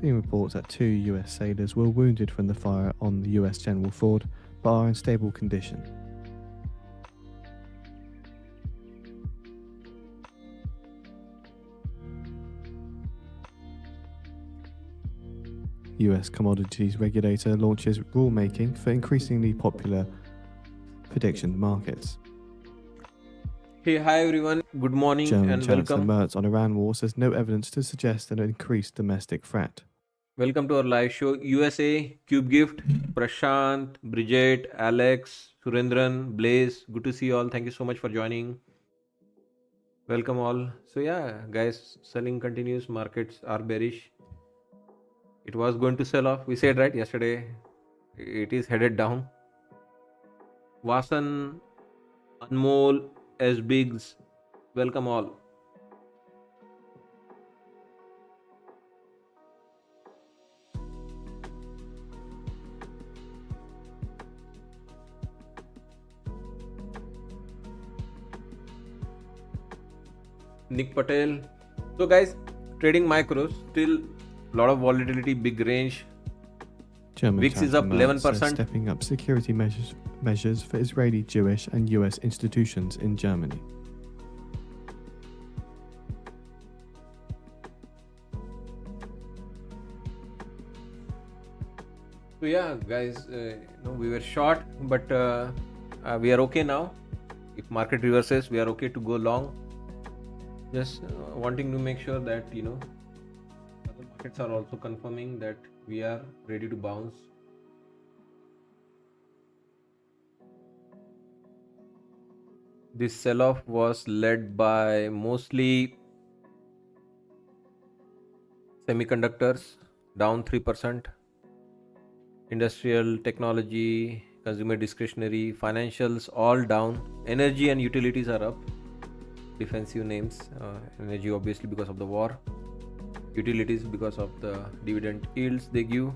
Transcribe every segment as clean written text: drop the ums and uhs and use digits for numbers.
Seen reports that 2 US sailors were wounded from the fire on the US General Ford but are in stable condition. US commodities regulator launches rulemaking for increasingly popular prediction markets. Hey, hi everyone. Good morning German and Chancellor welcome. Merz on Iran war says no evidence to suggest an increased domestic threat. Welcome to our live show. USA, Cube Gift, Prashant, Bridget, Alex, Surendran, Blaze. Good to see you all. Thank you so much for joining. Welcome all. So yeah, guys, selling continues. Markets are bearish. It was going to sell off. We said right yesterday. It is headed down. Vasan, Anmol, S Bigs. Welcome all. Nick Patel. So guys, trading micros, still a lot of volatility, big range. German VIX is up Chancellor Merz says 11%. stepping up security measures for Israeli, Jewish and US institutions in Germany. So yeah, guys, we were short, but we are okay now. If market reverses, we are okay to go long. Just wanting to make sure that other markets are also confirming that we are ready to bounce. This sell-off was led by mostly semiconductors, down 3%. Industrial, technology, consumer discretionary, financials all down. Energy and utilities are up. Defensive names, energy obviously because of the war, utilities because of the dividend yields they give.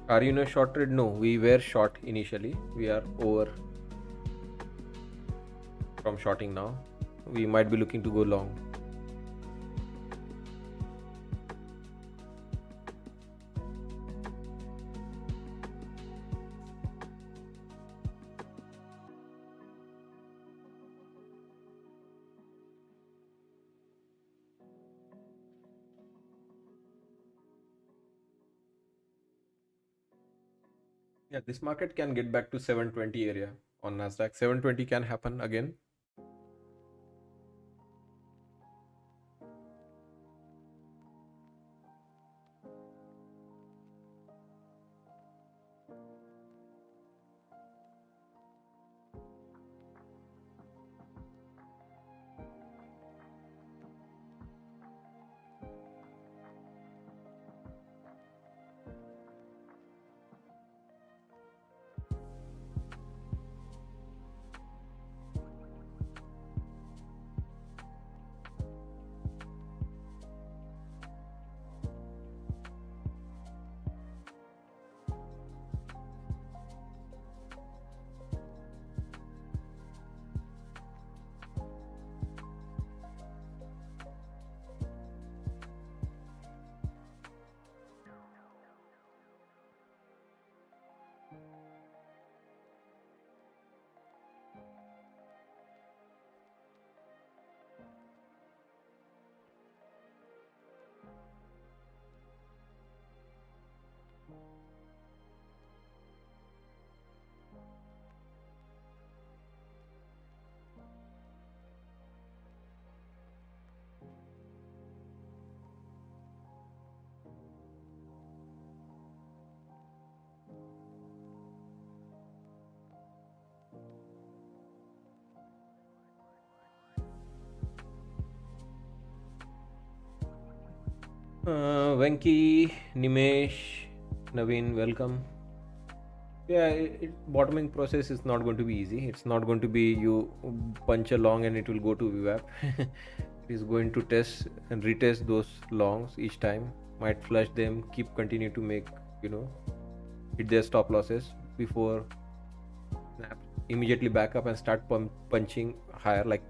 Are you in a short trade? No, we were short initially. We are over from shorting now. We might be looking to go long. Yeah, this market can get back to 720 area on Nasdaq. 720 can happen again. Venki, Nimesh, Naveen, welcome. Yeah, bottoming process is not going to be easy. It's not going to be you punch a long and it will go to VWAP. It is going to test and retest those longs each time. might flush them, continue to make, hit their stop losses before snap, immediately back up and start punching higher, like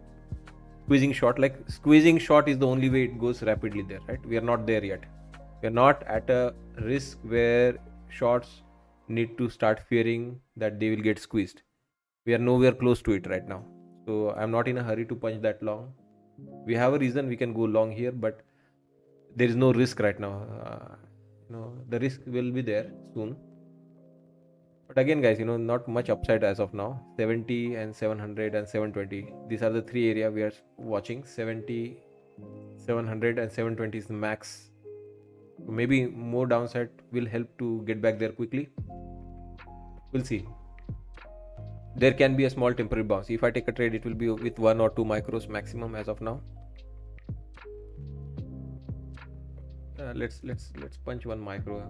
squeezing short. Like squeezing short is the only way it goes rapidly there, right? We are not there yet. We are not at a risk where shorts need to start fearing that they will get squeezed. We are nowhere close to it right now. So I'm not in a hurry to punch that long. We have a reason we can go long here, but there is no risk right now. The risk will be there soon. But again, guys, not much upside as of now. 70 and 700 and 720. These are the three area we are watching. 70, 700 and 720 is the max. Maybe more downside will help to get back there quickly. We'll see. There can be a small temporary bounce. If I take a trade, it will be with 1 or 2 micros maximum as of now. Let's punch 1 micro.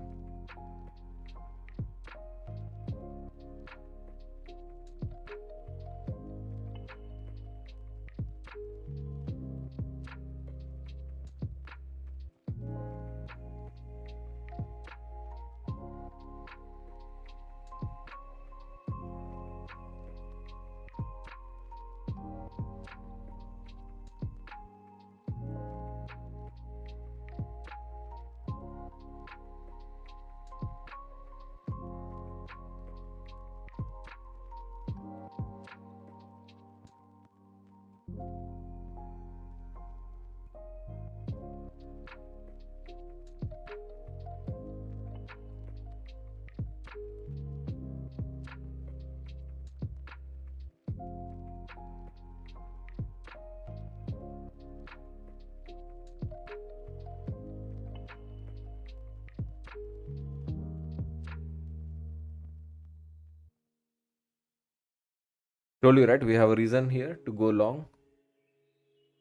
Told you, right? We have a reason here to go long.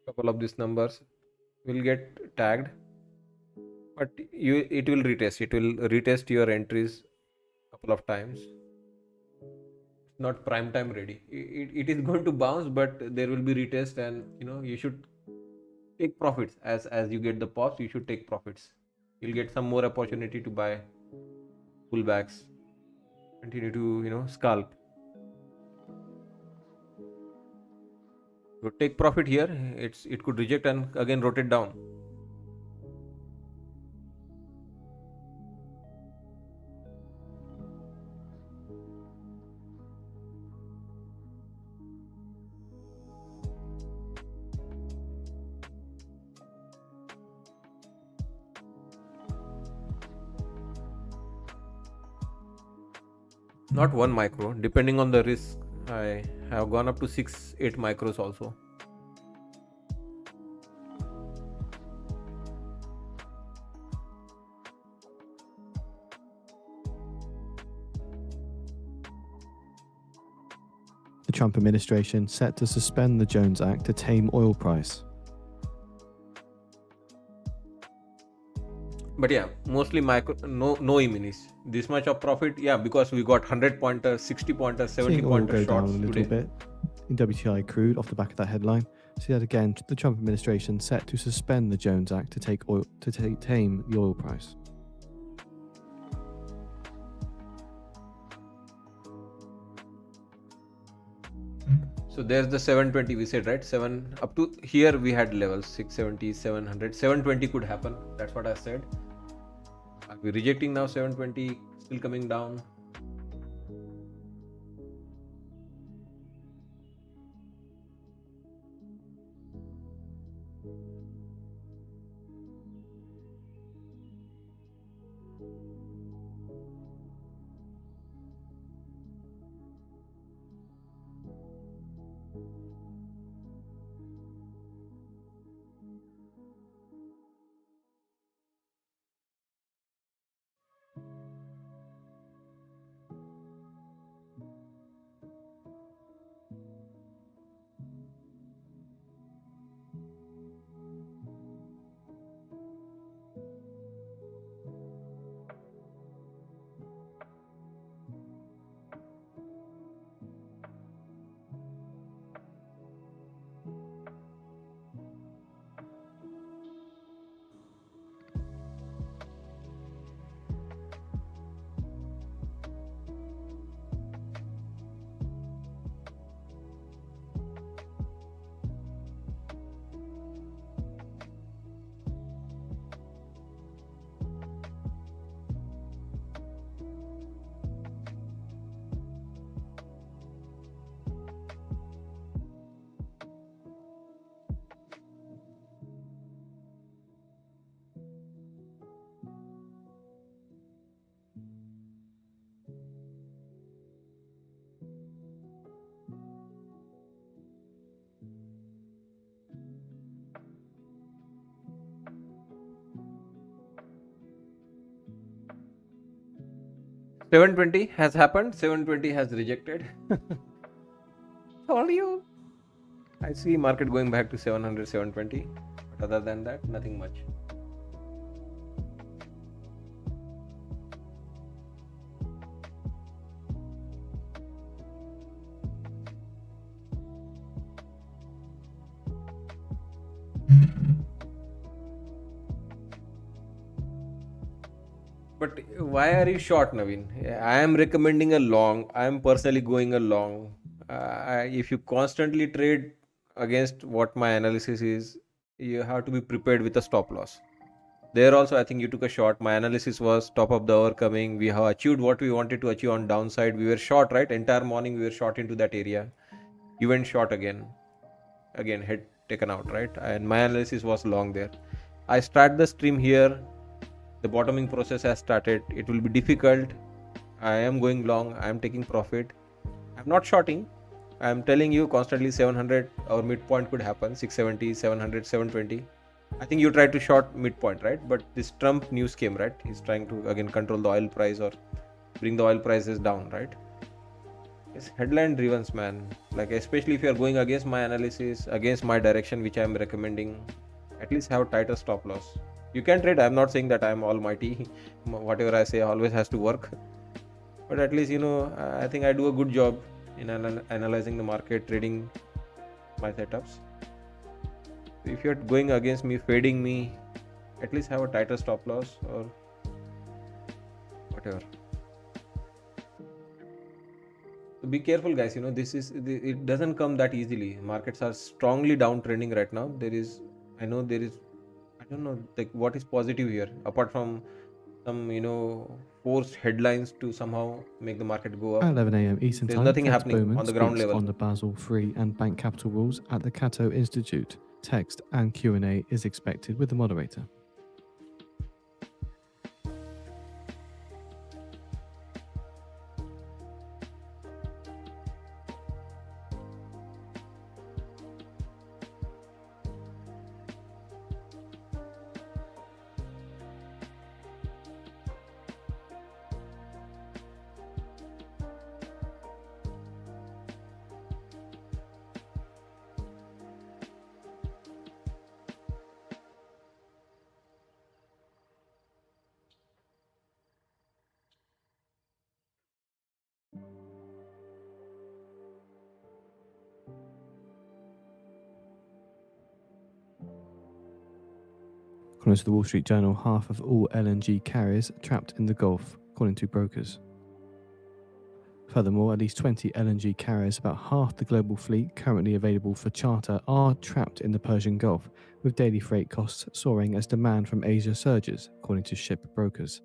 Couple of these numbers will get tagged, but it will retest. It will retest your entries couple of times. Not prime time ready. It is going to bounce, but there will be retest, and you should take profits as you get the pops. You should take profits. You'll get some more opportunity to buy pullbacks. Continue to scalp. So take profit here. It could reject and again rotate down. Not 1 micro, depending on the risk. I have gone up to 6-8 micros also. The Trump administration set to suspend the Jones Act to tame oil price. But yeah, mostly micro, no E-minis. This much of profit, yeah, because we got 100 pointers, 60 pointers, 70 Seeing oil pointers go down shorts a little today. bit in WTI crude off the back of that headline. See that again. The Trump administration set to suspend the Jones Act to tame the oil price. So there's the 720 we said, right? 7 up to here we had levels 670, 700, 720 could happen. That's what I said. Are we rejecting now? 720 still coming down. 720 has happened. 720 has rejected. Told you. I see market going back to 700, 720. But other than that, nothing much. But why are you short, Naveen? I am recommending a long. I am personally going a long. If you constantly trade against what my analysis is, you have to be prepared with a stop loss. There also, I think you took a short. My analysis was top of the hour coming. We have achieved what we wanted to achieve on downside. We were short, right? Entire morning we were short into that area. You went short again. Again, head taken out, right? And my analysis was long there. I start the stream here. The bottoming process has started. It will be difficult. I am going long. I am taking profit. I'm not shorting. I am telling you constantly 700 or midpoint could happen. 670, 700, 720. I think you tried to short midpoint, right? But this Trump news came, right? He's trying to again control the oil price or bring the oil prices down, right? It's headline driven, man. Like, especially if you are going against my analysis, against my direction, which I am recommending, at least have tighter stop loss. You can trade. I'm not saying that I'm almighty. Whatever I say always has to work. But at least, I think I do a good job in analyzing the market, trading my setups. If you're going against me, fading me, at least have a tighter stop loss or whatever. So be careful, guys. It doesn't come that easily. Markets are strongly downtrending right now. I don't know, like, what is positive here apart from some forced headlines to somehow make the market go up. At 11 a.m. Eastern There's Time, nothing Fed's happening Bowman on the ground speaks level. on the Basel III and bank capital rules at the Cato Institute. Text and Q&A is expected with the moderator. According to the Wall Street Journal, half of all LNG carriers trapped in the Gulf, according to brokers. Furthermore, at least 20 LNG carriers, about half the global fleet currently available for charter, are trapped in the Persian Gulf, with daily freight costs soaring as demand from Asia surges, according to ship brokers.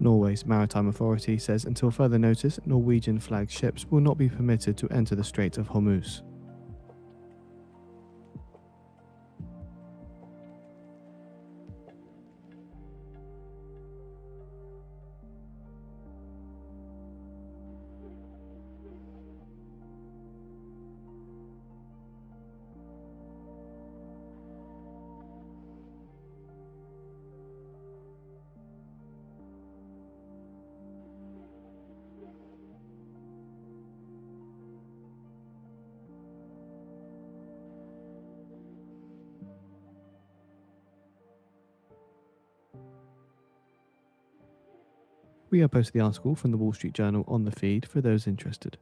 Norway's maritime authority says until further notice, Norwegian flagged ships will not be permitted to enter the Strait of Hormuz. We have posted the article from the Wall Street Journal on the feed for those interested.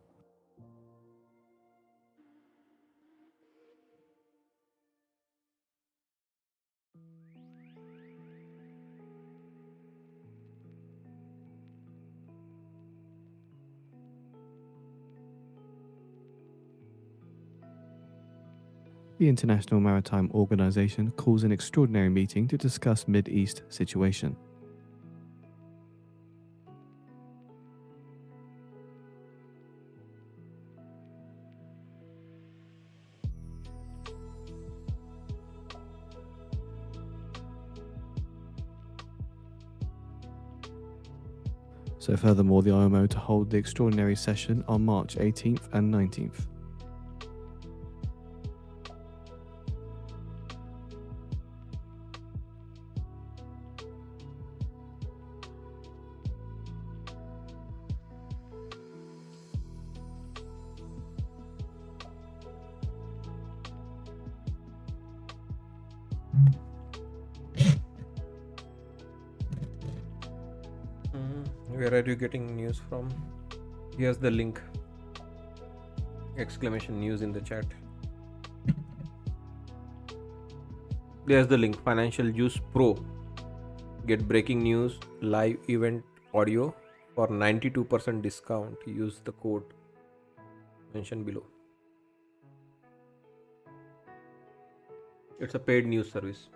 The International Maritime Organization calls an extraordinary meeting to discuss Mid-East situation. So furthermore, the IMO to hold the extraordinary session on March 18th and 19th. Where are you getting news from? Here's the link. Exclamation news in the chat. There's the link. Financial Juice Pro. Get breaking news, live event audio for 92% discount. Use the code mentioned below. It's a paid news service.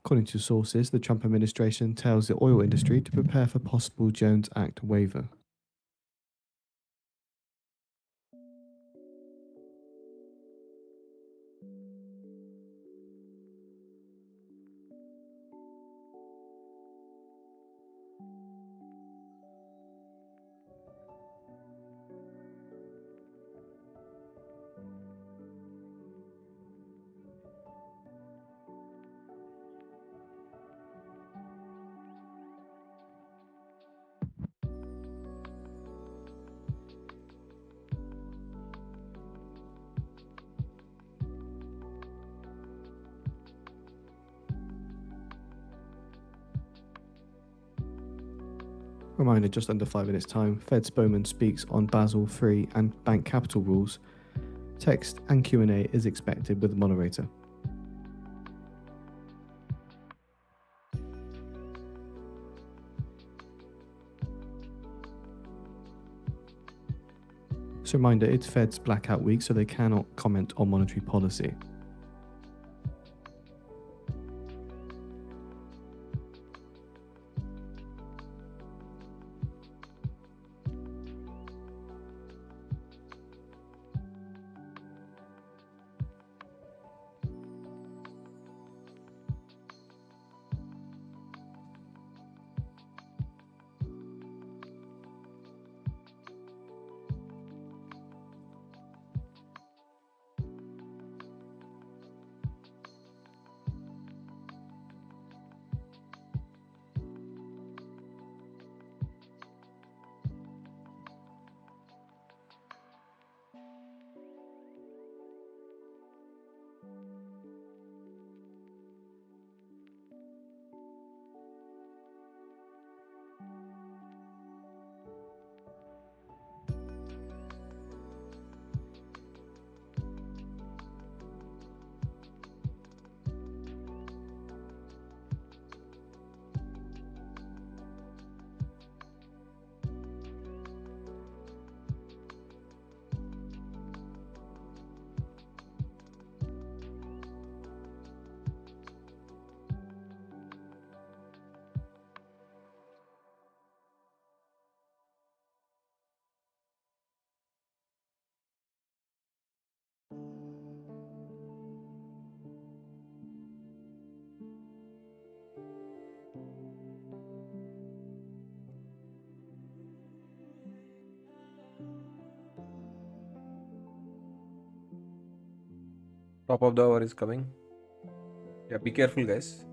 According to sources, the Trump administration tells the oil industry to prepare for possible Jones Act waiver. Reminder, just under 5 minutes time, Fed spokesman speaks on Basel III and bank capital rules. Text and Q&A is expected with the moderator. So reminder, it's Fed's blackout week, so they cannot comment on monetary policy. Top of the hour is coming. Yeah, be careful, guys.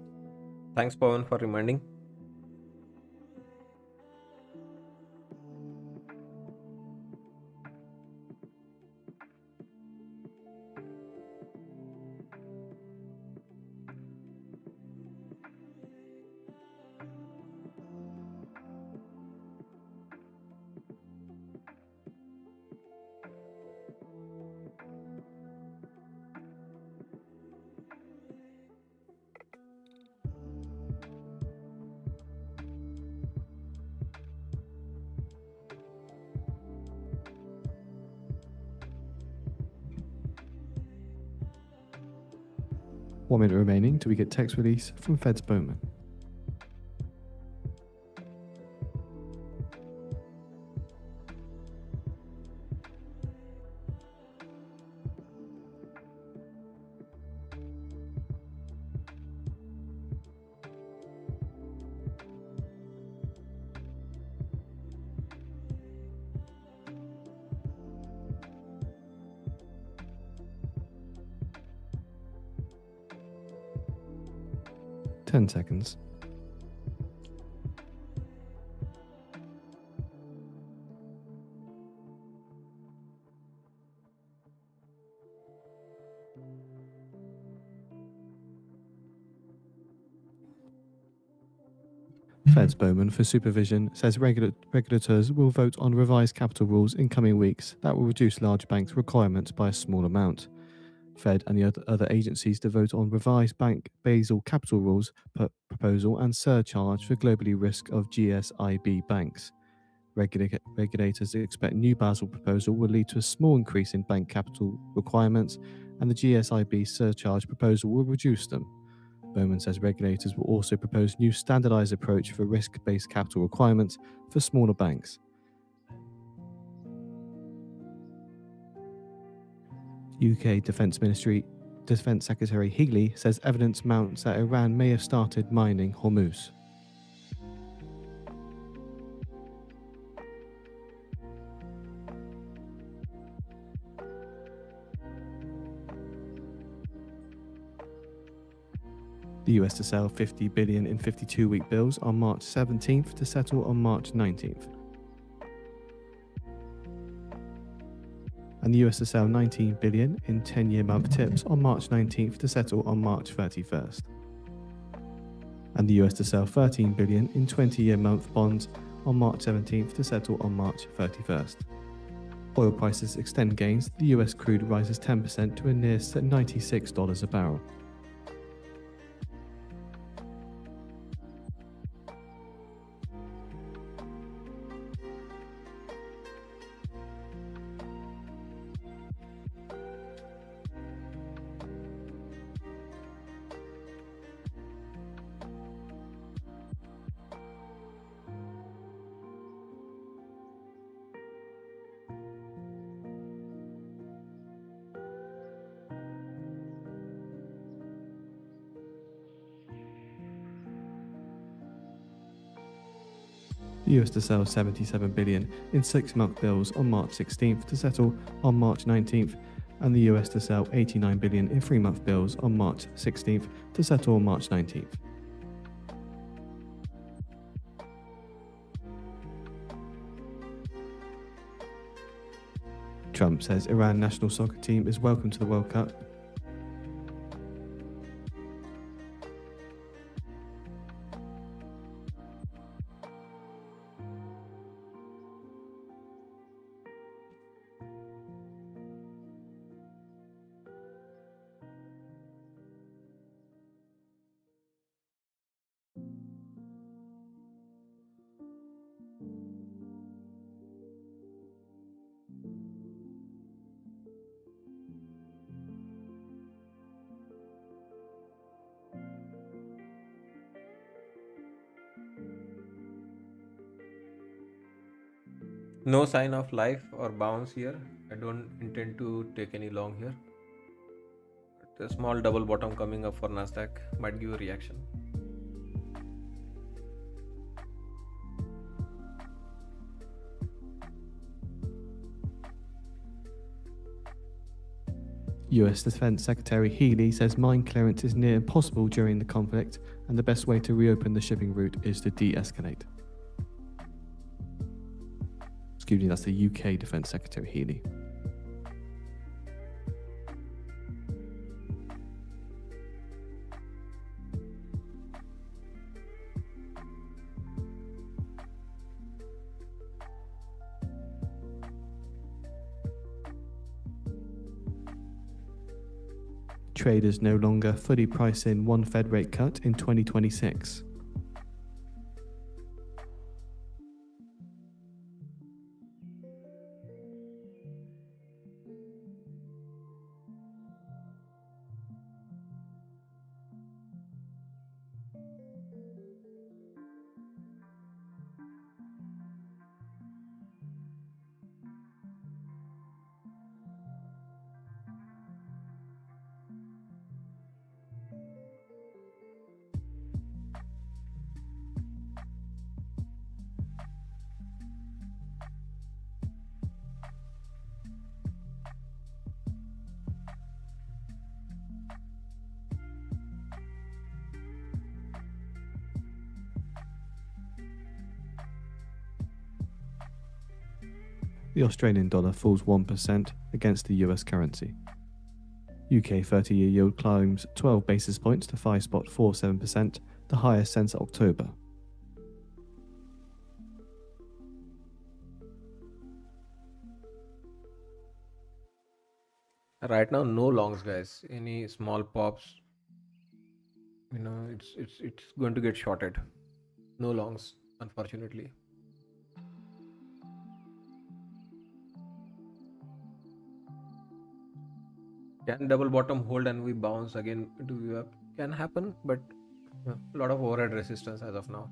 Thanks, Pawan, for reminding. One minute remaining till we get text release from Fed's Bowman. Ten seconds. Fed's Bowman for supervision says regulators will vote on revised capital rules in coming weeks that will reduce large banks' requirements by a small amount. Fed and the other agencies to vote on revised bank Basel capital rules proposal and surcharge for globally risk of GSIB banks. Regulators expect new Basel proposal will lead to a small increase in bank capital requirements, and the GSIB surcharge proposal will reduce them. Bowman says regulators will also propose new standardized approach for risk-based capital requirements for smaller banks. UK Defence Secretary Healy says evidence mounts that Iran may have started mining Hormuz. The US to sell 50 billion in 52-week bills on March 17th to settle on March 19th. And the US to sell 19 billion in 10-year month tips on March 19th to settle on March 31st. And the US to sell 13 billion in 20-year month bonds on March 17th to settle on March 31st. Oil prices extend gains. The US crude rises 10% to a near $96 a barrel. The US to sell 77 billion in 6-month bills on March 16th to settle on March 19th, and the US to sell 89 billion in 3-month bills on March 16th to settle on March 19th. Trump says Iran national soccer team is welcome to the World Cup. No sign of life or bounce here. I don't intend to take any long here. A small double bottom coming up for Nasdaq might give a reaction. US Defense Secretary Healey says mine clearance is near impossible during the conflict, and the best way to reopen the shipping route is to de-escalate. Excuse me, that's the UK Defense Secretary Healey. Traders no longer fully price in one Fed rate cut in 2026. The Australian dollar falls 1% against the US currency. UK 30-year yield climbs 12 basis points to 5.47%, the highest since October. Right now, no longs, guys. Any small pops, it's going to get shorted. No longs, unfortunately. Can double bottom hold and we bounce again to up? Can happen, but a lot of overhead resistance as of now.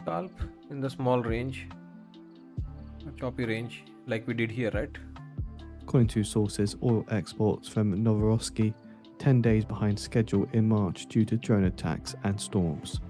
Scalp in the small range, a choppy range, like we did here, right? According to sources, oil exports from Novorossiysk 10 days behind schedule in March due to drone attacks and storms.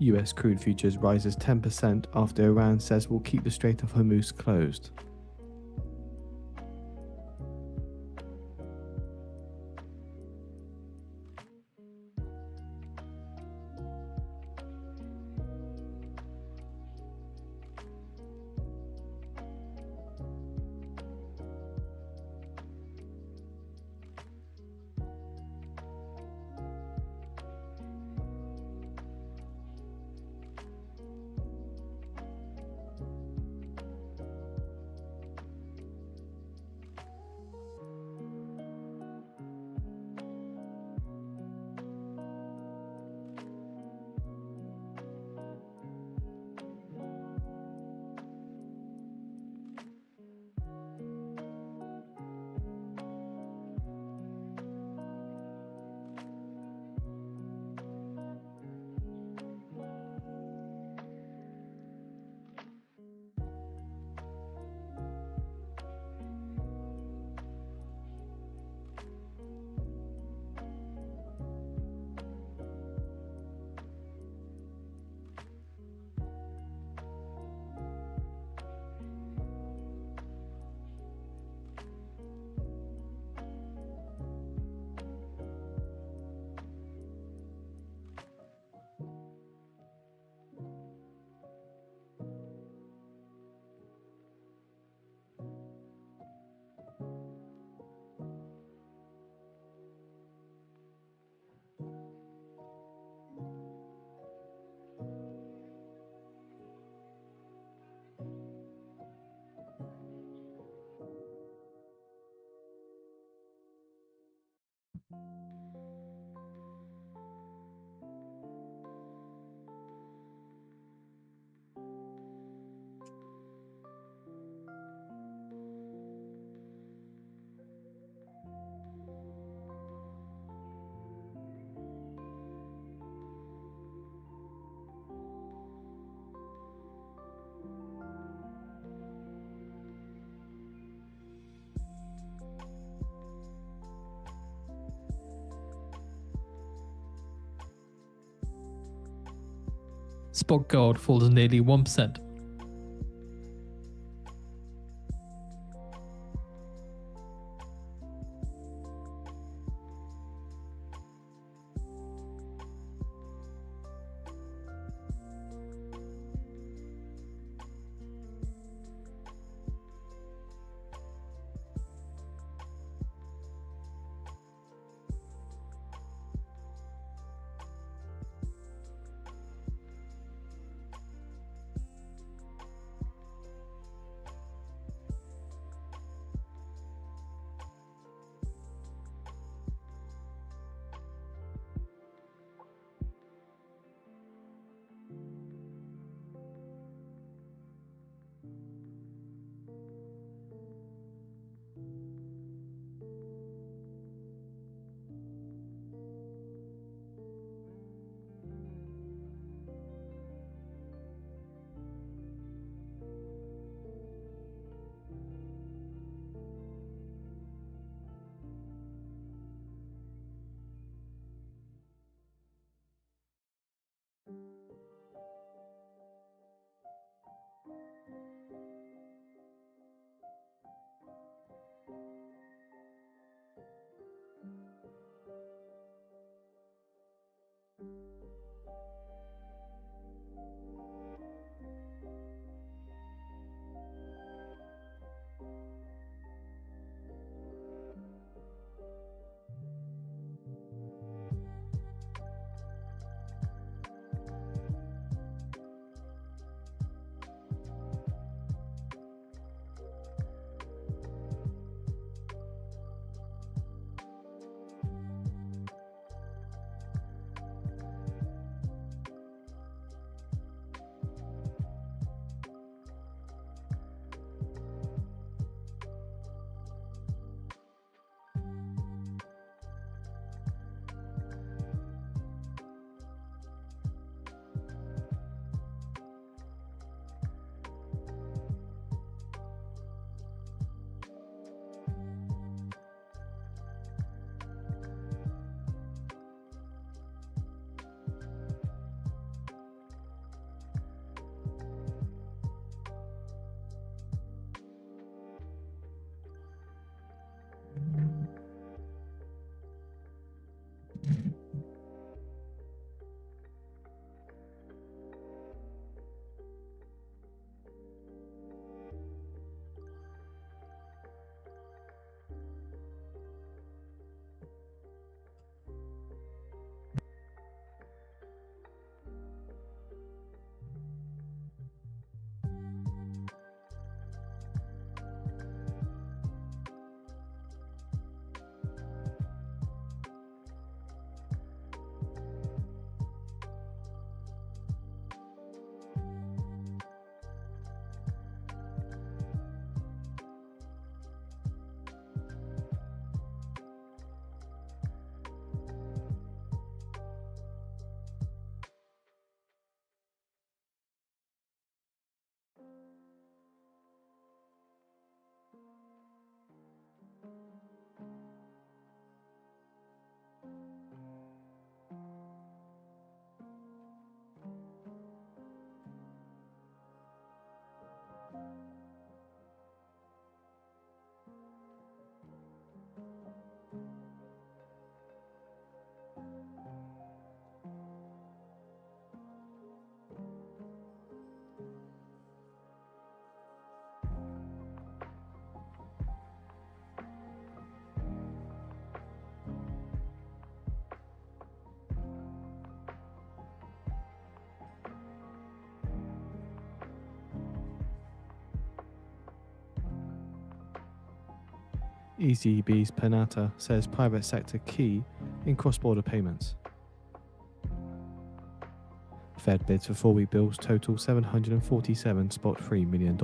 US crude futures rises 10% after Iran says will keep the Strait of Hormuz closed. Spot gold falls nearly 1%. ECB's Panetta says private sector key in cross-border payments. Fed bids for 4-week bills total $747.3 million.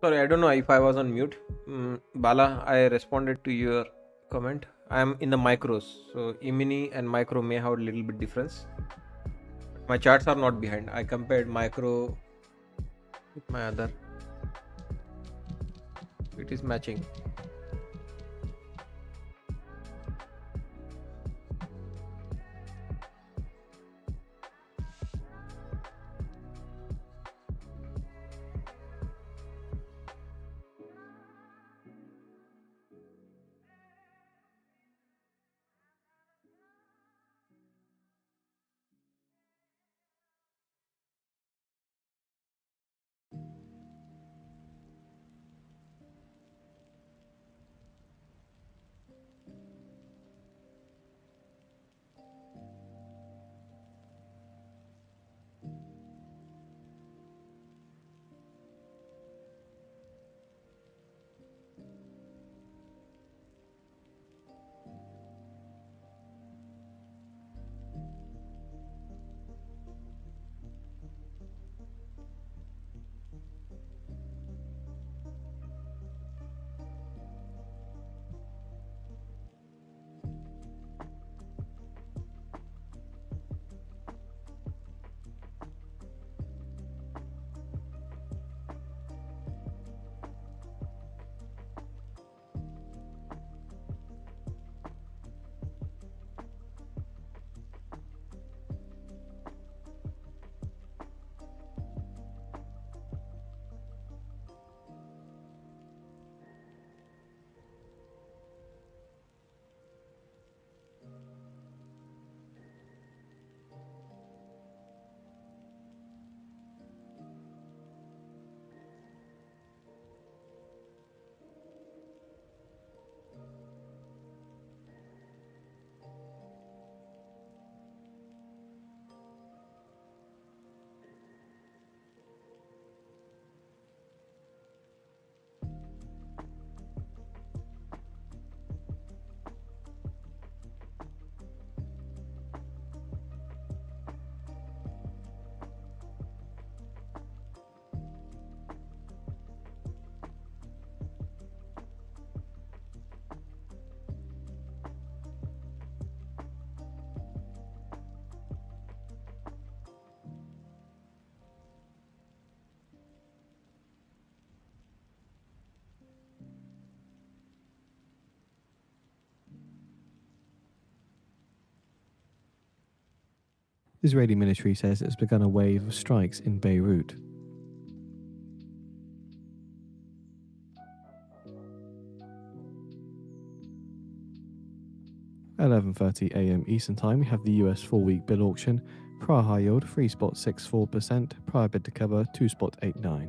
Sorry, I don't know if I was on mute. Bala, I responded to your comment. I am in the micros, so E-mini and micro may have a little bit difference. My charts are not behind. I compared micro with my other. It is matching. Israeli military says it's begun a wave of strikes in Beirut. At 11:30 a.m. Eastern Time, we have the US 4-week bill auction. Prior high yield 3.64%, prior bid to cover 2.89.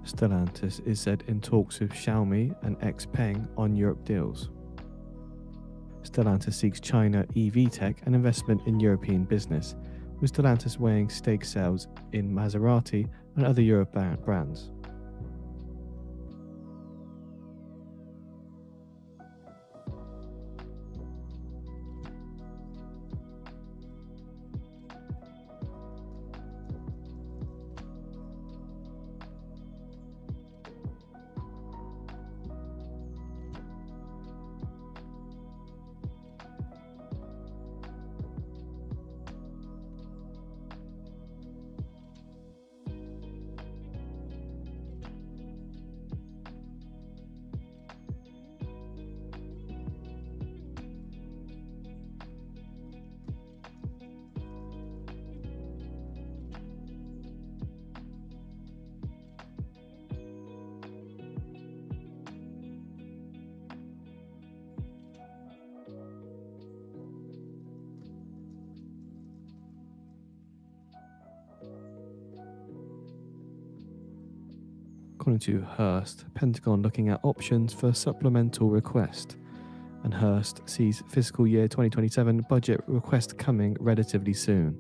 Stellantis is said in talks with Xiaomi and XPeng on Europe deals. Stellantis seeks China EV tech and investment in European business, with Stellantis weighing stake sales in Maserati and other European brands. According to Hearst, Pentagon looking at options for supplemental request, and Hearst sees fiscal year 2027 budget request coming relatively soon.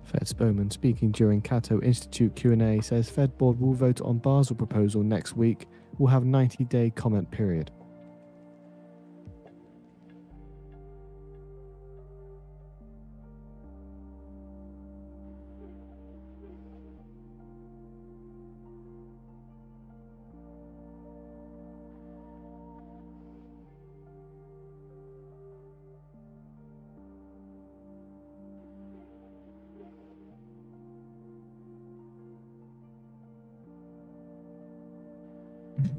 Fed spokesman speaking during Cato Institute Q&A says Fed board will vote on Basel proposal next week. Will have 90-day comment period.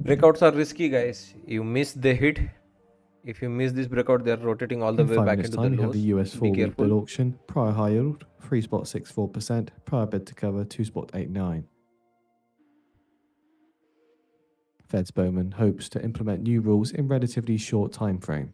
Breakouts are risky, guys. You miss the hit. If you miss this breakout, they're rotating all the In way 5 back minutes into the time, we have lows. the US Be 4-week bill careful. auction. Prior high yield 3.64%, prior bid to cover 2.89. Fed's Bowman hopes to implement new rules in relatively short time frame.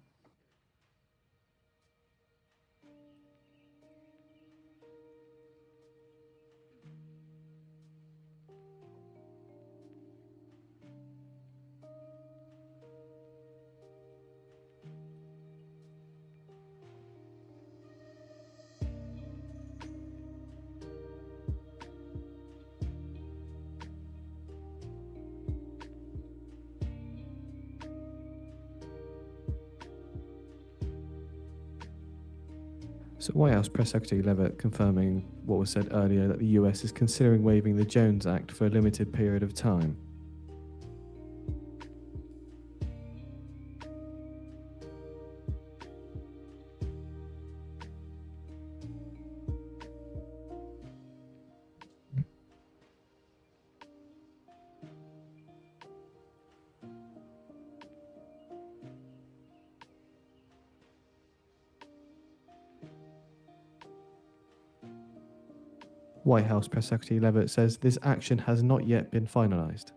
So White House Press Secretary Leavitt confirming what was said earlier that the US is considering waiving the Jones Act for a limited period of time. White House Press Secretary Leavitt says this action has not yet been finalized.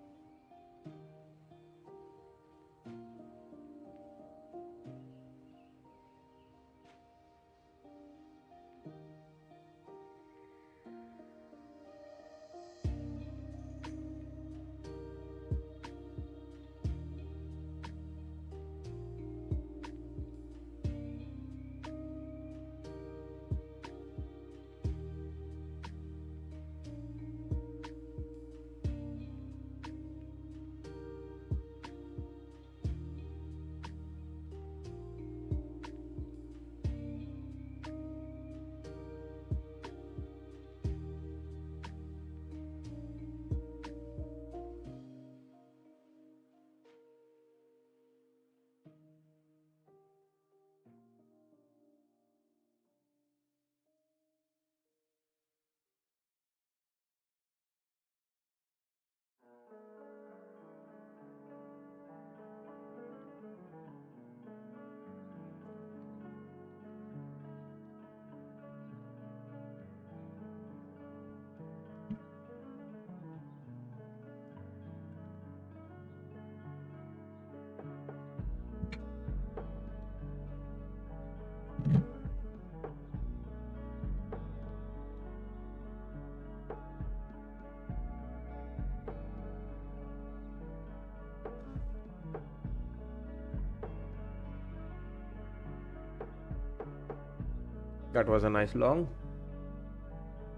That was a nice long.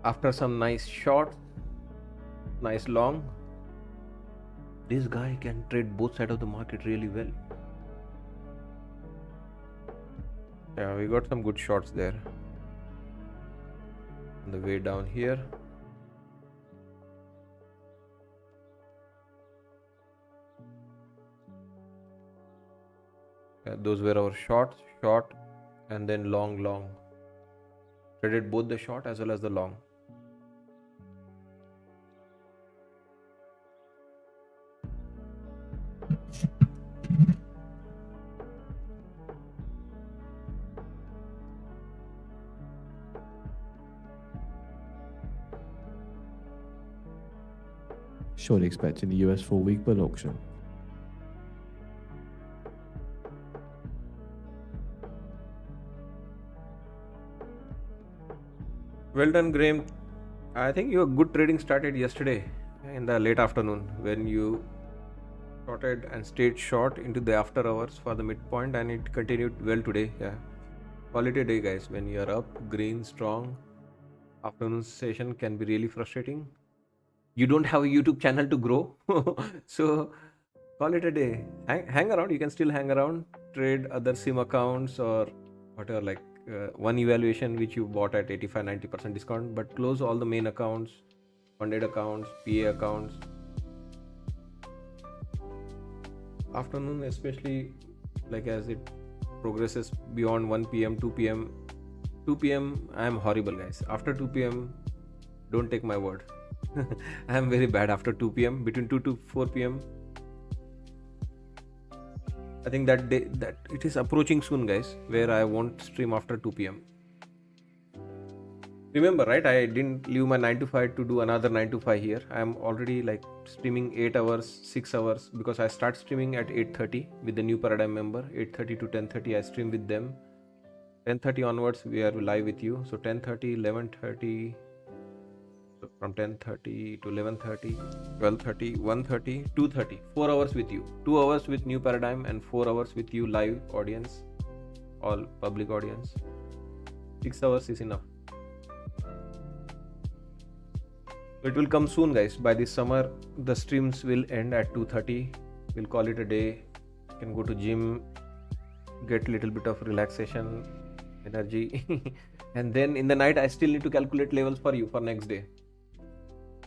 After some nice short, nice long, this guy can trade both sides of the market really well. Yeah, we got some good shots there. On the way down here. Yeah, those were our short, and then long. Traded both the short as well as the long. Shortly expecting the US 4-week bull auction. Well done, Graham. I think your good trading started yesterday in the late afternoon when you shorted and stayed short into the after hours for the midpoint, and it continued well today. Yeah, quality day, guys. When you are up, green, strong, afternoon session can be really frustrating. You don't have a YouTube channel to grow, so call it a day. Hang around. You can still hang around, trade other sim accounts or whatever, like one evaluation which you bought at 85-90% discount, but close all the main accounts, funded accounts, PA accounts. Afternoon, especially, like as it progresses beyond 1 p.m, 2 p.m. 2 p.m, I am horrible, guys. After 2 p.m, don't take my word. I am very bad after 2 p.m. Between 2 to 4 p.m. I think that day, that it is approaching soon, guys, where I won't stream after 2 p.m. Remember, right? I didn't leave my 9 to 5 to do another 9 to 5 here. I am already like streaming 8 hours, 6 hours, because I start streaming at 8:30 with the new Paradigm member. 8:30 to 10:30 I stream with them. 10:30 onwards we are live with you. So 10:30, 11:30, from 10:30 to 11:30, 12:30, 1:30, 2:30, 4 hours with you. 2 hours with new Paradigm and 4 hours with you live audience, all public audience. 6 hours is enough. It will come soon, guys. By this summer the streams will end at 2:30. We'll call it a day. You can go to gym, get a little bit of relaxation, energy. And then in the night, I still need to calculate levels for you for next day.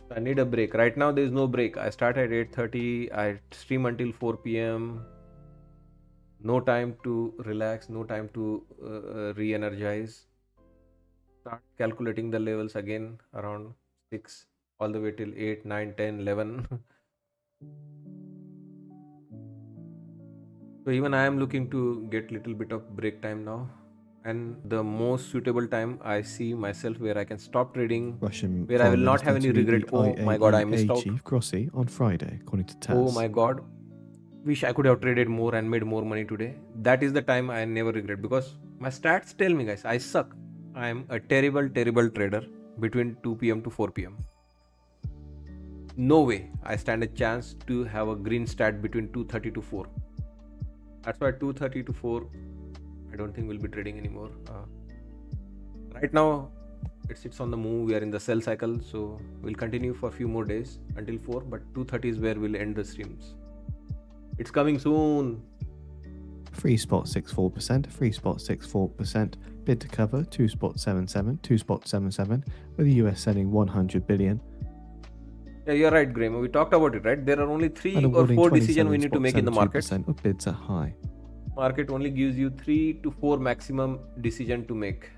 So I need a break. Right now, there is no break. I start at 8:30. I stream until 4 p.m. No time to relax. No time to re-energize. Start calculating the levels again around 6 all the way till 8, 9, 10, 11. So even I am looking to get little bit of break time now. And the most suitable time I see myself where I can stop trading, Russian where I will Foreign not have any Minister to regret. Oh my god, I missed IAEA out. Chief Grossi on Friday, according to TASS. Oh my god, wish I could have traded more and made more money today. That is the time I never regret, because my stats tell me, guys, I suck. I am a terrible trader between 2 p.m. to 4 p.m. No way I stand a chance to have a green stat between 2:30 to 4. That's why 2:30 to 4 I don't think we'll be trading anymore. Right now it sits on the move. We are in the sell cycle, so we'll continue for a few more days until 4, but 2:30 is where we'll end the streams. It's coming soon. Free spot 64%, free spot 64%, bid to cover 2 spot 77, 2 spot 77, with the US selling 100 billion. Yeah, you're right, Graham. We talked about it, right? There are only 3 and or awarding 4 decisions we need to make in the market. 27.72% of bids are high. Market only gives you 3 to 4 maximum decision to make.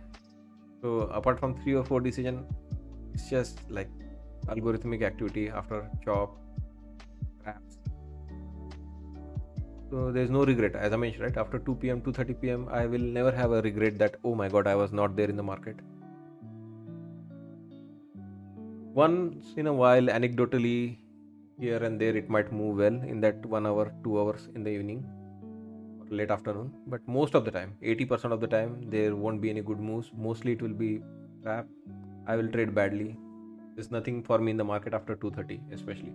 So apart from 3 or 4 decision, it's just like algorithmic activity after chop, traps. So there's no regret, as I mentioned, right? After 2 p.m. 2:30 p.m. I will never have a regret that, oh my god, I was not there in the market. Once in a while, anecdotally, here and there, it might move well in that 1 hour, 2 hours in the evening or late afternoon. But most of the time, 80% of the time, there won't be any good moves. Mostly it will be trap. I will trade badly. There's nothing for me in the market after 2:30, especially.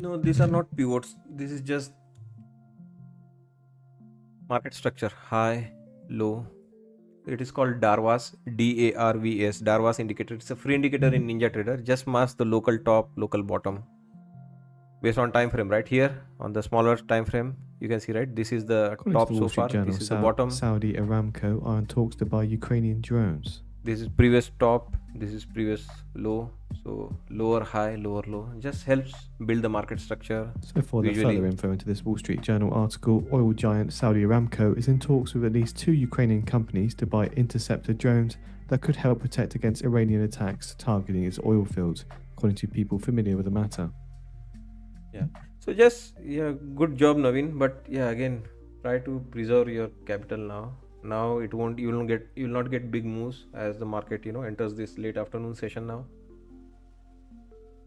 No, these are not pivots. This is just market structure. High, low. It is called DARVAS, DARVS, DARVAS indicator. It's a free indicator in NinjaTrader. Just marks the local top, local bottom based on time frame. Right here on the smaller time frame, you can see, right, this is the According top to the so Wall Street far. Journal, This is the bottom. Saudi Aramco are in talks to buy Ukrainian drones. This is previous top. This is previous low. So lower high, lower low. Just helps build the market structure. So for the Visually. further info into this Wall Street Journal article, oil giant Saudi Aramco is in talks with at least 2 Ukrainian companies to buy interceptor drones that could help protect against Iranian attacks targeting its oil fields, according to people familiar with the matter. Yeah. So just, yeah, good job, Naveen. But yeah, again, try to preserve your capital now. Now it won't. You will not get big moves as the market enters this late afternoon session now.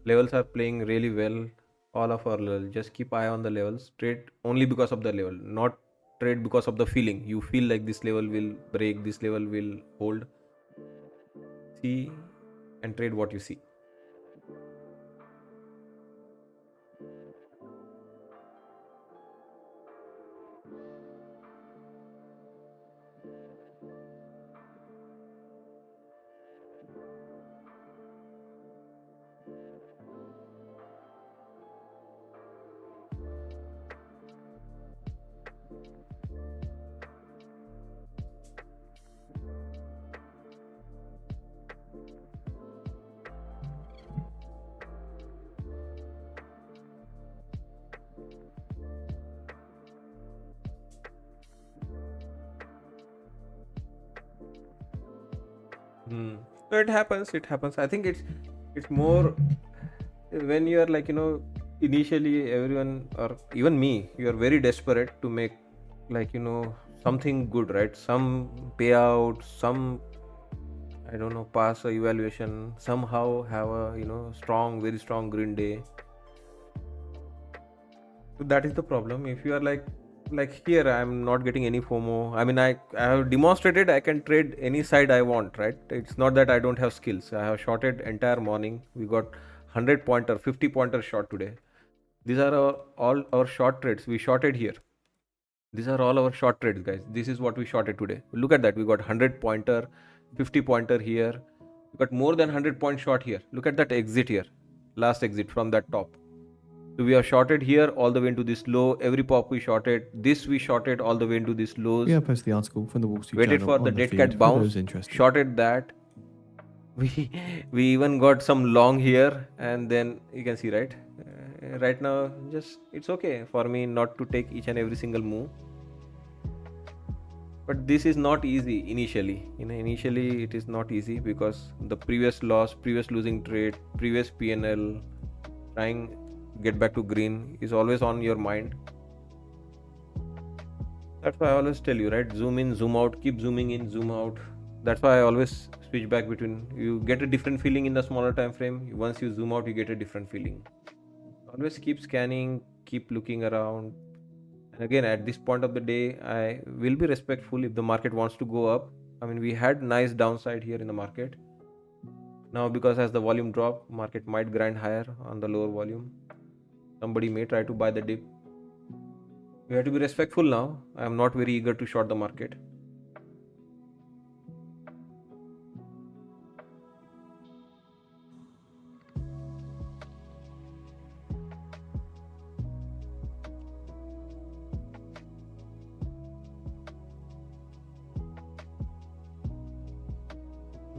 Levels are playing really well. All of our levels. Just keep eye on the levels. Trade only because of the level, not trade because of the feeling. You feel like this level will break, this level will hold. See and trade what you see. So it happens. It happens. I think it's more when you are like initially everyone or even me, you are very desperate to make like something good, right? Some payout, some I don't know, pass a evaluation, somehow have a strong, very strong green day. So that is the problem. If you are like here, I'm not getting any FOMO. I mean, I have demonstrated I can trade any side I want, right? It's not that I don't have skills. I have shorted entire morning. We got 100 pointer, 50 pointer short today. These are all our short trades. We shorted here. These are all our short trades, guys. This is what we shorted today. Look at that. We got 100 pointer, 50 pointer here. We got more than 100 point short here. Look at that exit here. Last exit from that top. So we are shorted here all the way into this low. Every pop we shorted. This we shorted all the way into this lows. We have posted the article from the Wall Street Waited Journal for the on the dead feed cat for bounce. those interested. Shorted that. We even got some long here, and then you can see, right? Right now, just it's okay for me not to take each and every single move. But this is not easy initially. Initially it is not easy because the previous loss, previous losing trade, previous PNL, trying get back to green is always on your mind. That's why I always tell you, right? Zoom in, zoom out, keep zooming in, zoom out. That's why I always switch back between. You get a different feeling in the smaller time frame. Once you zoom out, you get a different feeling. Always keep scanning, keep looking around. And again, at this point of the day, I will be respectful if the market wants to go up. I mean, we had nice downside here in the market. Now, because as the volume drop, market might grind higher on the lower volume. Somebody may try to buy the dip. We have to be respectful now. I am not very eager to short the market.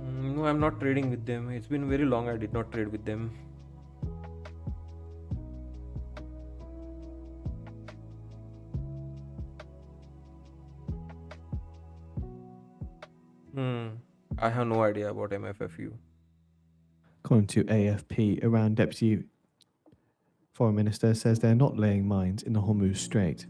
No, I'm not trading with them. It's been very long I did not trade with them. I have no idea about MFFU. According to AFP, Iran Deputy Foreign Minister says they're not laying mines in the Hormuz Strait.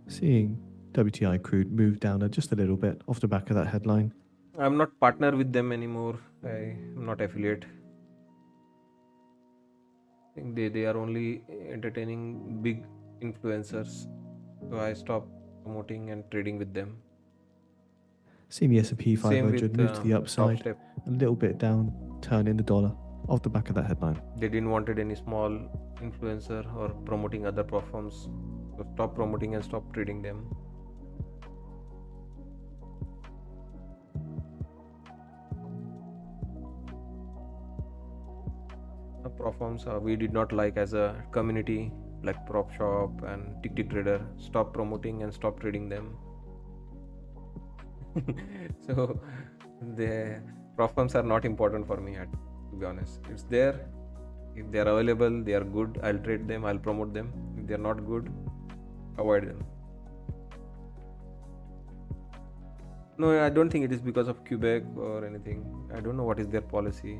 Seeing WTI crude move down just a little bit off the back of that headline. I'm not partner with them anymore. I'm not affiliate. I think they are only entertaining big influencers. So I stopped promoting and trading with them. Seeing the S&P500 move to the Top upside, step. a little bit down, turn in the dollar off the back of that headline. They didn't wanted any small influencer or promoting other platforms. So stop promoting and stop trading them. Platforms we did not like as a community, like Prop Shop and Tick Trader. Stop promoting and stop trading them. So the platforms are not important for me, to be honest. It's there. If they are available, they are good, I'll trade them, I'll promote them. If they are not good, avoid them. No, I don't think it is because of Quebec or anything. I don't know what is their policy.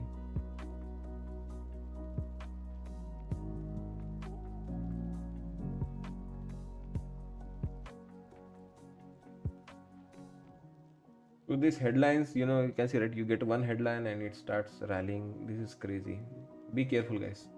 So these headlines, you can see, right? You get one headline and it starts rallying. This is crazy. Be careful, guys.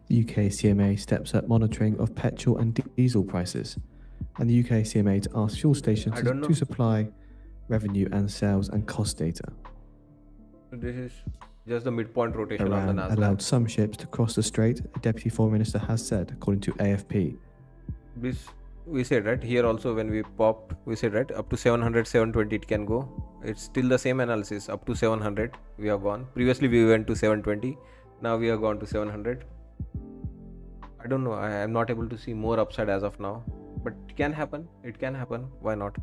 The UK CMA steps up monitoring of petrol and diesel prices, and the UK CMA to ask fuel stations I don't know. to supply revenue and sales and cost data. So this is just the midpoint rotation on the Iran Nasdaq. allowed some ships to cross the strait, a deputy foreign minister has said, according to AFP. This we said, right? Here also when we popped, we said, right, up to 700, 720 it can go. It's still the same analysis. Up to 700 we have gone. Previously we went to 720. Now we have gone to 700. I don't know. I am not able to see more upside as of now. But it can happen. It can happen. Why not?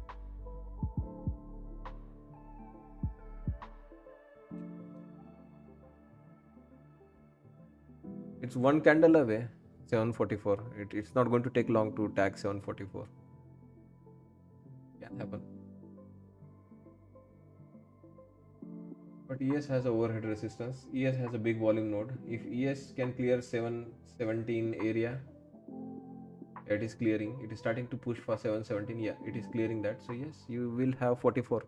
It's one candle away. 744. It's not going to take long to tag 744. Can happen. But ES has a overhead resistance. ES has a big volume node. If ES can clear 717 area, it is clearing. It is starting to push for 717. Yeah, it is clearing that. So yes, you will have 44.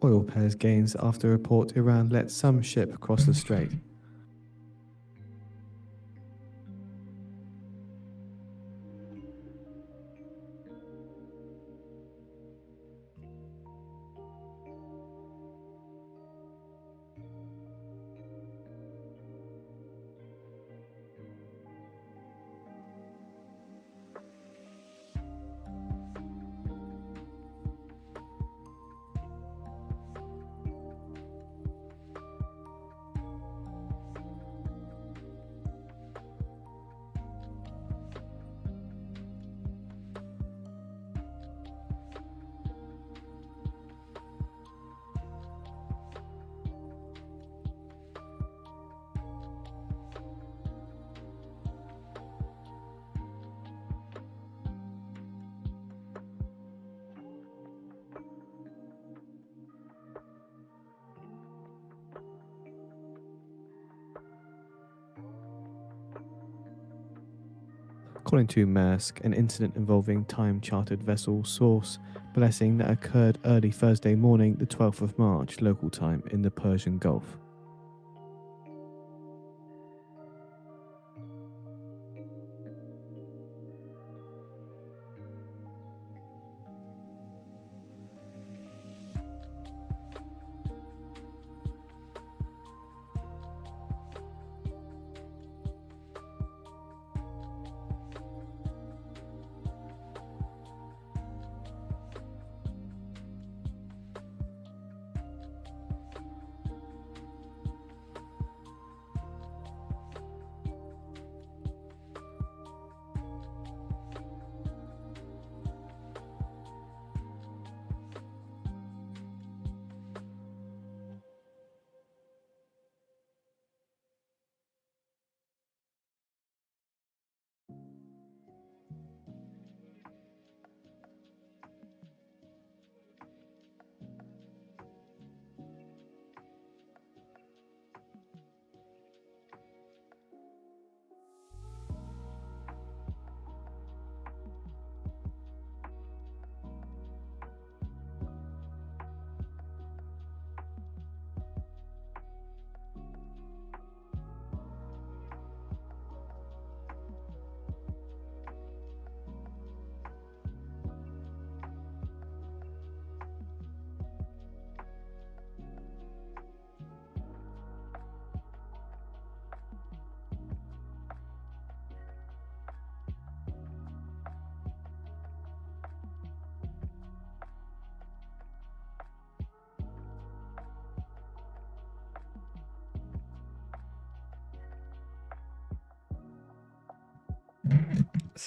Oil pairs gains after report Iran let some ship cross the strait. According to Maersk, an incident involving time-chartered vessel Source Blessing that occurred early Thursday morning, the 12th of March, local time, in the Persian Gulf.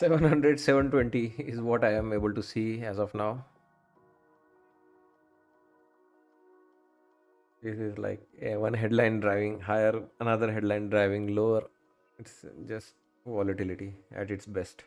700, 720 is what I am able to see as of now. This is like one headline driving higher, another headline driving lower. It's just volatility at its best.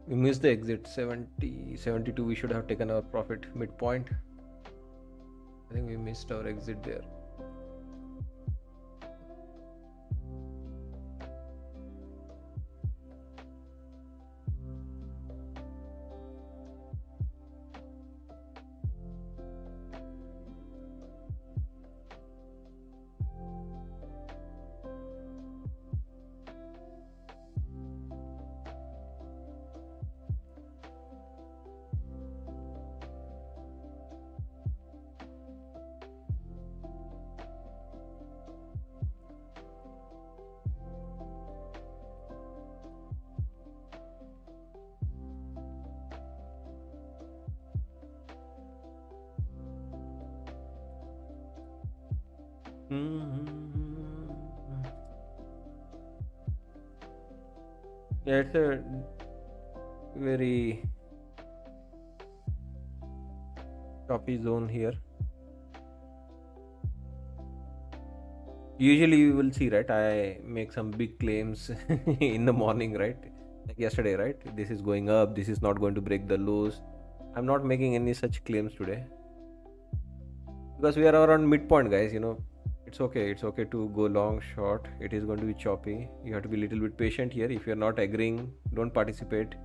We missed the exit 70, 72. We should have taken our profit midpoint. I think we missed our exit there. Yeah, it's a very choppy zone here. Usually you will see, right, I make some big claims in the morning, right? Like yesterday, right? This is going up, this is not going to break the lows. I'm not making any such claims today because we are around midpoint, guys. It's okay. It's okay to go long, short. It is going to be choppy. You have to be a little bit patient here. If you're not agreeing, don't participate.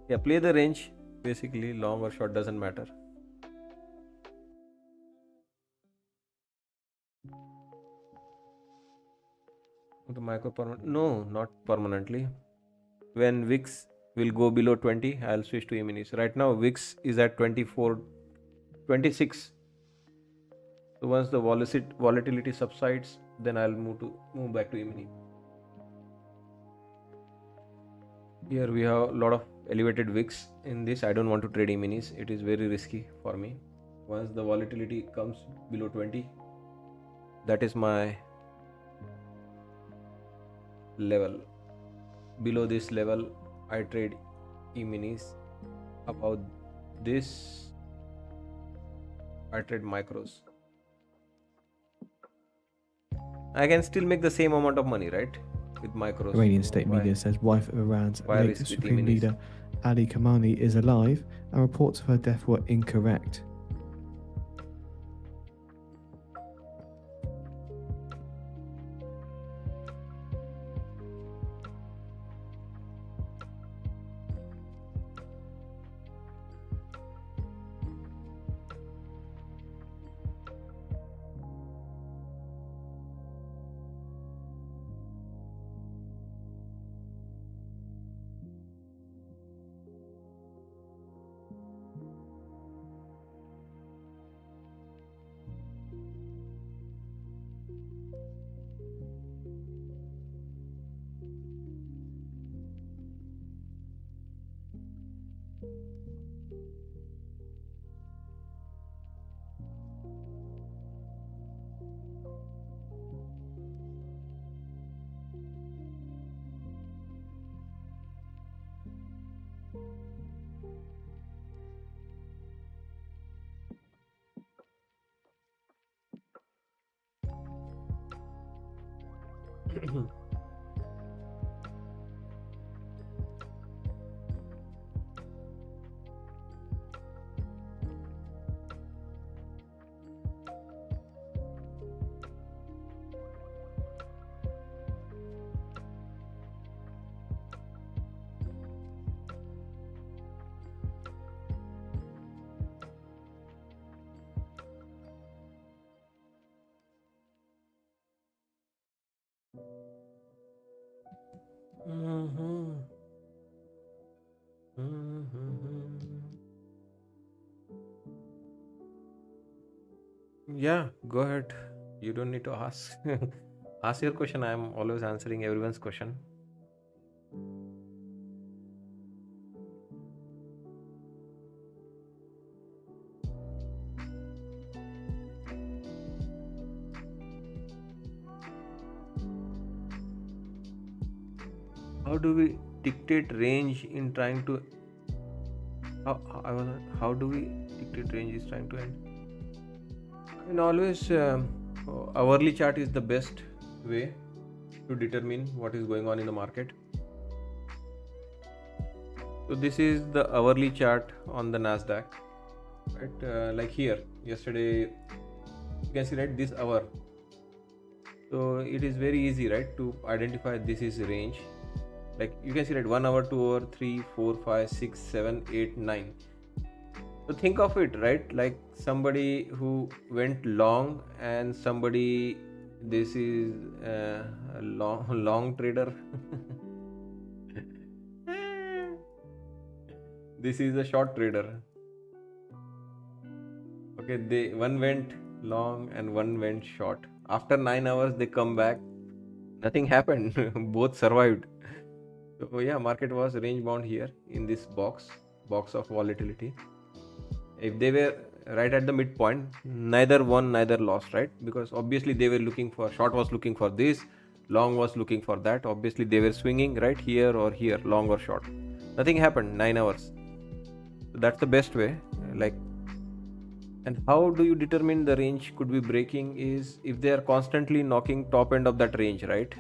Yeah, play the range. Basically, long or short doesn't matter. The micro permanent? No, not permanently. When VIX will go below 20, I'll switch to E-minis. Right now, VIX is at 24, 26. So once the volatility subsides, then I'll move back to E-mini. Here we have a lot of elevated VIX in this. I don't want to trade E-minis. It is very risky for me. Once the volatility comes below 20, that is my level. Below this level, I trade E-minis. Above this, I trade micros. I can still make the same amount of money, right? With micros. Iranian state media says wife of Iran's late risk with supreme E-minis? leader Ali Khamenei is alive, and reports of her death were incorrect. Mhm. Mhm. Yeah, go ahead. You don't need to ask. Ask your question. I am always answering everyone's question. How do we dictate range in trying to how do we dictate range is trying to end? I mean, always hourly chart is the best way to determine what is going on in the market. So this is the hourly chart on the Nasdaq, right? Like here, yesterday, you can see right this hour. So it is very easy, right, to identify this is range. Like you can see right 1 hour, 2 hour, 3, 4, 5, 6, 7, 8, 9. So think of it, right, like somebody who went long and somebody, this is a long trader. This is a short trader. Okay, they one went long and one went short. After 9 hours they come back, nothing happened. Both survived. So yeah, market was range bound here in this box of volatility. If they were right at the midpoint, neither won, neither lost, right? Because obviously they were looking for, short was looking for this, long was looking for that. Obviously they were swinging right here or here, long or short. Nothing happened, 9 hours. So that's the best way. Like, and how do you determine the range could be breaking is if they are constantly knocking top end of that range, right?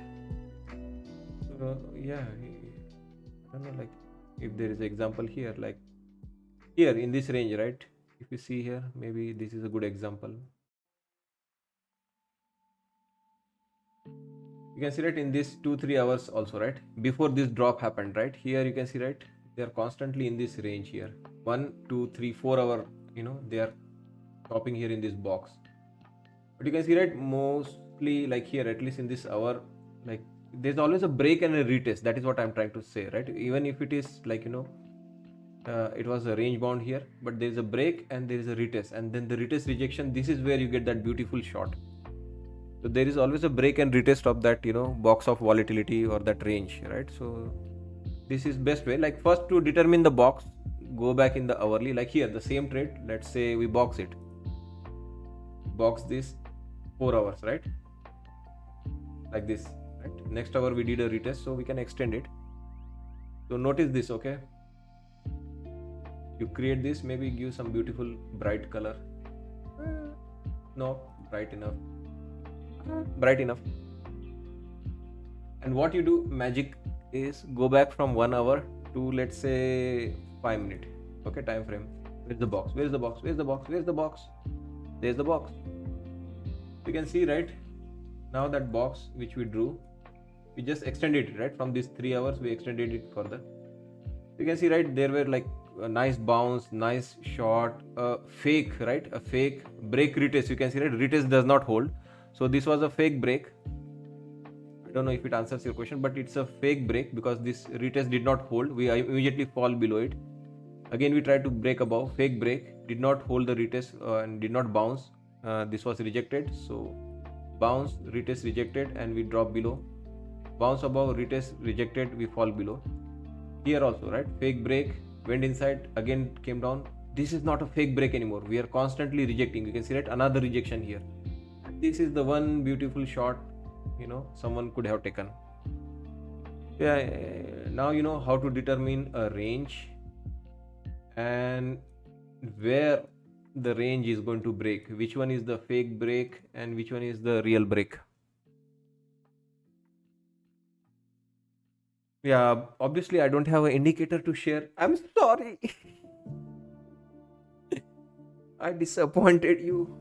Yeah, I don't know, like if there is an example here, like here in this range, right? If you see here, maybe this is a good example. You can see right in this 2-3 hours also, right? Before this drop happened, right? Here you can see right, they are constantly in this range here. 1, 2, 3, 4 hour, they are stopping here in this box. But you can see right, mostly like here, at least in this hour, like there's always a break and a retest. That is what I'm trying to say, right? Even if it is like it was a range bound here, but there is a break and there is a retest, and then the retest rejection, this is where you get that beautiful shot. So there is always a break and retest of that box of volatility or that range, right? So this is best way. Like first to determine the box, go back in the hourly. Like here the same trade, let's say we box this 4 hours, right? Like this, right? Next hour we did a retest, so we can extend it. So notice this, okay? You create this, maybe give some beautiful bright color. No, bright enough. And what you do magic is go back from 1 hour to, let's say, 5 minutes. Okay, time frame. Where's the box? There's the box. You can see, right? Now that box which we drew, we just extended it, right? From these 3 hours we extended it further. You can see, right, there were like a nice bounce, nice shot, fake, right? A fake break retest. You can see, right, retest does not hold. So this was a fake break. I don't know if it answers your question, but it's a fake break because this retest did not hold. We immediately fall below it. Again we tried to break above, fake break, did not hold the retest and did not bounce. This was rejected. So bounce, retest rejected, and we drop below. Bounce above, retest rejected, we fall below. Here also, right, fake break, went inside, again came down. This is not a fake break anymore. We are constantly rejecting. You can see, right, another rejection here. This is the one beautiful shot someone could have taken. Yeah, now you know how to determine a range and where the range is going to break, which one is the fake break and which one is the real break. Yeah, obviously I don't have an indicator to share. I'm sorry. I disappointed you.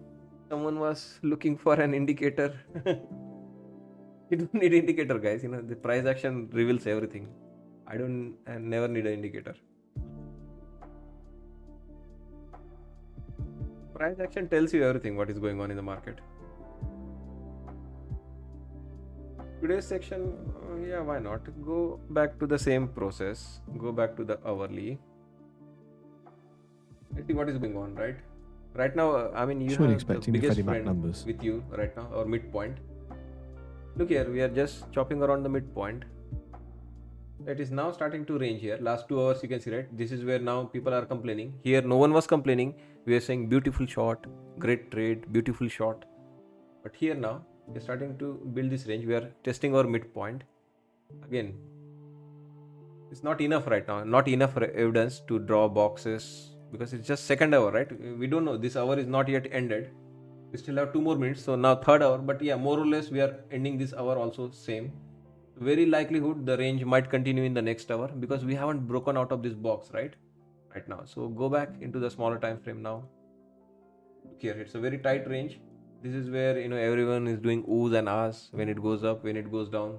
Someone was looking for an indicator. You don't need indicator, guys. The price action reveals everything. I never need an indicator. Price action tells you everything what is going on in the market. Today's section, yeah, why not? Go back to the same process. Go back to the hourly. Let's see what is going on, right? Right now, you Surely have the expecting the biggest Freddie Mac friend numbers. with you right now, or midpoint. Look here, we are just chopping around the midpoint. It is now starting to range here. Last 2 hours, you can see, right? This is where now people are complaining. Here, no one was complaining. We are saying beautiful short, great trade, beautiful short. But here now, we are starting to build this range. We are testing our midpoint. Again, it's not enough right now. Not enough evidence to draw boxes because it's just second hour, right? We don't know. This hour is not yet ended. We still have 2 more minutes. So now third hour. But yeah, more or less, we are ending this hour also same. Very likelihood the range might continue in the next hour because we haven't broken out of this box right now. So go back into the smaller time frame now. Look here, it's a very tight range. This is where everyone is doing oohs and ahs when it goes up, when it goes down.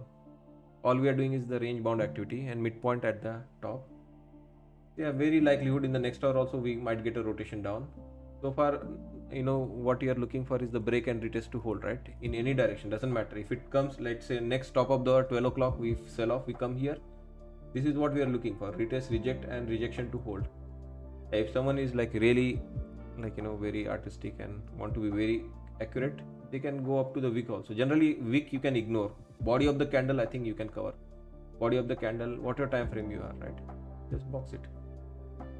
All we are doing is the range bound activity and midpoint at the top. Yeah, very likelihood in the next hour also we might get a rotation down. So far, what you are looking for is the break and retest to hold, right? In any direction, doesn't matter. If it comes, let's say next top of the hour, 12 o'clock, we sell off, we come here. This is what we are looking for: retest, reject, and rejection to hold. If someone is like really, very artistic and want to be very accurate, they can go up to the wick also. Generally, wick you can ignore. Body of the candle, I think you can cover. Body of the candle, whatever time frame you are, right? Just box it.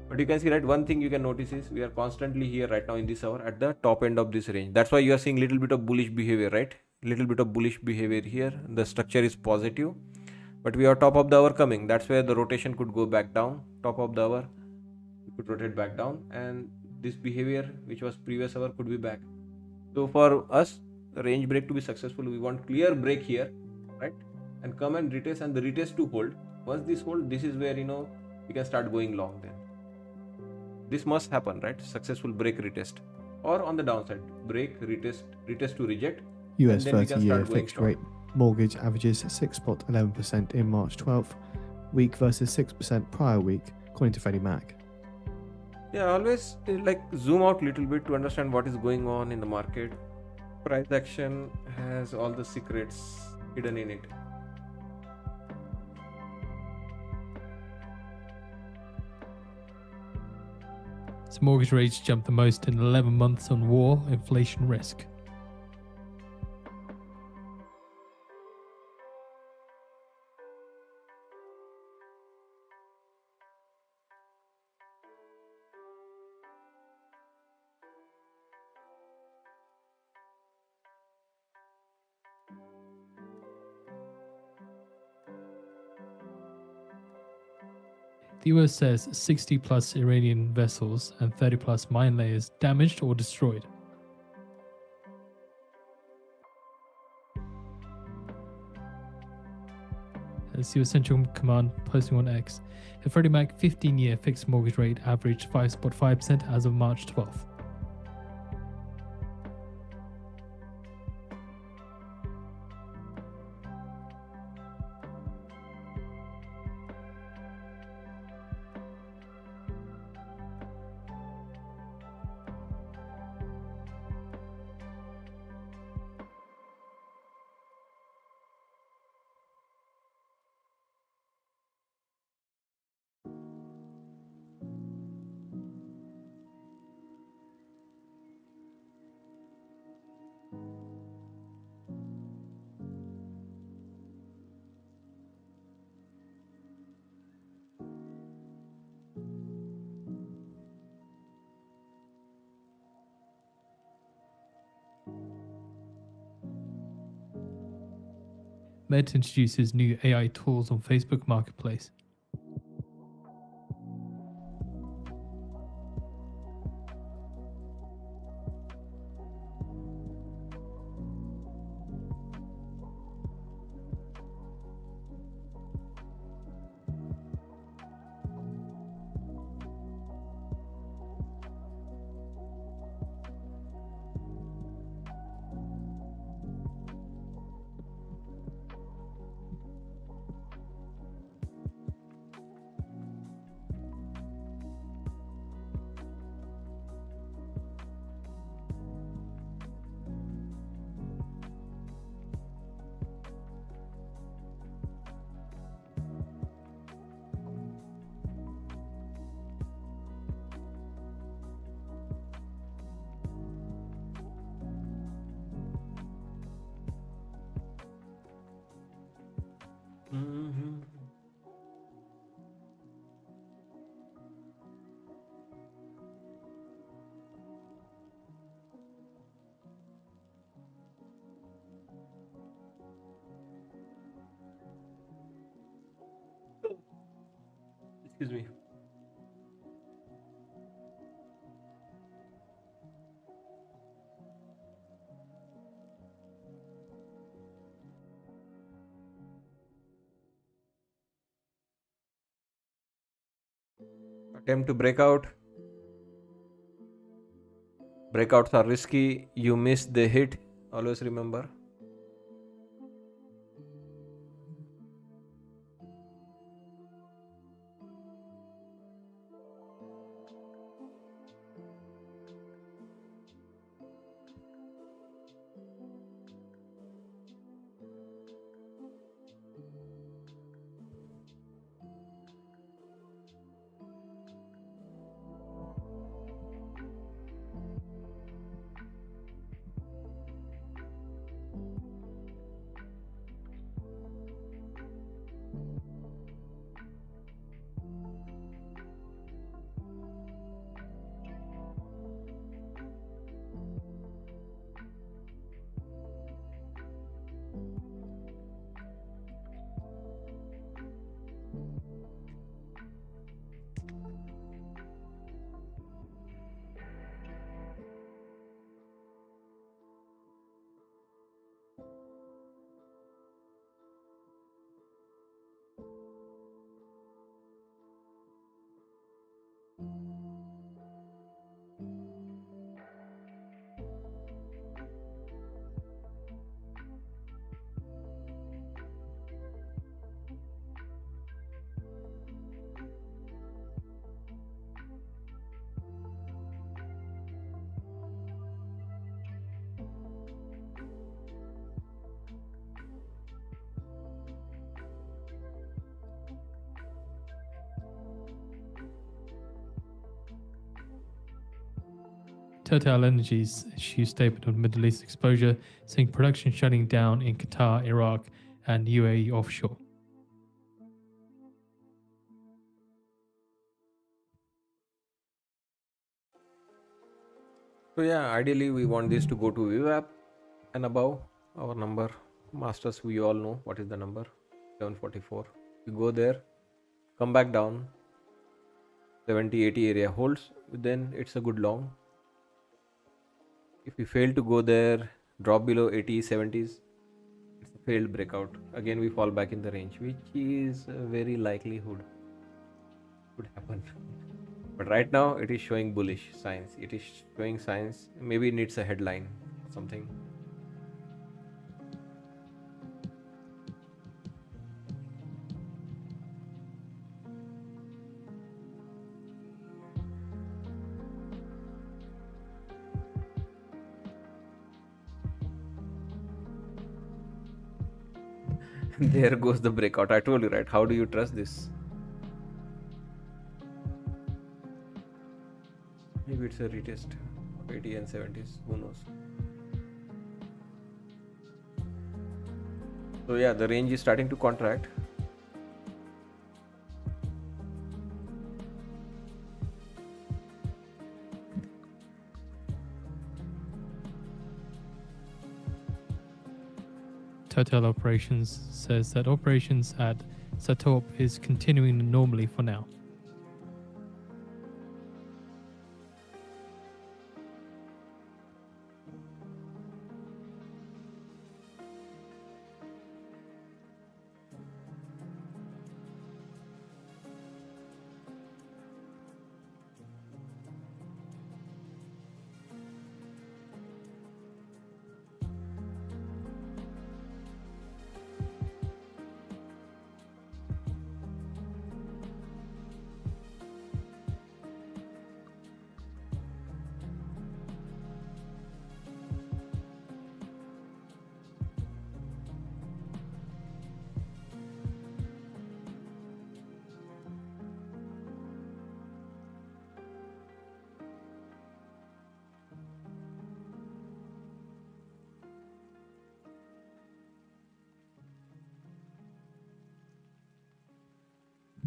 But you can see, right, one thing you can notice is we are constantly here right now in this hour at the top end of this range. That's why you are seeing little bit of bullish behavior, right? Little bit of bullish behavior here. The structure is positive, but we are top of the hour coming. That's where the rotation could go back down. Top of the hour, we could rotate back down, and this behavior, which was previous hour, could be back. So for us, the range break to be successful, we want clear break here, right? And come and retest, and the retest to hold. Once this hold, this is where we can start going long then. This must happen, right? Successful break retest, or on the downside, break retest, retest to reject, US and then we can 30-year start going fixed short. rate mortgage averages 6.11% in March 12th, week versus 6% prior week, according to Freddie Mac. Yeah, always zoom out a little bit to understand what is going on in the market. Price action has all the secrets hidden in it. Its mortgage rates jumped the most in 11 months on war inflation risk. The US says 60 plus Iranian vessels and 30 plus mine layers damaged or destroyed. As US Central Command posting on X, the Freddie Mac 15-year fixed mortgage rate averaged 5.5% as of March 12th. Meta introduces new AI tools on Facebook Marketplace. Mhm. Excuse me. Attempt to break out. Breakouts are risky. You miss the hit. Always remember. Total Energies issued statement on Middle East exposure, saying production shutting down in Qatar, Iraq, and UAE offshore. So yeah, ideally we want this to go to VWAP and above. Our number, masters, we all know what is the number, 744. You go there, come back down, 70-80 area holds, then it's a good long. If we fail to go there, drop below 80, 70s, it's a failed breakout. Again, we fall back in the range, which is a very likelihood could happen. But right now, it is showing bullish signs. It is showing signs. Maybe it needs a headline, something. There goes the breakout. I told you, right? How do you trust this? Maybe it's a retest of 80 and 70s. Who knows? So yeah, the range is starting to contract. Total Operations says that operations at Satop is continuing normally for now.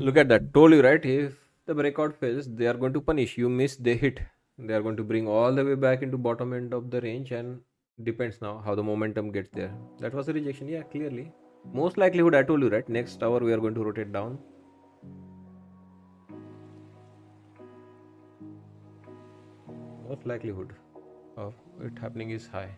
Look at that. Told you, right? If the breakout fails, they are going to punish. You miss, they hit. They are going to bring all the way back into bottom end of the range, and depends now how the momentum gets there. That was a rejection. Yeah, clearly. Most likelihood, I told you, right? Next hour we are going to rotate down. Most likelihood of it happening is high.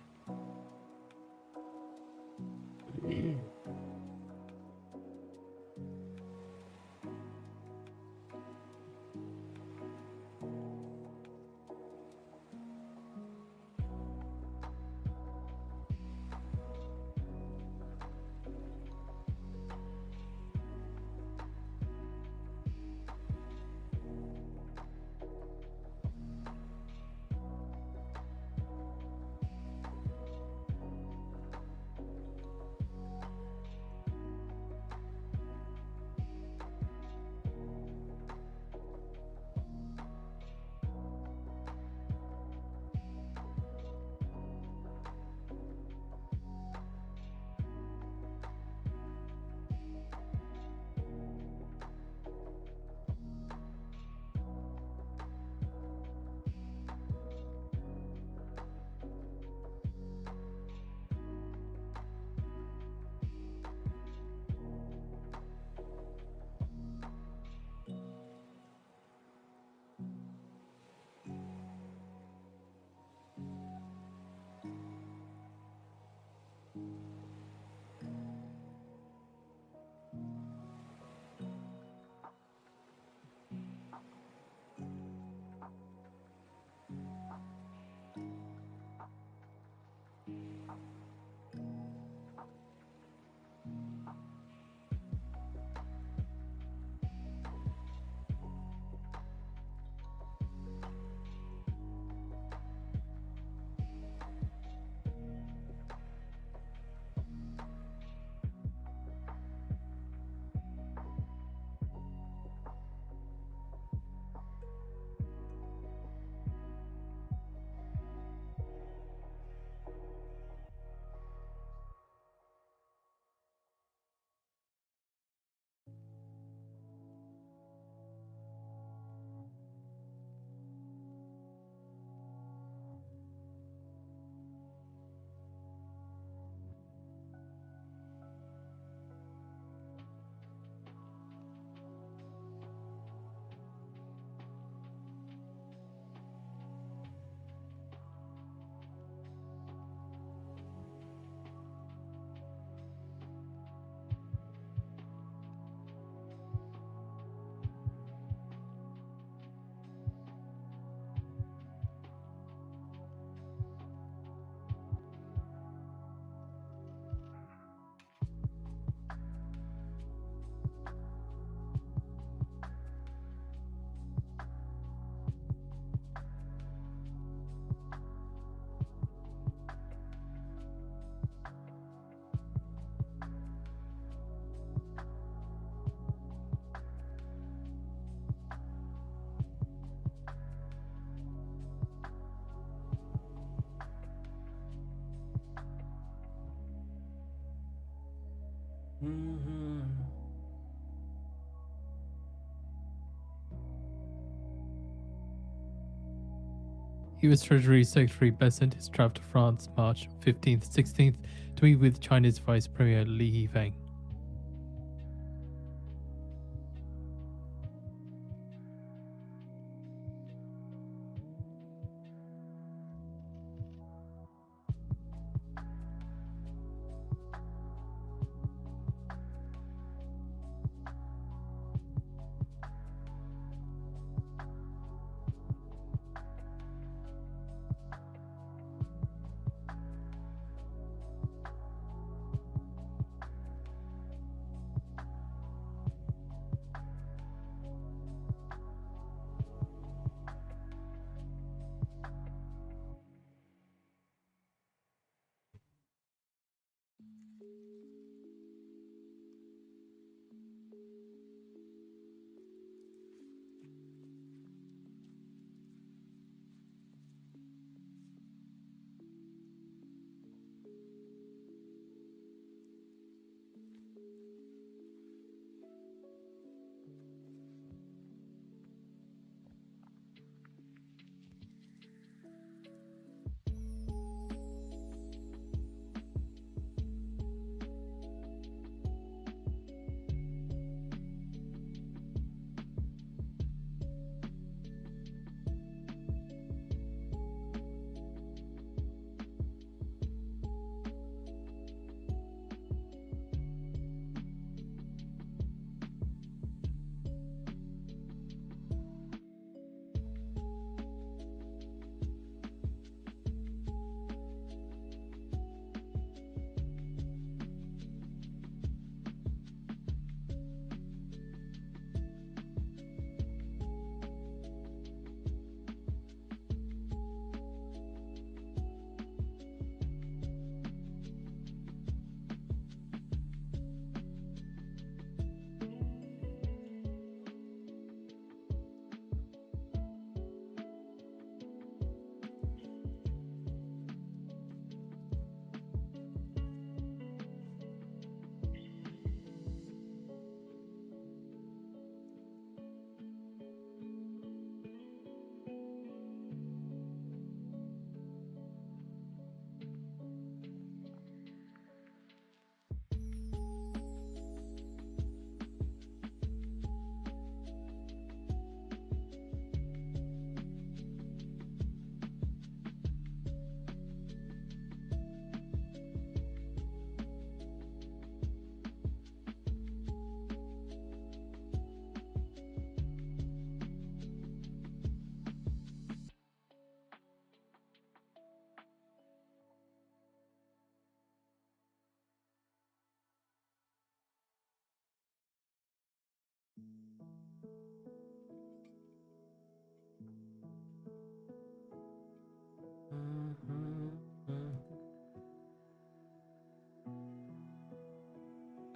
US Treasury Secretary Bessent is traveled to France March 15th 16th to meet with China's Vice Premier Li Yifeng.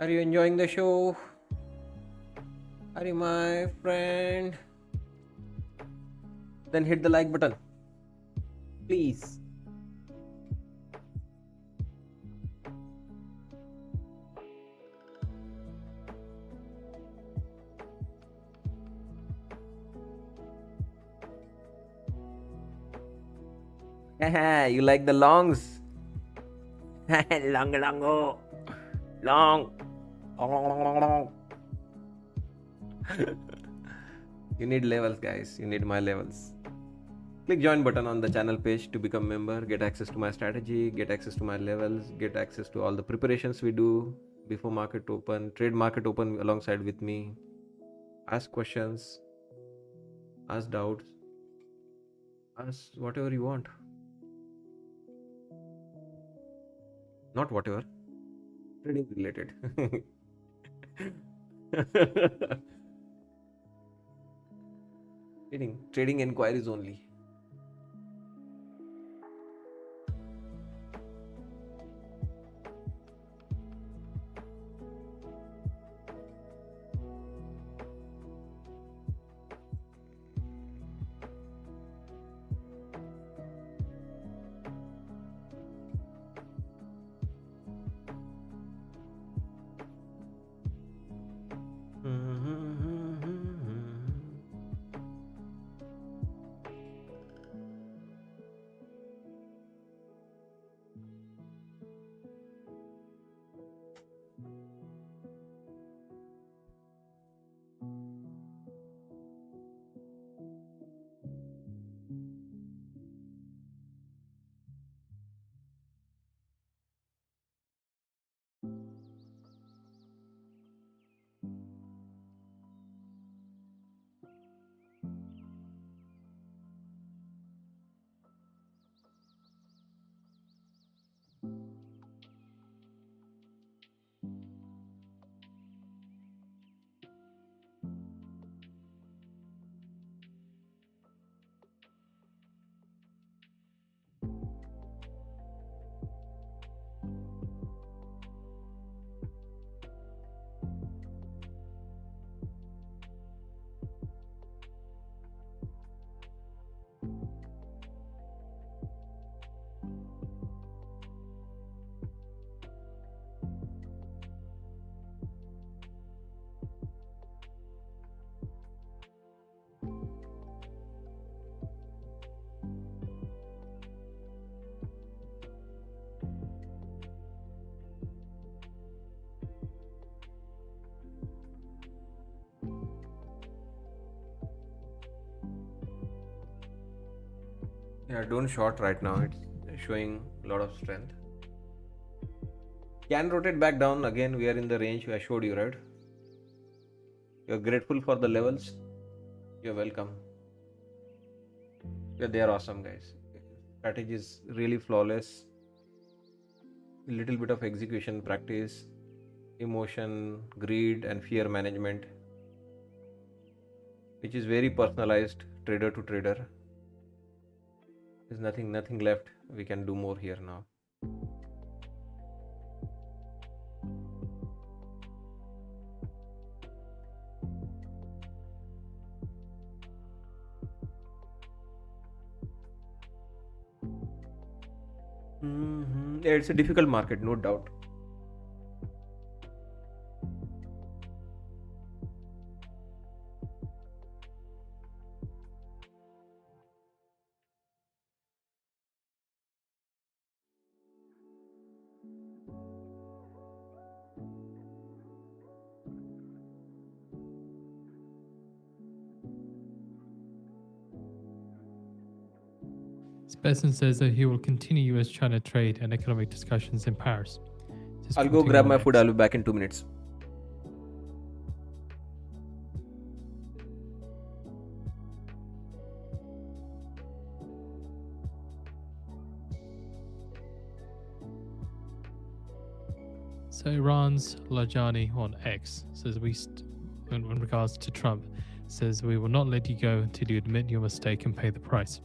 Are you enjoying the show? Are you my friend? Then hit the like button, please. You like the longs? Long, longo. Long. You need levels, guys. You need my levels. Click join button on the channel page to become member, get access to my strategy, get access to my levels, get access to all the preparations we do before market open, trade market open alongside with me, ask questions, ask doubts, ask whatever you want. Not whatever, trading related. Trading inquiries only. Yeah, don't short right now. It's showing a lot of strength. Can rotate back down again. We are in the range I showed you, right? You're grateful for the levels. You're welcome. Yeah, they are awesome, guys. Strategy is really flawless. A little bit of execution practice, emotion, greed, and fear management, which is very personalized trader to trader. There's nothing left. We can do more here now. Yeah, it's a difficult market, no doubt. Spessen says that he will continue US-China trade and economic discussions in Paris. This I'll go continue grab on my food. X. I'll be back in 2 minutes. So Iran's Lajani on X says in regards to Trump, says we will not let you go until you admit your mistake and pay the price.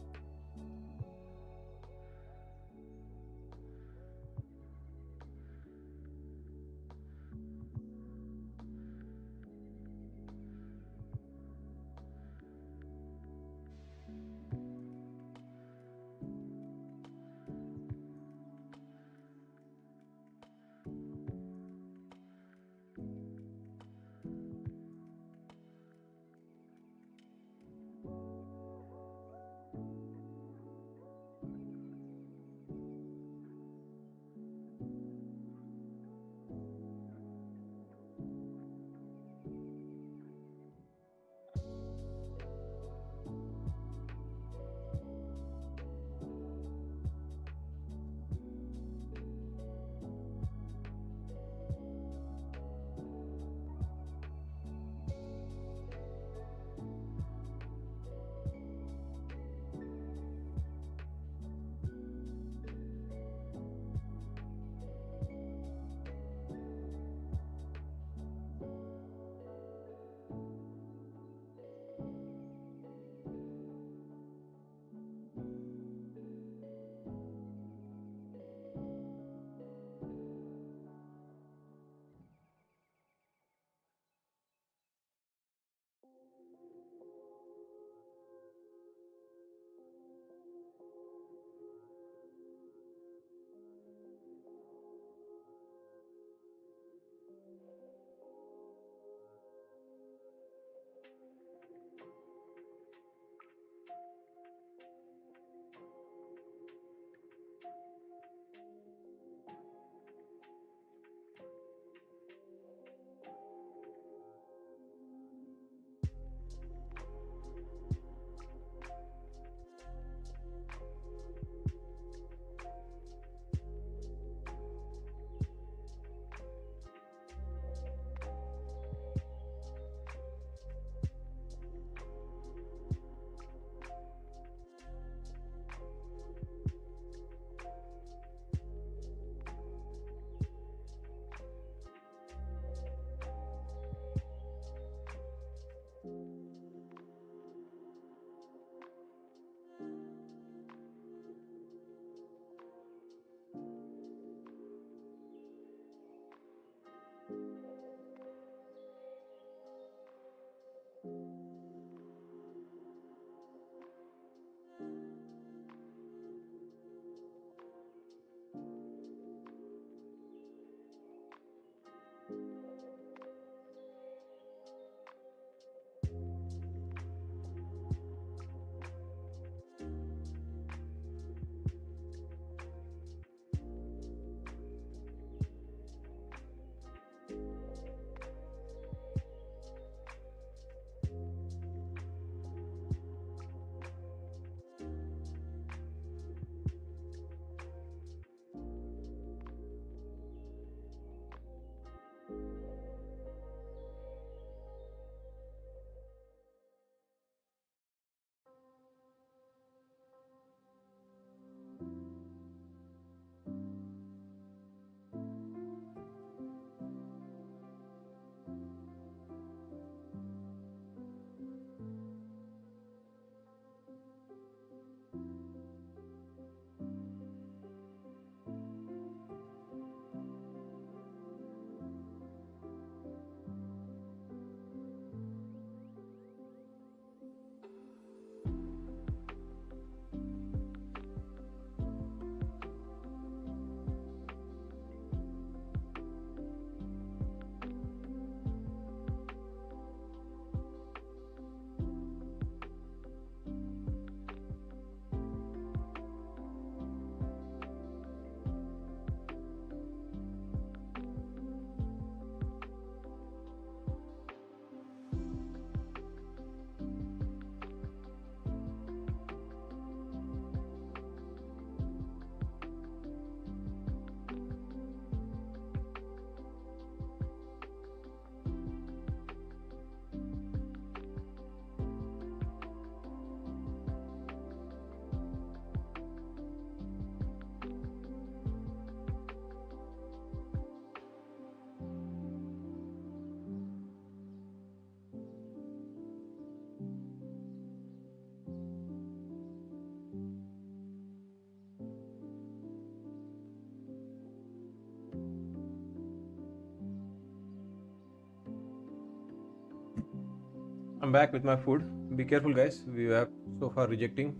I'm back with my food. Be careful, guys. We have so far rejecting.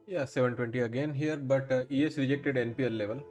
Yeah, 720 again here, but ES rejected NPL level.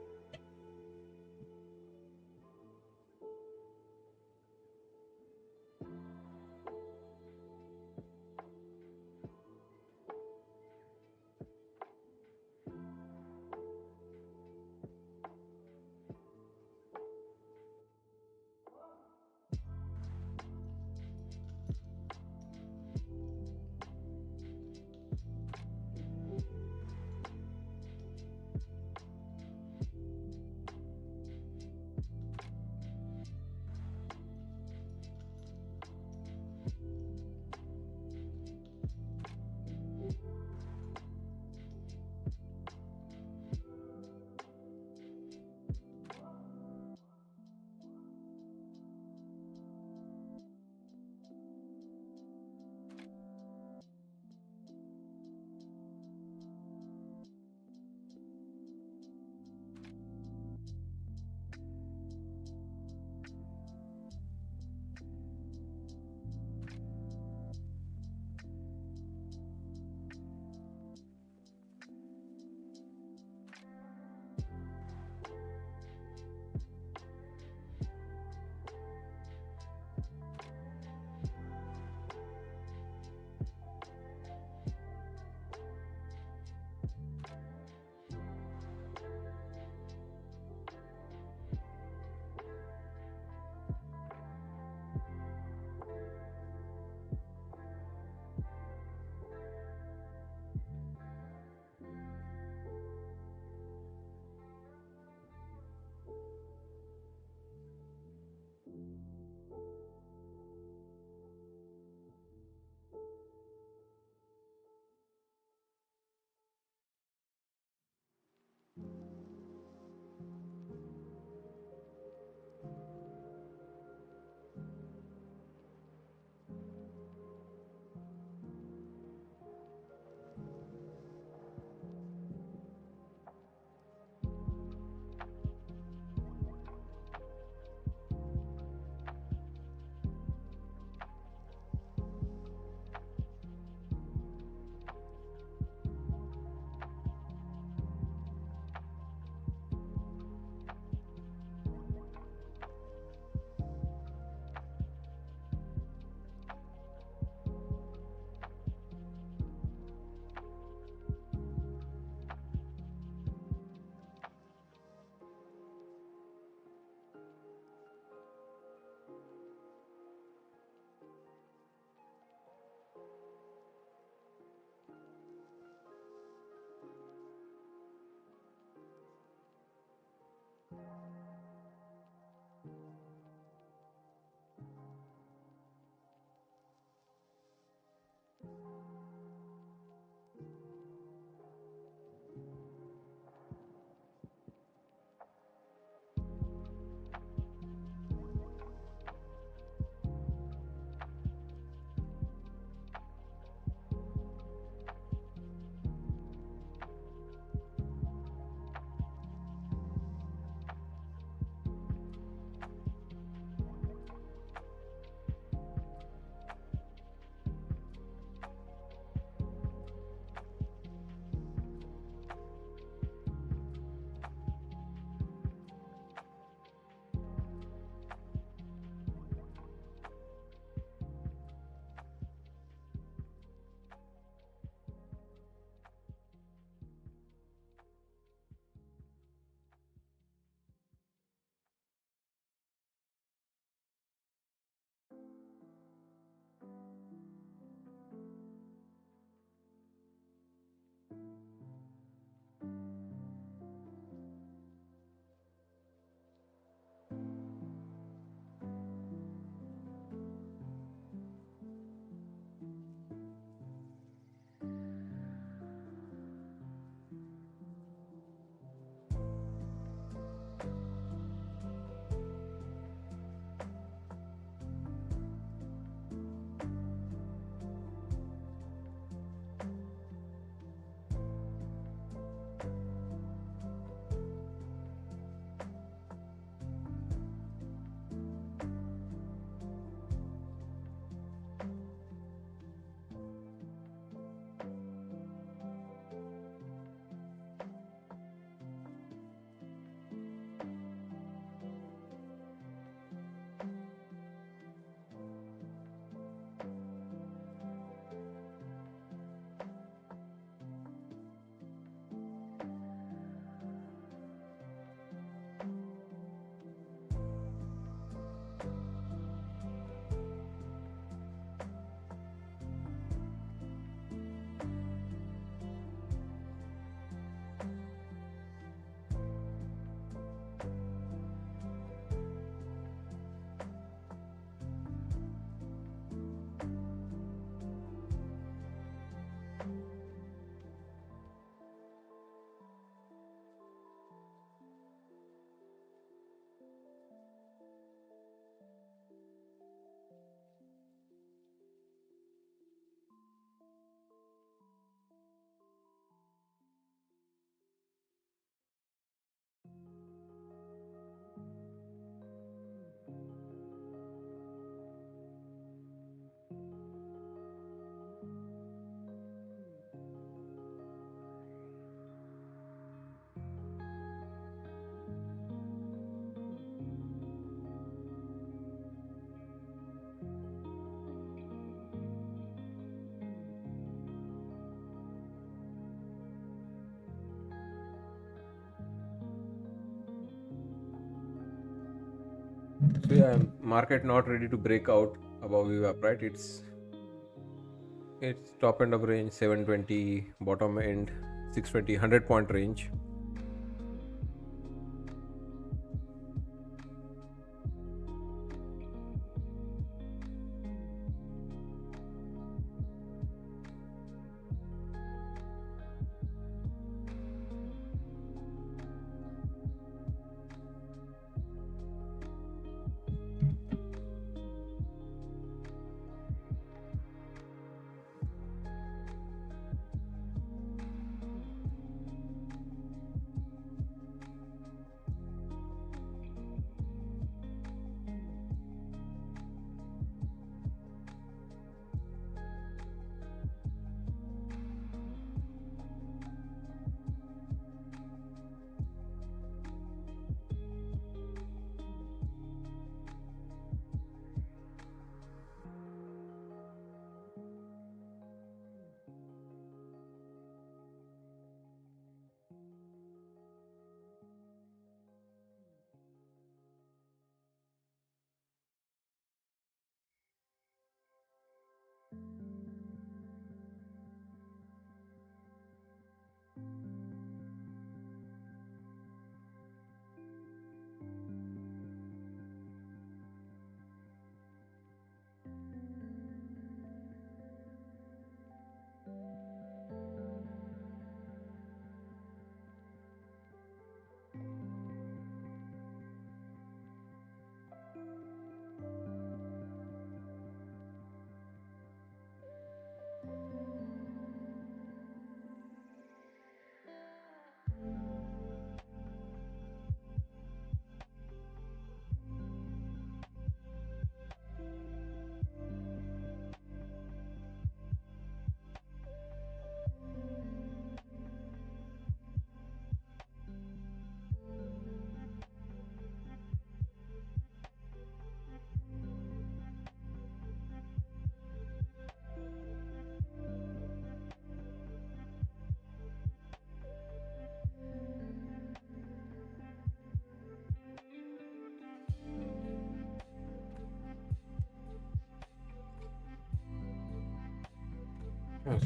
So yeah, market not ready to break out above VWAP, right? It's top end of range 720, bottom end 620, 100 point range.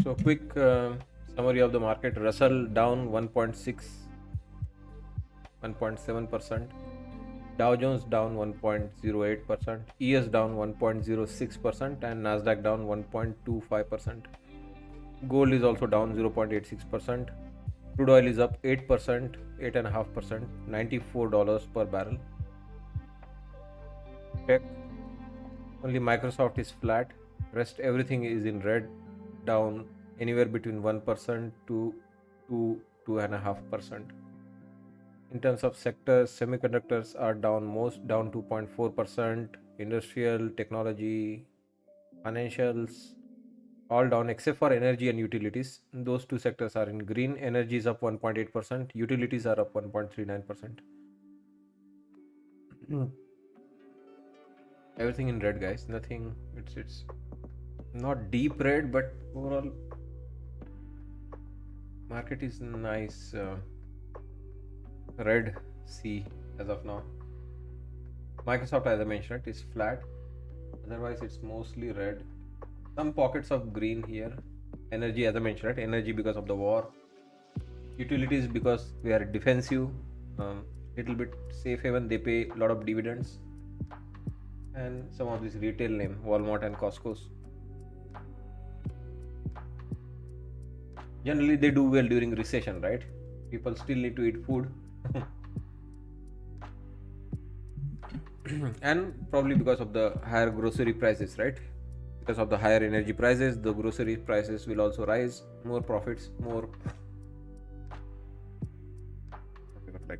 So quick summary of the market. Russell down 1.6, 1.7%. Dow Jones down 1.08%. ES down 1.06%, and Nasdaq down 1.25%. Gold is also down 0.86%. Crude oil is up 8%, 8.5%, $94 per barrel. Tech, only Microsoft is flat. Rest everything is in red, down anywhere between 1% to 2.5%. In terms of sectors, semiconductors are down most, down 2.4%. Industrial, technology, financials, all down except for energy and utilities. Those two sectors are in green. Energy is up 1.8%. Utilities are up 1.39%. Everything in red, guys. Nothing. It's not deep red, but overall market is nice red C as of now. Microsoft, as I mentioned, is flat. Otherwise, it's mostly red. Some pockets of green here. Energy, as I mentioned, right? Energy because of the war. Utilities because we are defensive. Little bit safe haven. They pay a lot of dividends. And some of these retail name, Walmart and Costco's. Generally, they do well during recession, right? People still need to eat food. And probably because of the higher grocery prices, right? Because of the higher energy prices, the grocery prices will also rise. More profits, more like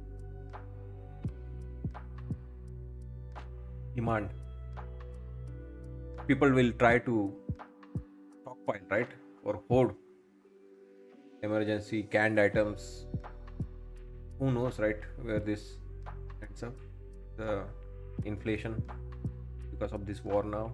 demand. People will try to stockpile, right? Or hoard emergency canned items. Who knows, right? Where this ends up. The inflation because of this war now.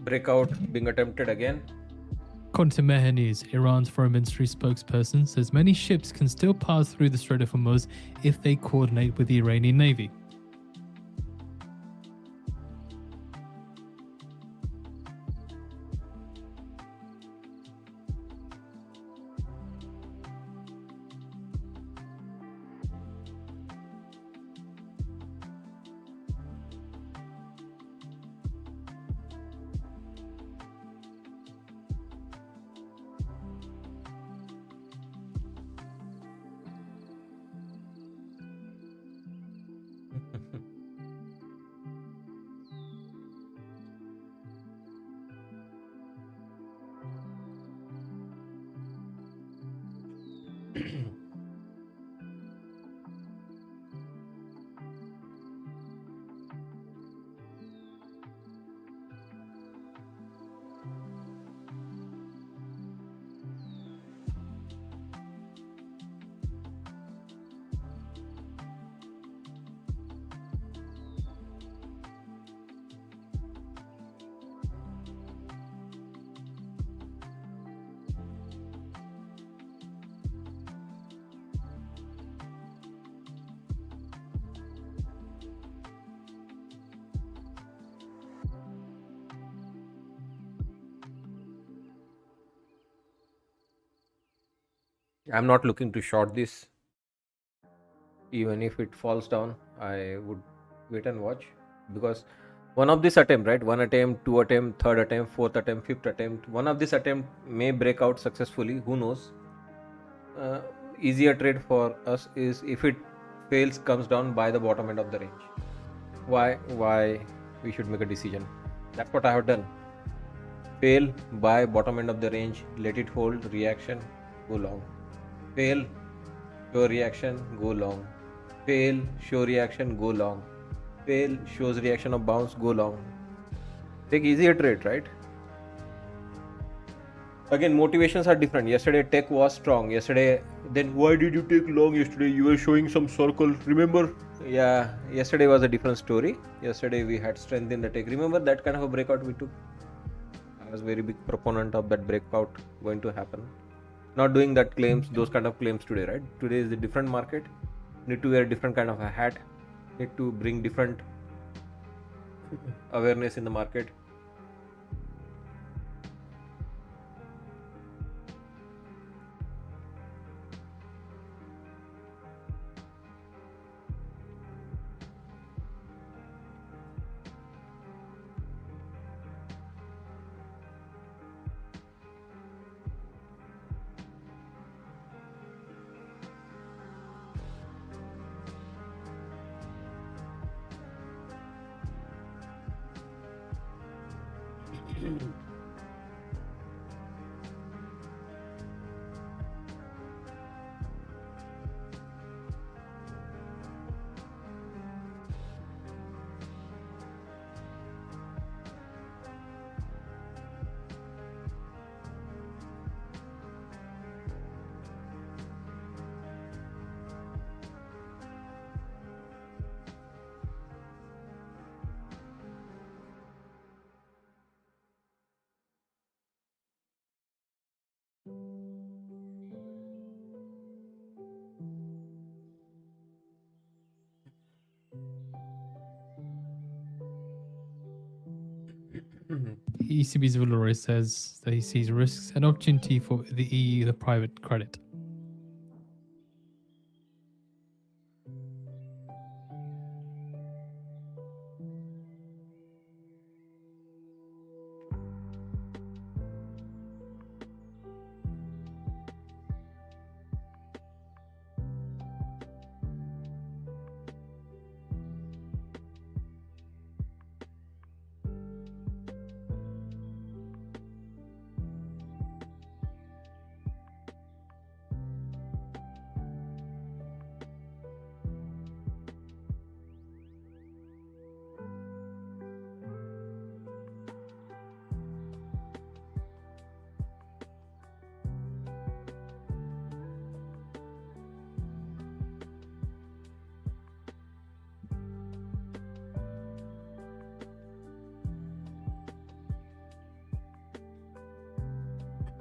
breakout being attempted again. According to Mehr News, Iran's foreign ministry spokesperson says many ships can still pass through the Strait of Hormuz if they coordinate with the Iranian Navy. I'm not looking to short this. Even if it falls down, I would wait and watch, because one of this attempt, right? One attempt, two attempt, third attempt, fourth attempt, fifth attempt. One of this attempt may break out successfully. Who knows? Easier trade for us is if it fails, comes down by the bottom end of the range. Why we should make a decision? That's what I have done. Fail, buy bottom end of the range, let it hold, reaction, go long. Fail, show reaction, go long. Fail, show reaction, go long. Fail, shows reaction of bounce, go long. Take easier trade, right? Again, motivations are different. Yesterday tech was strong. Yesterday, then why did you take long yesterday? You were showing some circle, remember? Yeah, yesterday was a different story. Yesterday we had strength in the tech. Remember that kind of a breakout we took? I was very big proponent of that breakout going to happen. Not doing that claims, those kind of claims today, right? Today is a different market. Need to wear a different kind of a hat. Need to bring different awareness in the market. ECB's Valerie says that he sees risks and opportunity for the EU, the private credit.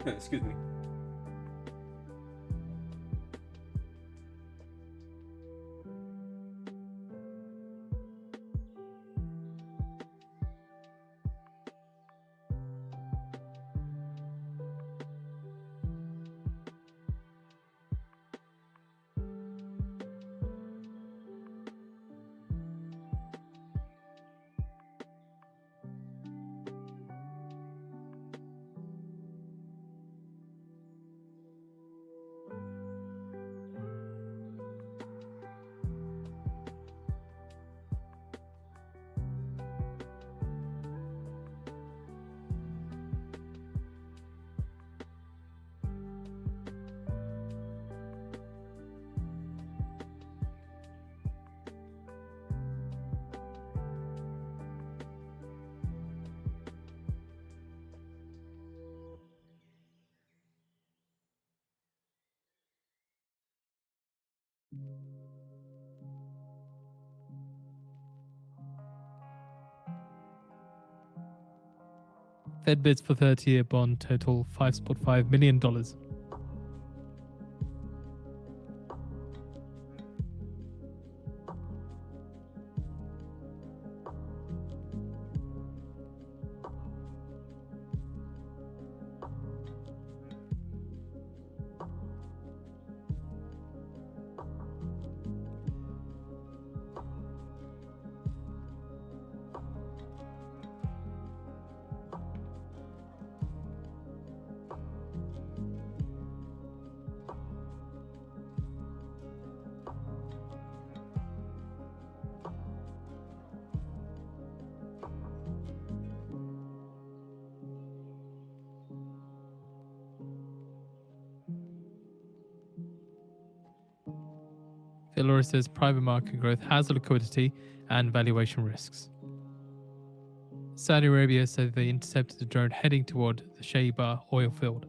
Excuse me. Fed bids for 30-year bond total $5.5 million. Philora says private market growth has liquidity and valuation risks. Saudi Arabia said they intercepted a drone heading toward the Shaiba oil field.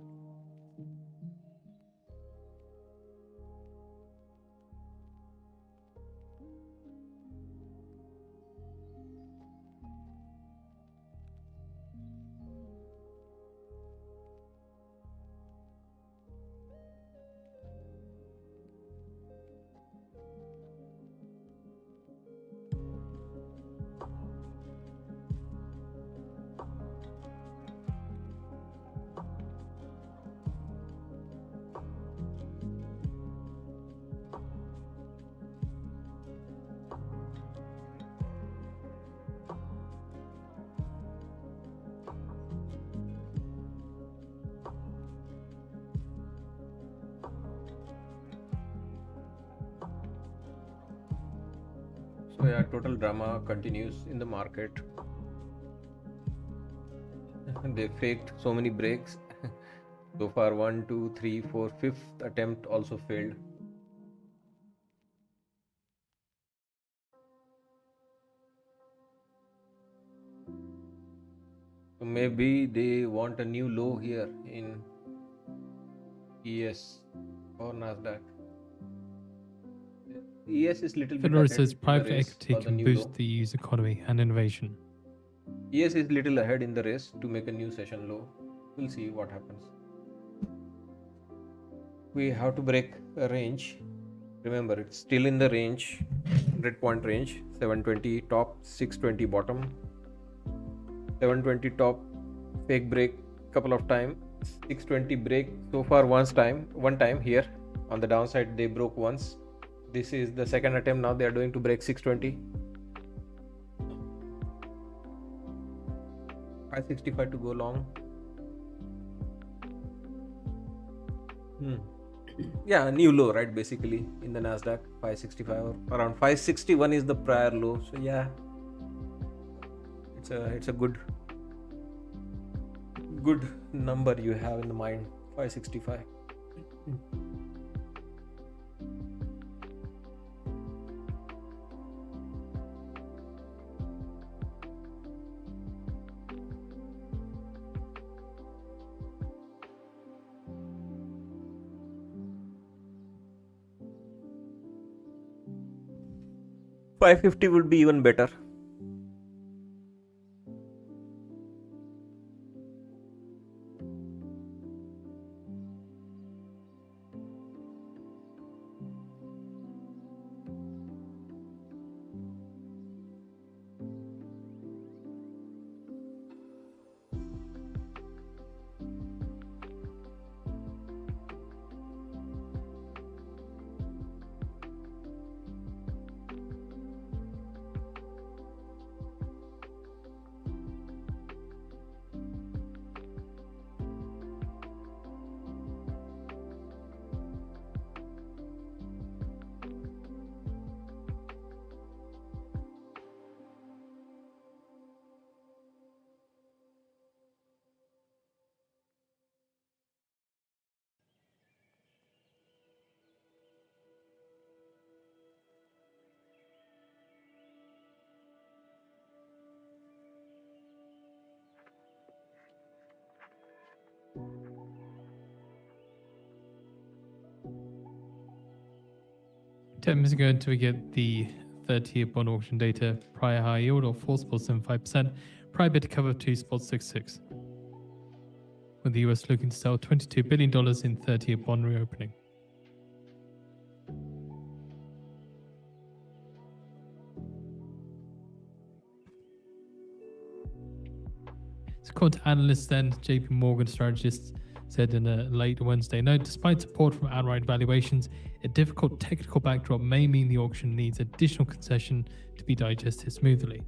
So yeah, total drama continues in the market. They faked so many breaks. So far, 1, 2, 3, 4, fifth attempt also failed. So maybe they want a new low here in ES or Nasdaq. ES is little bit Philora ahead says in the private race equity for the can new boost low. the EU's economy and innovation. ES is little ahead in the race to make a new session low. We'll see what happens. We have to break a range. Remember, it's still in the range, 100-point range, 720 top, 620 bottom, 720 top, fake break couple of time, 620 break so far one time here on the downside they broke once. This is the second attempt now they are doing to break 620. 565 to go long. Yeah, new low, right? Basically in the Nasdaq, 565 or around 561 is the prior low. So yeah, it's a good number you have in the mind, 565. $550 would be even better. 10 minutes ago until we get the 30-year bond auction data. Prior high yield of 4.75%, prior bid cover of 2.66, with the US looking to sell $22 billion in 30-year bond reopening. So according to analysts then, JP Morgan strategists said in a late Wednesday note, despite support from outright valuations, a difficult technical backdrop may mean the auction needs additional concession to be digested smoothly.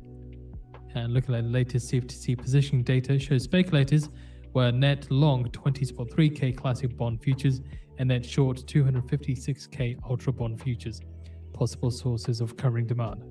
And looking at the latest CFTC positioning data shows speculators were net long 20.3K classic bond futures and net short 256K ultra bond futures, possible sources of covering demand.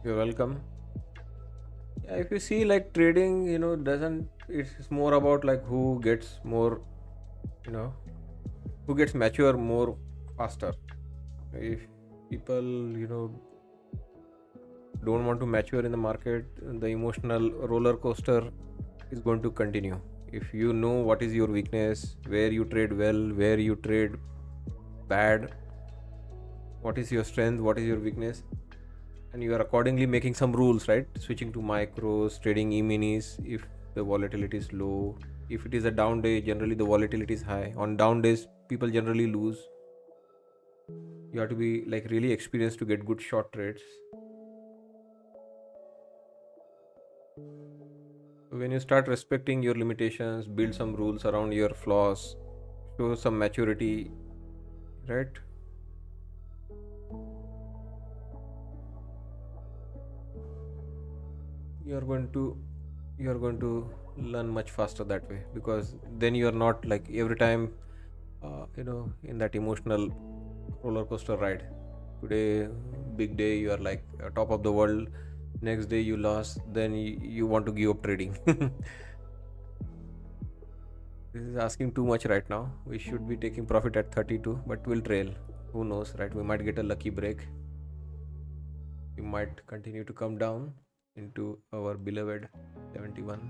You're welcome. Yeah, if you see like trading, doesn't it's more about like who gets more, you know, who gets mature more faster. If people, don't want to mature in the market, the emotional roller coaster is going to continue. If you know what is your weakness, where you trade well, where you trade bad, what is your strength, what is your weakness, and you are accordingly making some rules, right? Switching to micros, trading e-minis if the volatility is low. If it is a down day, generally the volatility is high. On down days, people generally lose. You have to be like really experienced to get good short trades. When you start respecting your limitations, build some rules around your flaws, show some maturity, right? You're going to you're going to learn much faster that way, because then you're not like every time in that emotional roller coaster ride. Today big day, you are like top of the world, next day you lost, then you want to give up trading. This is asking too much right now. We should be taking profit at 32, but we'll trail. Who knows, right? We might get a lucky break. We might continue to come down into our beloved 71.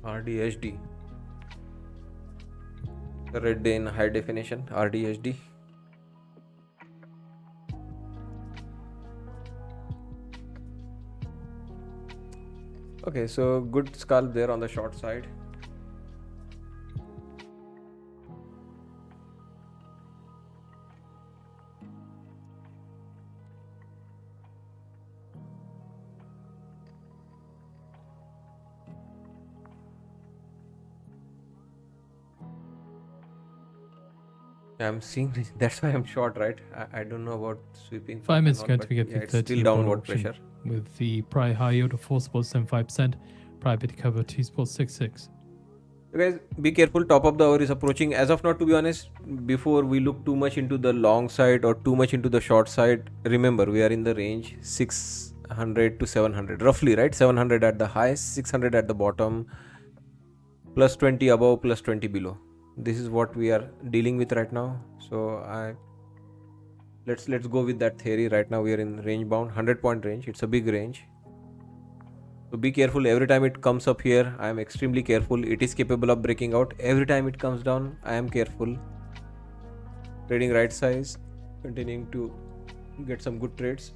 RDHD. Red day in high definition. RDHD. Okay, so good scalp there on the short side. I'm seeing that's why I'm short, right? I don't know about sweeping 5 minutes and all, ago, but we get yeah, the it's still 30-year bond downward auction pressure. with the prior high yield of 4.75%, prior bid cover 2.66. You guys, be careful. Top of the hour is approaching. As of now, to be honest, before we look too much into the long side or too much into the short side, remember we are in the range 600 to 700, roughly, right? 700 at the high, 600 at the bottom, plus 20 above, plus 20 below. This is what we are dealing with right now. So let's go with that theory. Right now we are in range bound, 100-point range. It's a big range. So be careful. Every time it comes up here, I am extremely careful. It is capable of breaking out. Every time it comes down, I am careful. Trading right size, continuing to get some good trades.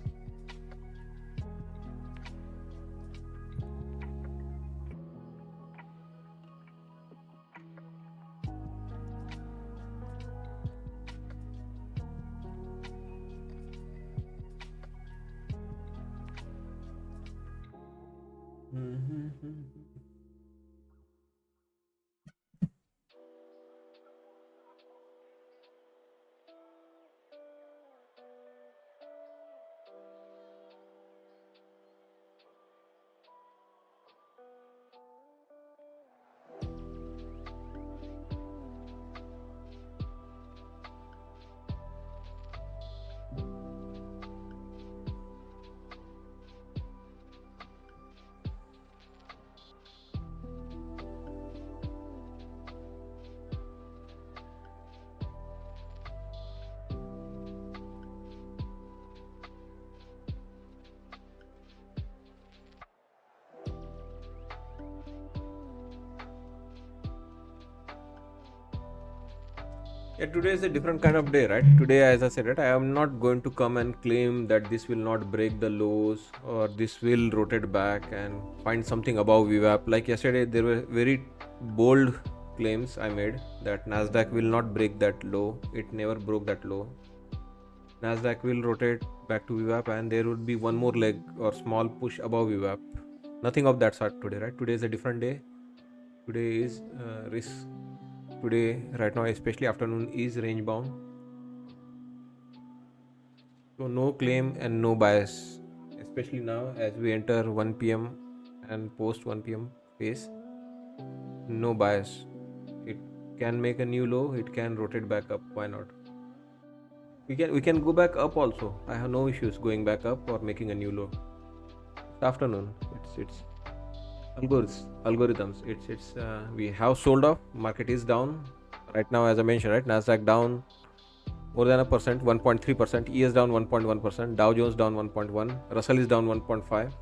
Yeah, today is a different kind of day, right? Today, as I said, right, I am not going to come and claim that this will not break the lows or this will rotate back and find something above VWAP. Like yesterday, there were very bold claims I made that Nasdaq will not break that low. It never broke that low. Nasdaq will rotate back to VWAP and there would be one more leg or small push above VWAP. Nothing of that sort today, right? Today is a different day. Today is risk. Today, right now, especially afternoon, is range bound. So no claim and no bias, especially now as we enter 1 p.m. and post 1 p.m. phase. No bias. It can make a new low. It can rotate back up. Why not? We can go back up also. I have no issues going back up or making a new low. It's afternoon. It's algorithms. It's we have sold off. Market is down right now, as I mentioned. Right, Nasdaq down more than a percent, 1.3%. ES down 1.1%. Dow Jones down 1.1. Russell is down 1.5.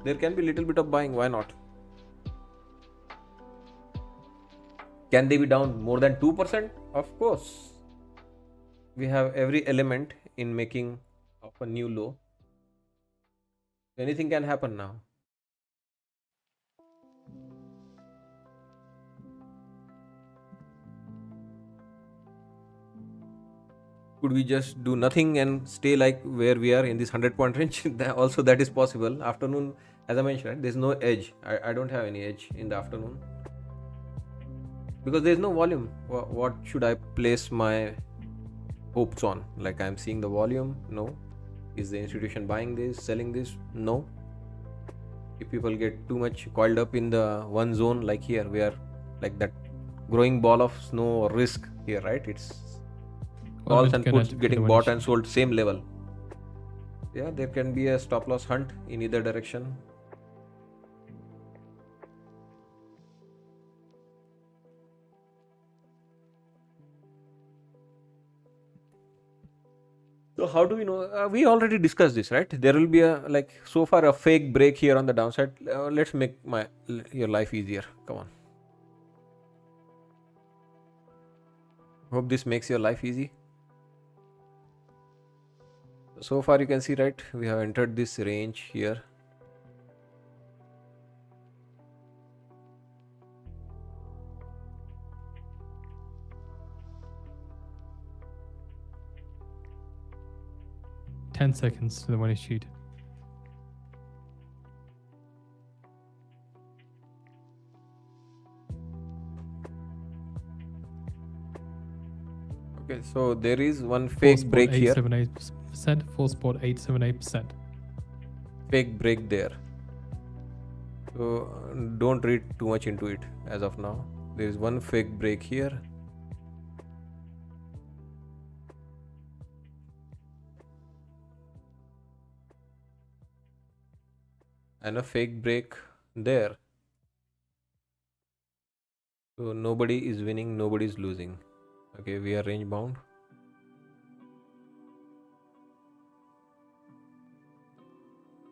There can be little bit of buying. Why not? Can they be down more than 2%? Of course. We have every element in making of a new low. Anything can happen now. Could we just do nothing and stay like where we are in this 100-point range? Also, that is possible. Afternoon, as I mentioned, right, there's no edge. I don't have any edge in the afternoon because there's no volume. What should I place my hopes on? Like, I'm seeing the volume? No. Is the institution buying this, selling this? No. If people get too much coiled up in the one zone, like here, we are like that growing ball of snow or risk here, right? It's calls and puts getting bought and sold same level. Yeah, there can be a stop loss hunt in either direction. So how do we know? We already discussed this, right? There will be a so far a fake break here on the downside. Let's make your life easier. Come on. Hope this makes your life easy. So far you can see, right, we have entered this range here. $10 seconds to the one issued. Okay, so there is one fake break here. 878%, full spot 878%. Fake break there. So don't read too much into it as of now. There is one fake break here. And a fake break there. So nobody is winning, nobody is losing. Okay, we are range bound.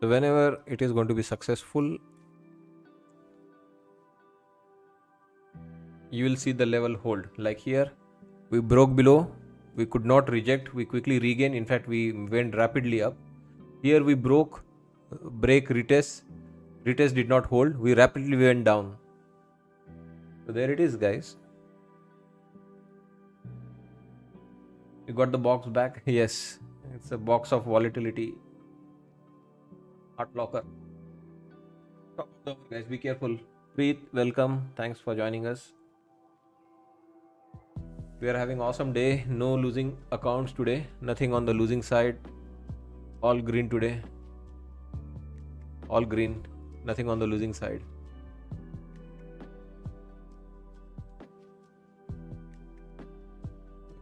So whenever it is going to be successful, you will see the level hold. Like here, we broke below, we could not reject, we quickly regain. In fact, we went rapidly up. Here we broke, break, retest did not hold, we rapidly went down. So there it is, guys. You got the box back. Yes, it's a box of volatility. Heart locker. Top of the hour, guys, be careful. Preet, welcome, thanks for joining us. We are having awesome day. No losing accounts today, nothing on the losing side. All green today. All green, nothing on the losing side.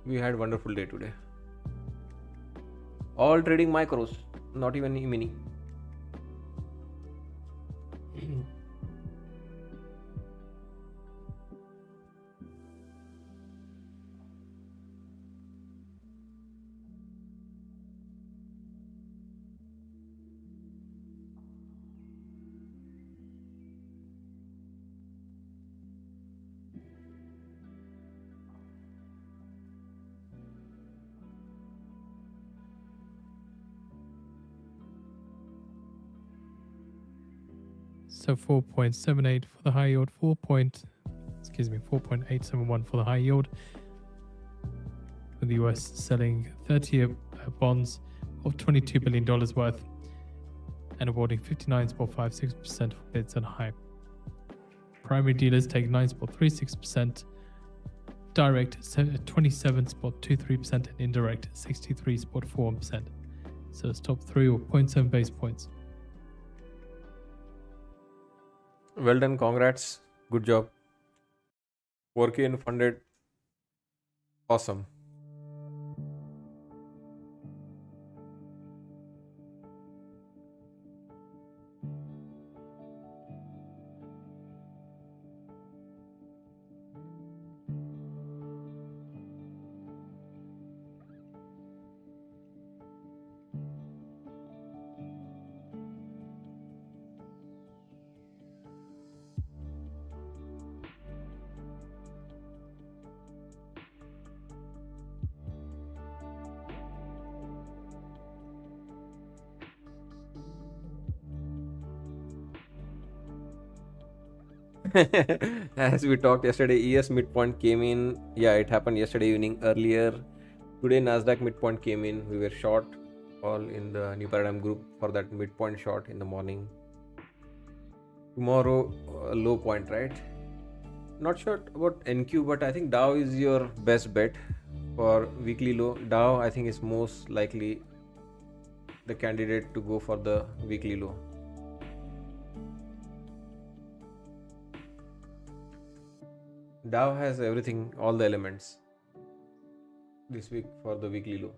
We had wonderful day today. All trading micros, not even mini. So 4.78 for the high yield, 4.871 for the high yield. With the US selling 30-year bonds of $22 billion worth and awarding 59.56% for bids on high. Primary dealers take 9.36%, direct 27.23%, and indirect 63.41%. So it's top 3 or 0.7 base points. Well done, congrats, good job. 4K in funded, awesome. As we talked yesterday, ES midpoint came in. Yeah, it happened yesterday evening earlier. Today Nasdaq midpoint came in. We were short all in the new paradigm group for that midpoint short in the morning. Tomorrow low point, right? Not sure about NQ, but I think Dow is your best bet for weekly low. Dow I think is most likely the candidate to go for the weekly low. Dow has everything, all the elements this week for the weekly low.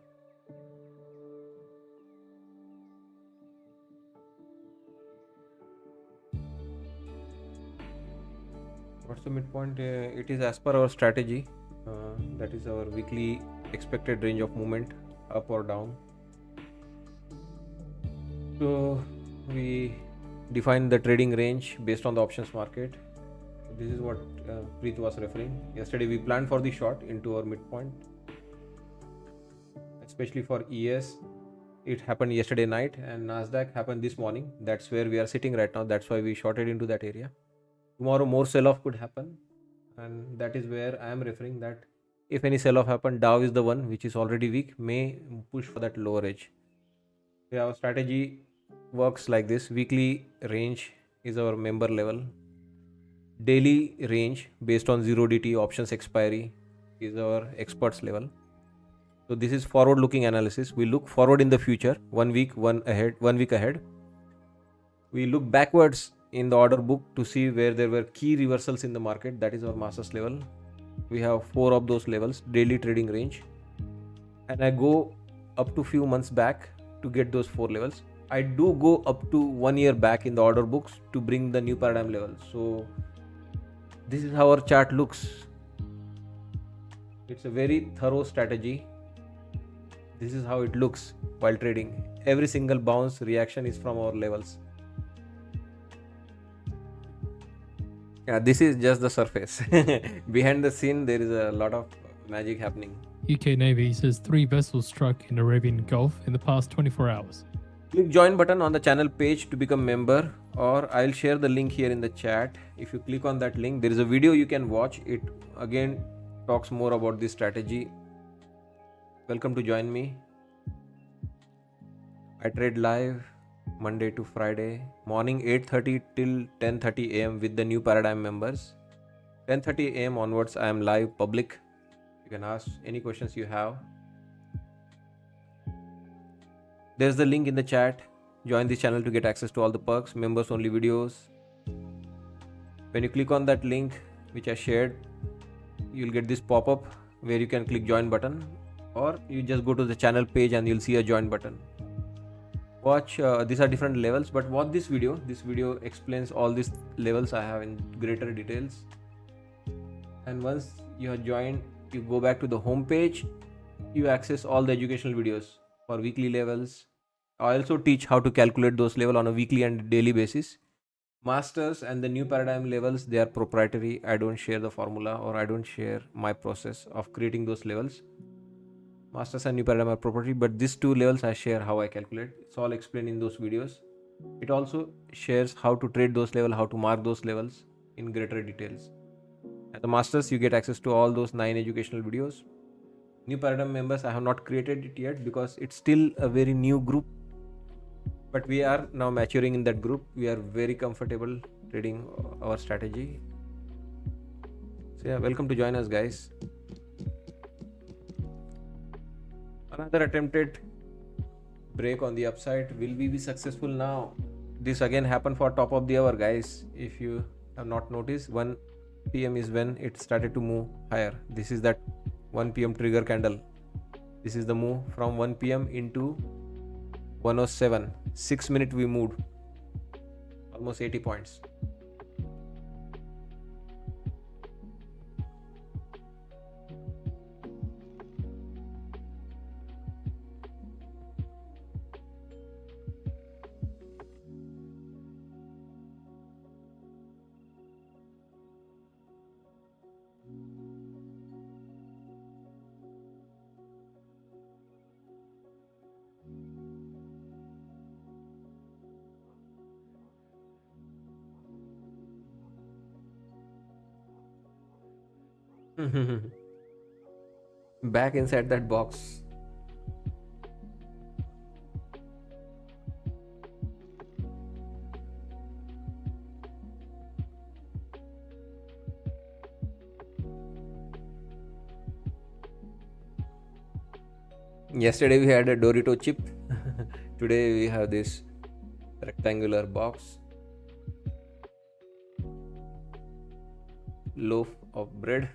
What's the midpoint? It is as per our strategy. That is our weekly expected range of movement, up or down. So we define the trading range based on the options market. This is what Preet was referring. Yesterday we planned for the short into our midpoint, especially for ES. It happened yesterday night, and Nasdaq happened this morning. That's where we are sitting right now. That's why we shorted into that area. Tomorrow more sell-off could happen, and that is where I am referring that if any sell-off happen, Dow is the one which is already weak, may push for that lower edge. Our strategy works like this. Weekly range is our member level. Daily range based on 0 DT options expiry is our experts level. So this is forward looking analysis. We look forward in the future, 1 week, 1 week ahead. We look backwards in the order book to see where there were key reversals in the market. That is our masters level. We have 4 of those levels, daily trading range. And I go up to few months back to get those 4 levels. I do go up to 1 year back in the order books to bring the new paradigm levels. So this is how our chart looks. It's a very thorough strategy. This is how it looks while trading. Every single bounce reaction is from our levels. Yeah, this is just the surface. Behind the scene, there is a lot of magic happening. UK Navy says 3 vessels struck in Arabian Gulf in the past 24 hours. Click join button on the channel page to become member, or I'll share the link here in the chat. If you click on that link, there is a video you can watch. It again talks more about this strategy. Welcome to join me. I trade live Monday to Friday morning 8:30 till 10:30 am with the new paradigm members. 10:30 am onwards I am live public. You can ask any questions you have. There's the link in the chat. Join this channel to get access to all the perks, members only videos. When you click on that link which I shared, you'll get this pop-up where you can click join button, or you just go to the channel page and you'll see a join button. Watch, these are different levels, but watch this video. This video explains all these levels I have in greater details. And once you have joined, you go back to the home page, you access all the educational videos for weekly levels. I also teach how to calculate those levels on a weekly and daily basis. Masters and the new paradigm levels, they are proprietary. I don't share the formula, or I don't share my process of creating those levels. Masters and new paradigm are proprietary, but these 2 levels I share how I calculate. It's all explained in those videos. It also shares how to trade those levels, how to mark those levels in greater details. At the masters, you get access to all those 9 educational videos. New paradigm members, I have not created it yet because it's still a very new group, but we are now maturing in that group. We are very comfortable trading our strategy. So yeah, welcome to join us, guys. Another attempted break on the upside. Will we be successful now? This again happened for top of the hour, guys. If you have not noticed, 1 p.m. is when it started to move higher. This is that 1 p.m. trigger candle. This is the move from 1 p.m. into 107. 6 minutes we moved almost 80 points. Back inside that box. Yesterday we had a Dorito chip. Today we have this rectangular box. Loaf of bread.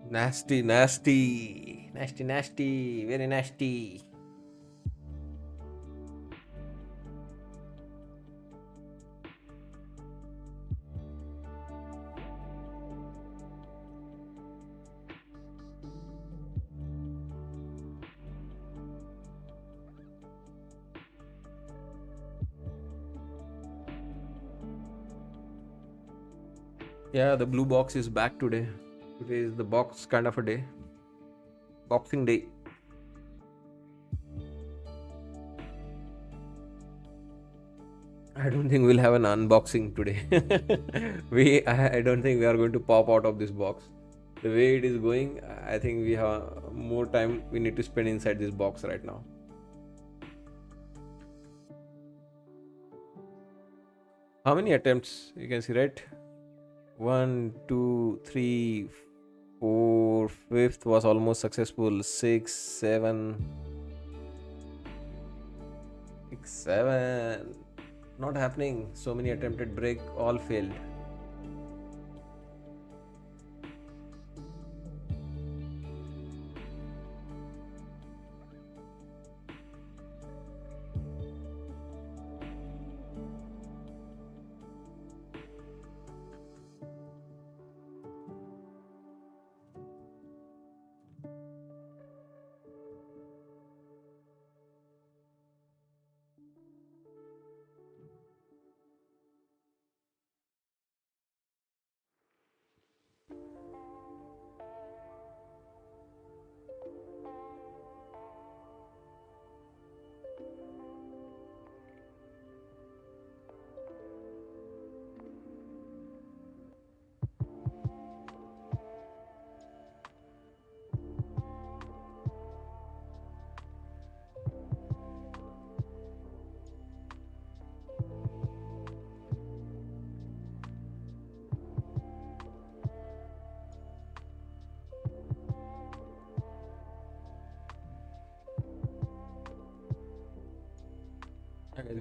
Nasty, nasty, nasty, nasty, very nasty. Yeah, the blue box is back today. Today is the box kind of a day. Boxing Day. I don't think we'll have an unboxing today. I don't think we are going to pop out of this box. The way it is going, I think we have more time we need to spend inside this box right now. How many attempts you can see, right? 1, 2, 3, 4, fifth was almost successful. 6, 7, 6, 7. Not happening. So many attempted break, all failed.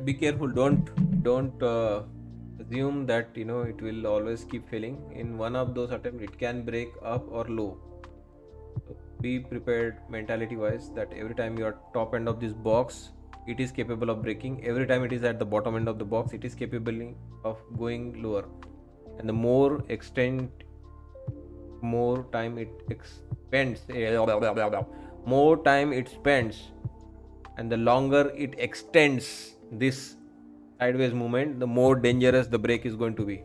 Be careful. Don't assume that it will always keep failing. In one of those attempts, it can break up or low. So be prepared mentality wise that every time you are top end of this box, it is capable of breaking. Every time it is at the bottom end of the box, it is capable of going lower. And the more extent, more time it expends, more time it spends, and the longer it extends this sideways movement, the more dangerous the break is going to be.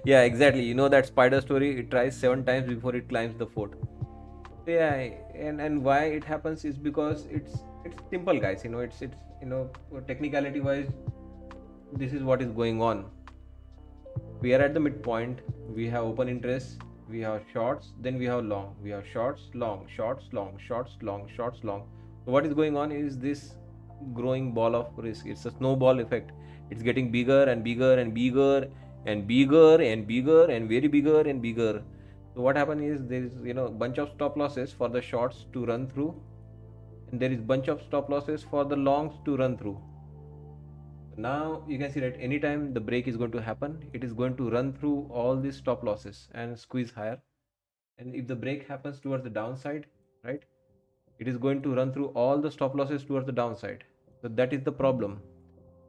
Yeah, exactly. You know that spider story, it tries 7 times before it climbs the fort. Yeah, and why it happens is because it's simple, guys. It's technicality wise, this is what is going on. We are at the midpoint. We have open interest, we have shorts, then we have long, we have shorts, long, shorts, long, shorts, long, shorts, long. So what is going on is this growing ball of risk. It's a snowball effect. It's getting bigger and bigger and bigger and bigger and bigger and very bigger and bigger. So what happens is there is bunch of stop losses for the shorts to run through, and there is bunch of stop losses for the longs to run through. Now you can see that anytime the break is going to happen, it is going to run through all these stop losses and squeeze higher. And if the break happens towards the downside, right, it is going to run through all the stop losses towards the downside. So that is the problem.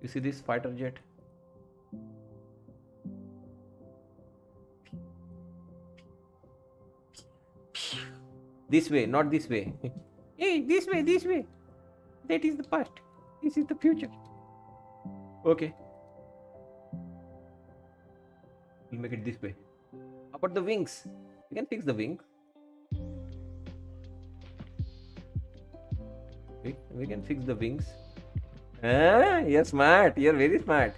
You see this fighter jet? This way, not this way. Hey, this way, this way. That is the past. This is the future. Okay, we'll make it this way. How about the wings? You can fix the wing. We can fix the wings. Ah, you're smart. You're very smart.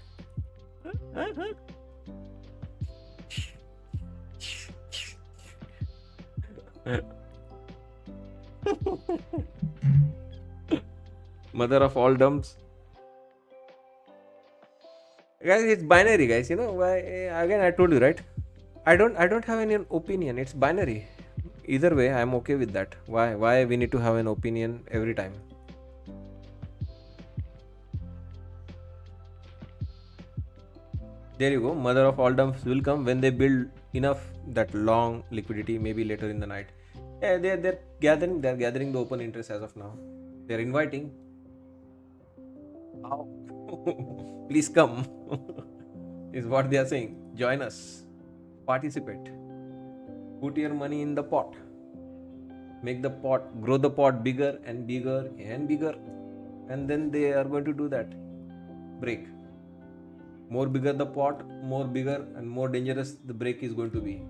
Mother of all dumps. Guys, it's binary, guys. Why? Again, I told you, right? I don't have any opinion. It's binary. Either way, I'm okay with that. Why we need to have an opinion every time? There you go. Mother of all dumps will come when they build enough that long liquidity, maybe later in the night. Yeah, they're gathering. They're gathering the open interest as of now. They're inviting. Oh. Please come. Is what they are saying. Join us. Participate. Put your money in the pot. Make the pot, grow the pot bigger and bigger and bigger. And then they are going to do that. Break. More bigger the pot, more bigger and more dangerous the break is going to be.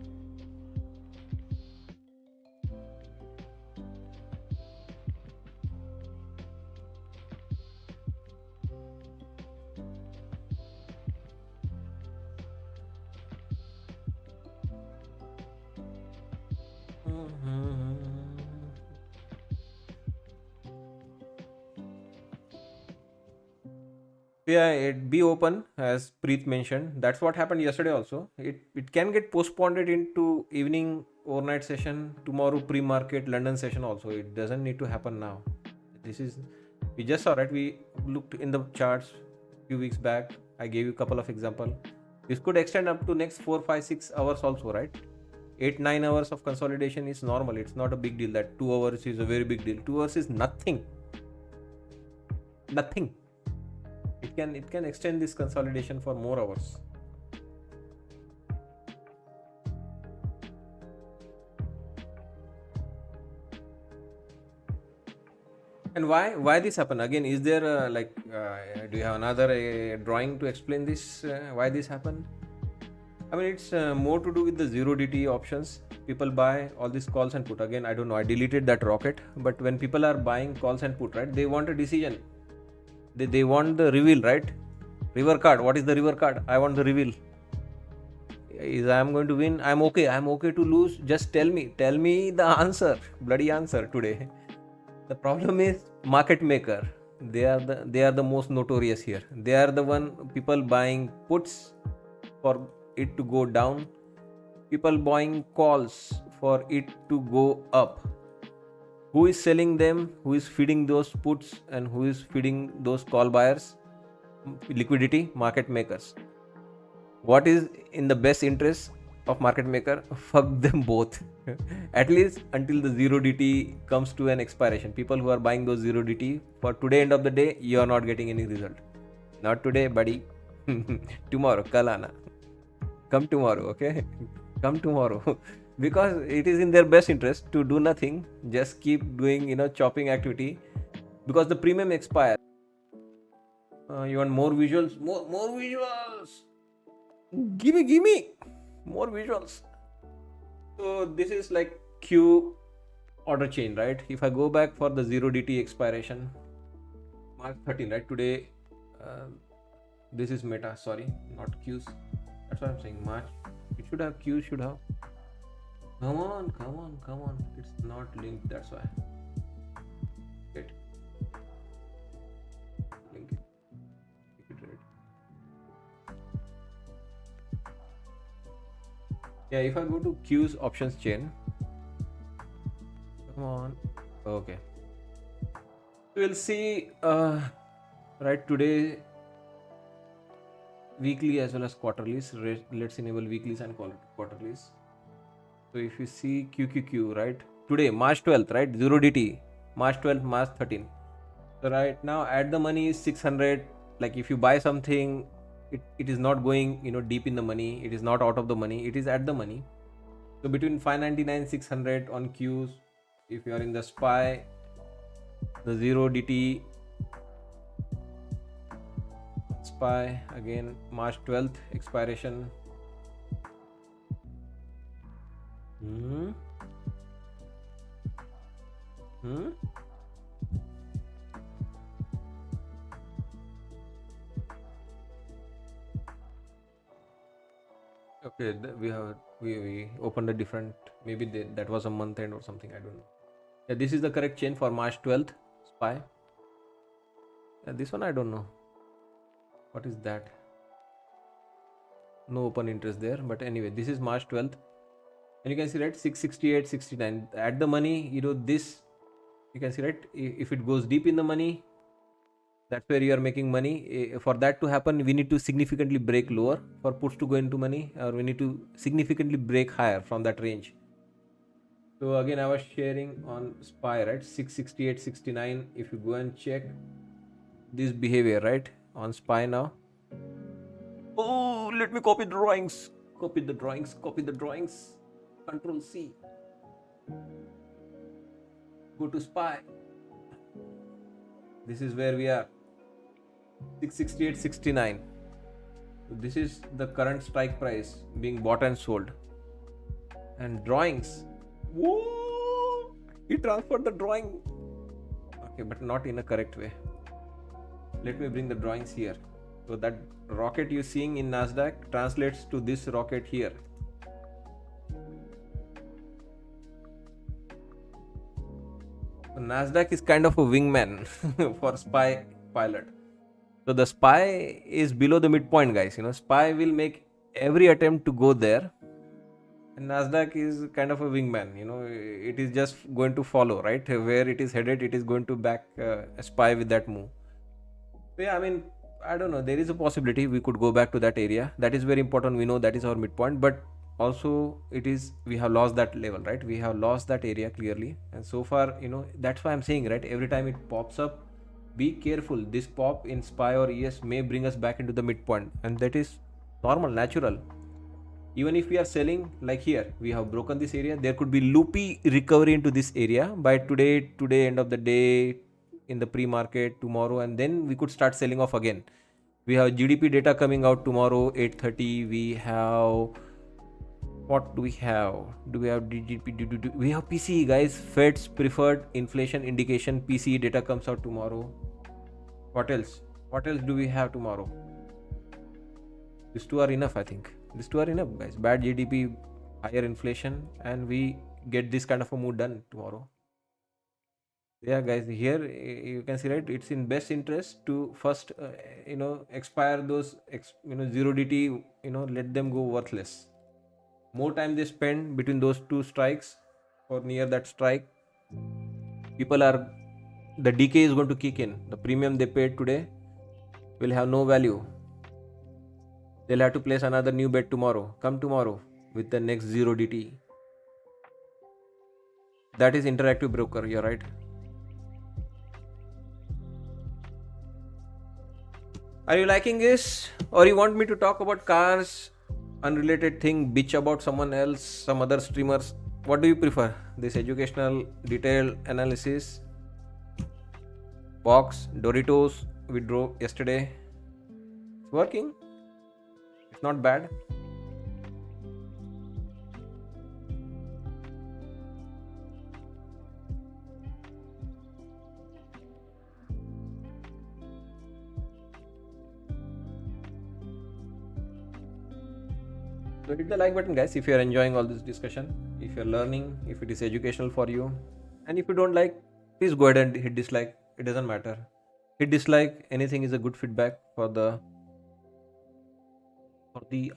Yeah, it be open as Preet mentioned. That's what happened yesterday also. It can get postponed into evening overnight session, tomorrow pre-market London session also. It doesn't need to happen now. This is, we just saw, right? We looked in the charts few weeks back. I gave you a couple of example. This could extend up to next 4, 5, 6 hours also, right? 8, 9 hours of consolidation is normal. It's not a big deal. That 2 hours is a very big deal. 2 hours is nothing. Nothing. It can extend this consolidation for more hours. And why this happen again? Is there do you have another drawing to explain this? Why this happened? I mean, it's more to do with the zero DT options. People buy all these calls and put. Again, I don't know. I deleted that rocket. But when people are buying calls and put, right? They want a decision. They want the reveal, right? River card. What is the river card? I want the reveal. Is I am going to win? I'm okay. I'm okay to lose. Just tell me. Tell me the answer. Bloody answer today. The problem is market maker. They are the most notorious here. They are the one people buying puts for it to go down. People buying calls for it to go up. Who is selling them? Who is feeding those puts and who is feeding those call buyers? Liquidity, market makers. What is in the best interest of market maker? Fuck them both. At least until the zero DT comes to an expiration. People who are buying those zero DT for today, end of the day, you are not getting any result. Not today, buddy. Tomorrow, kalana. Come tomorrow, okay? Come tomorrow. Because it is in their best interest to do nothing. Just keep doing, chopping activity. Because the premium expires. You want more visuals? More visuals. Give me more visuals. So this is like Q order chain, right? If I go back for the zero DT expiration, March 13, right? Today, this is meta. Sorry, not Qs. That's what I'm saying. March. It should have Q. Should have. Come on. It's not linked. That's why. Wait. Link it. Keep it right. Yeah, if I go to Q's options chain, come on. Okay. We'll see right today weekly as well as quarterlies. Let's enable weeklies and quarterlies. So if you see QQQ, right? Today, March 12th, right? 0 DT. March 12th, March 13th. So right now at the money is 600. Like if you buy something, it is not going deep in the money. It is not out of the money. It is at the money. So between 599 600 on Qs. If you are in the SPY, the 0 DT SPY again March 12th expiration. Okay, we opened a different, maybe that was a month end or something, I don't know. Yeah, this is the correct chain for March 12th SPY. Yeah, this one I don't know what is that. No open interest there, but anyway, this is March 12th and you can see, right, 668.69 at the money. This you can see, right, if it goes deep in the money, that's where you are making money. For that to happen, we need to significantly break lower for puts to go into money, or we need to significantly break higher from that range. So again, I was sharing on SPY, right, 668.69. if you go and check this behavior, right, on SPY now. Oh, let me copy the drawings. Copy the drawings. Control C. Go to SPY. This is where we are. 668.69. This is the current strike price being bought and sold. And drawings. Whoa! He transferred the drawing. Okay, but not in a correct way. Let me bring the drawings here. So that rocket you're seeing in Nasdaq translates to this rocket here. So Nasdaq is kind of a wingman for SPY pilot. So the SPY is below the midpoint, guys. SPY will make every attempt to go there. And Nasdaq is kind of a wingman. It is just going to follow, right? Where it is headed, it is going to back SPY with that move. So yeah, I don't know. There is a possibility we could go back to that area. That is very important. We know that is our midpoint, but also we have lost that level, right? We have lost that area clearly. And so far, that's why I'm saying, right? Every time it pops up, be careful. This pop in SPY or ES may bring us back into the midpoint, and that is normal, natural. Even if we are selling, like here, we have broken this area. There could be loopy recovery into this area by today, end of the day, in the pre-market, tomorrow, and then we could start selling off again. We have GDP data coming out tomorrow, 8:30. We have, what do we have? Do we have GDP? We have PCE, guys. Fed's preferred inflation indication PCE data comes out tomorrow. What else? What else do we have tomorrow? These two are enough, I think. These two are enough, guys. Bad GDP, higher inflation, and we get this kind of a move done tomorrow. Yeah, guys, here you can see, right? It's in best interest to first expire those zero DT, let them go worthless. More time they spend between those two strikes or near that strike, the decay is going to kick in. The premium they paid today will have no value. They'll have to place another new bet tomorrow. Come tomorrow with the next zero DT. That is interactive broker, you're right. Are you liking this? Or you want me to talk about cars, unrelated thing, bitch about someone else, some other streamers? What do you prefer? This educational detailed analysis? Box, Doritos we drove yesterday. It's working. It's not bad. So hit the like button, guys, if you are enjoying all this discussion, if you're learning, if it is educational for you. And if you don't like, please go ahead and hit dislike. It doesn't matter. Hit dislike. Anything is a good feedback for the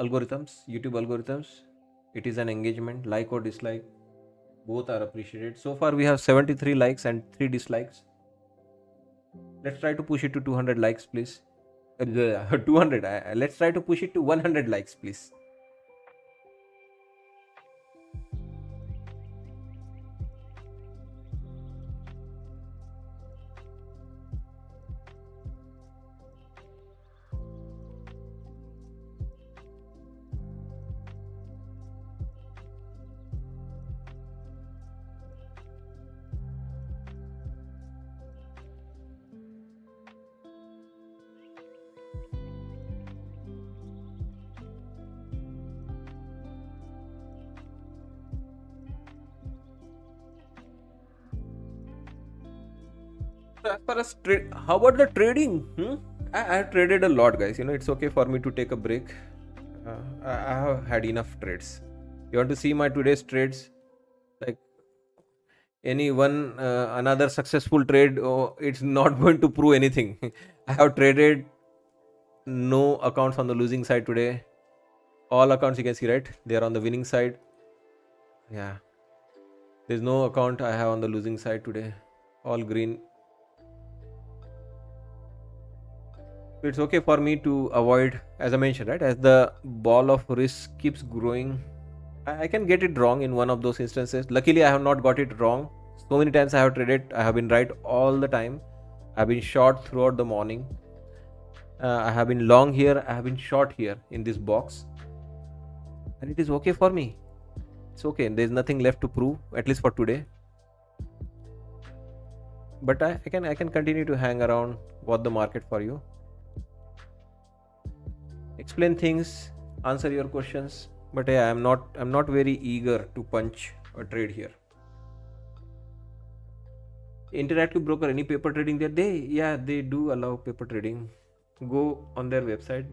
algorithms, YouTube algorithms. It is an engagement. Like or dislike, both are appreciated. So far we have 73 likes and 3 dislikes. Let's try to push it to 200 likes, please. 200. Let's try to push it to 100 likes, please. As far as how about the trading? I have traded a lot, guys. It's okay for me to take a break. I have had enough trades. You want to see my today's trades? Like any one another successful trade, it's not going to prove anything. I have traded no accounts on the losing side today. All accounts you can see, right? They are on the winning side. Yeah. There's no account I have on the losing side today. All green. It's okay for me to avoid, as I mentioned, right? As the ball of risk keeps growing, I can get it wrong in one of those instances. Luckily, I have not got it wrong. So many times I have traded, I have been right all the time. I have been short throughout the morning. I have been long here. I have been short here in this box. And it is okay for me. It's okay. There's nothing left to prove, at least for today. But I can continue to hang around, watch the market for you. explain things, answer your questions. But yeah, I'm not very eager to punch a trade here. Interactive broker, any paper trading there? They do allow paper trading. Go on their website,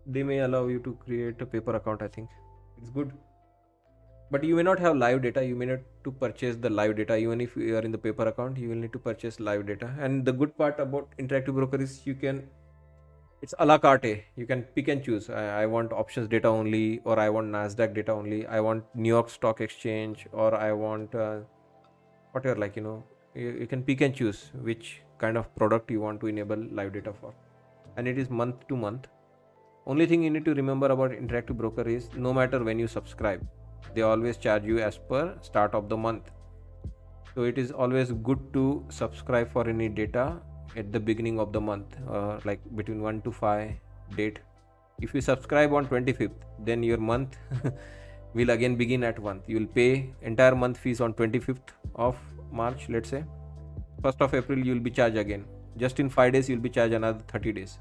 they may allow you to create a paper account. I think it's good, but you may not have live data. You may need to purchase the live data. Even if you are in the paper account, you will need to purchase live data. And the good part about interactive broker is it's a la carte. You can pick and choose. I want options data only, or I want Nasdaq data only, I want New York Stock Exchange, or I want whatever, like, you can pick and choose which kind of product you want to enable live data for. And it is month to month. Only thing you need to remember about interactive broker is no matter when you subscribe, they always charge you as per start of the month. So it is always good to subscribe for any data at the beginning of the month, like between 1 to 5 date. If you subscribe on 25th, then your month will again begin at 1st. You will pay entire month fees on 25th of March, let's say. 1st of April you will be charged again. Just in 5 days you will be charged another 30 days.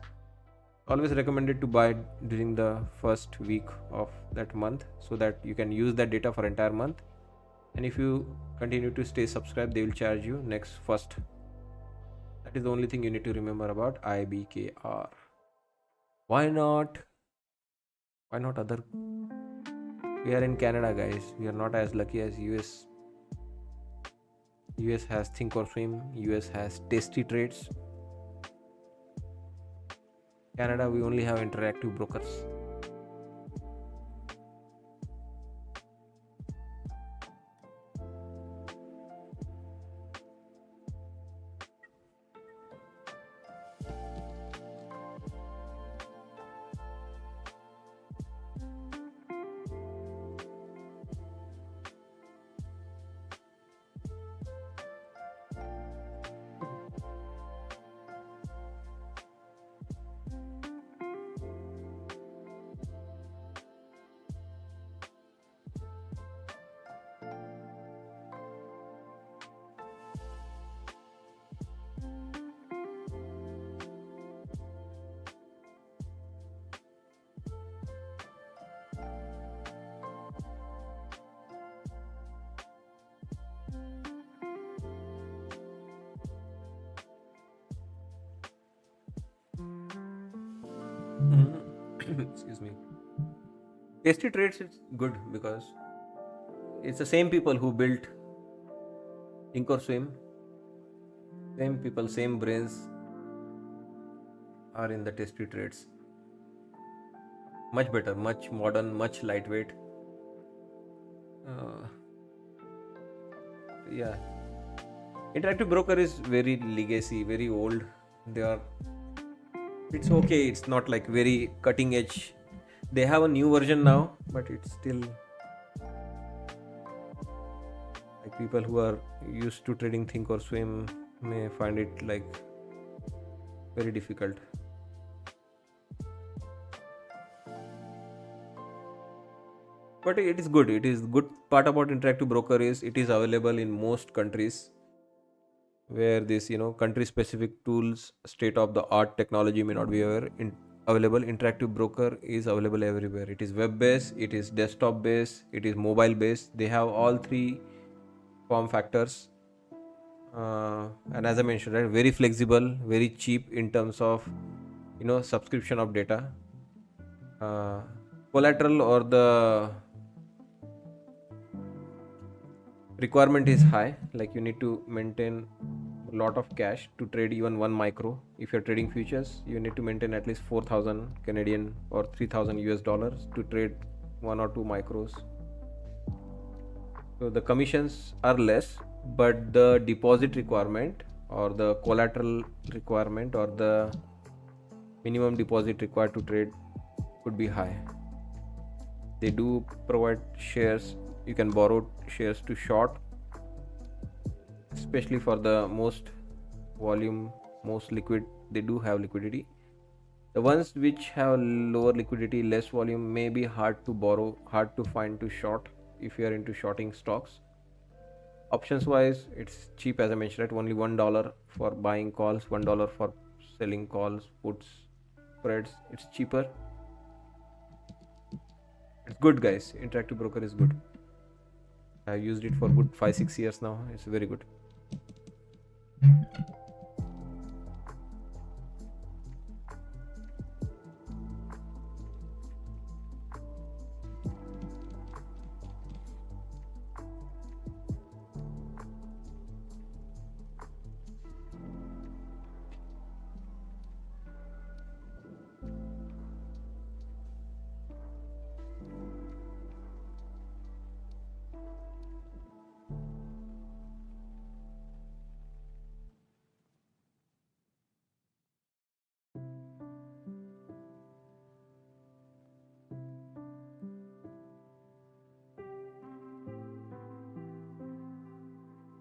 Always recommended to buy during the first week of that month, so that you can use that data for entire month. And if you continue to stay subscribed, they will charge you next first. That is the only thing you need to remember about IBKR. Why not other? We are in Canada, guys. We are not as lucky as US. US has Think or Swim. US has Tasty Trades. Canada, we only have interactive brokers. Excuse me. Tasty Trades is good because it's the same people who built Think or Swim. Same people, same brains are in the Tasty Trades. Much better, much modern, much lightweight. Yeah. Interactive broker is very legacy, very old. It's okay, it's not like very cutting edge. They have a new version now, but it's still like people who are used to trading Think or Swim may find it like very difficult. But it is good. It is good part about interactive broker is it is available in most countries where this country specific tools, state of the art technology may not be available. Interactive broker is available everywhere. It is web based, it is desktop based, it is mobile based. They have all three form factors, and as I mentioned, right, very flexible, very cheap in terms of subscription of data. Collateral or the requirement is high, like you need to maintain a lot of cash to trade even one micro. If you're trading futures, you need to maintain at least 4,000 Canadian or 3,000 US dollars to trade one or two micros. So the commissions are less, but the deposit requirement or the collateral requirement or the minimum deposit required to trade could be high. They do provide shares. You can borrow shares to short, especially for the most volume, most liquid. They do have liquidity. The ones which have lower liquidity, less volume, may be hard to borrow, hard to find to short if you are into shorting stocks. Options wise, it's cheap, as I mentioned, right? Only $1 for buying calls, $1 for selling calls, puts, spreads. It's cheaper. It's good, guys. Interactive broker is good. I've used it for good 5-6 years now. It's very good.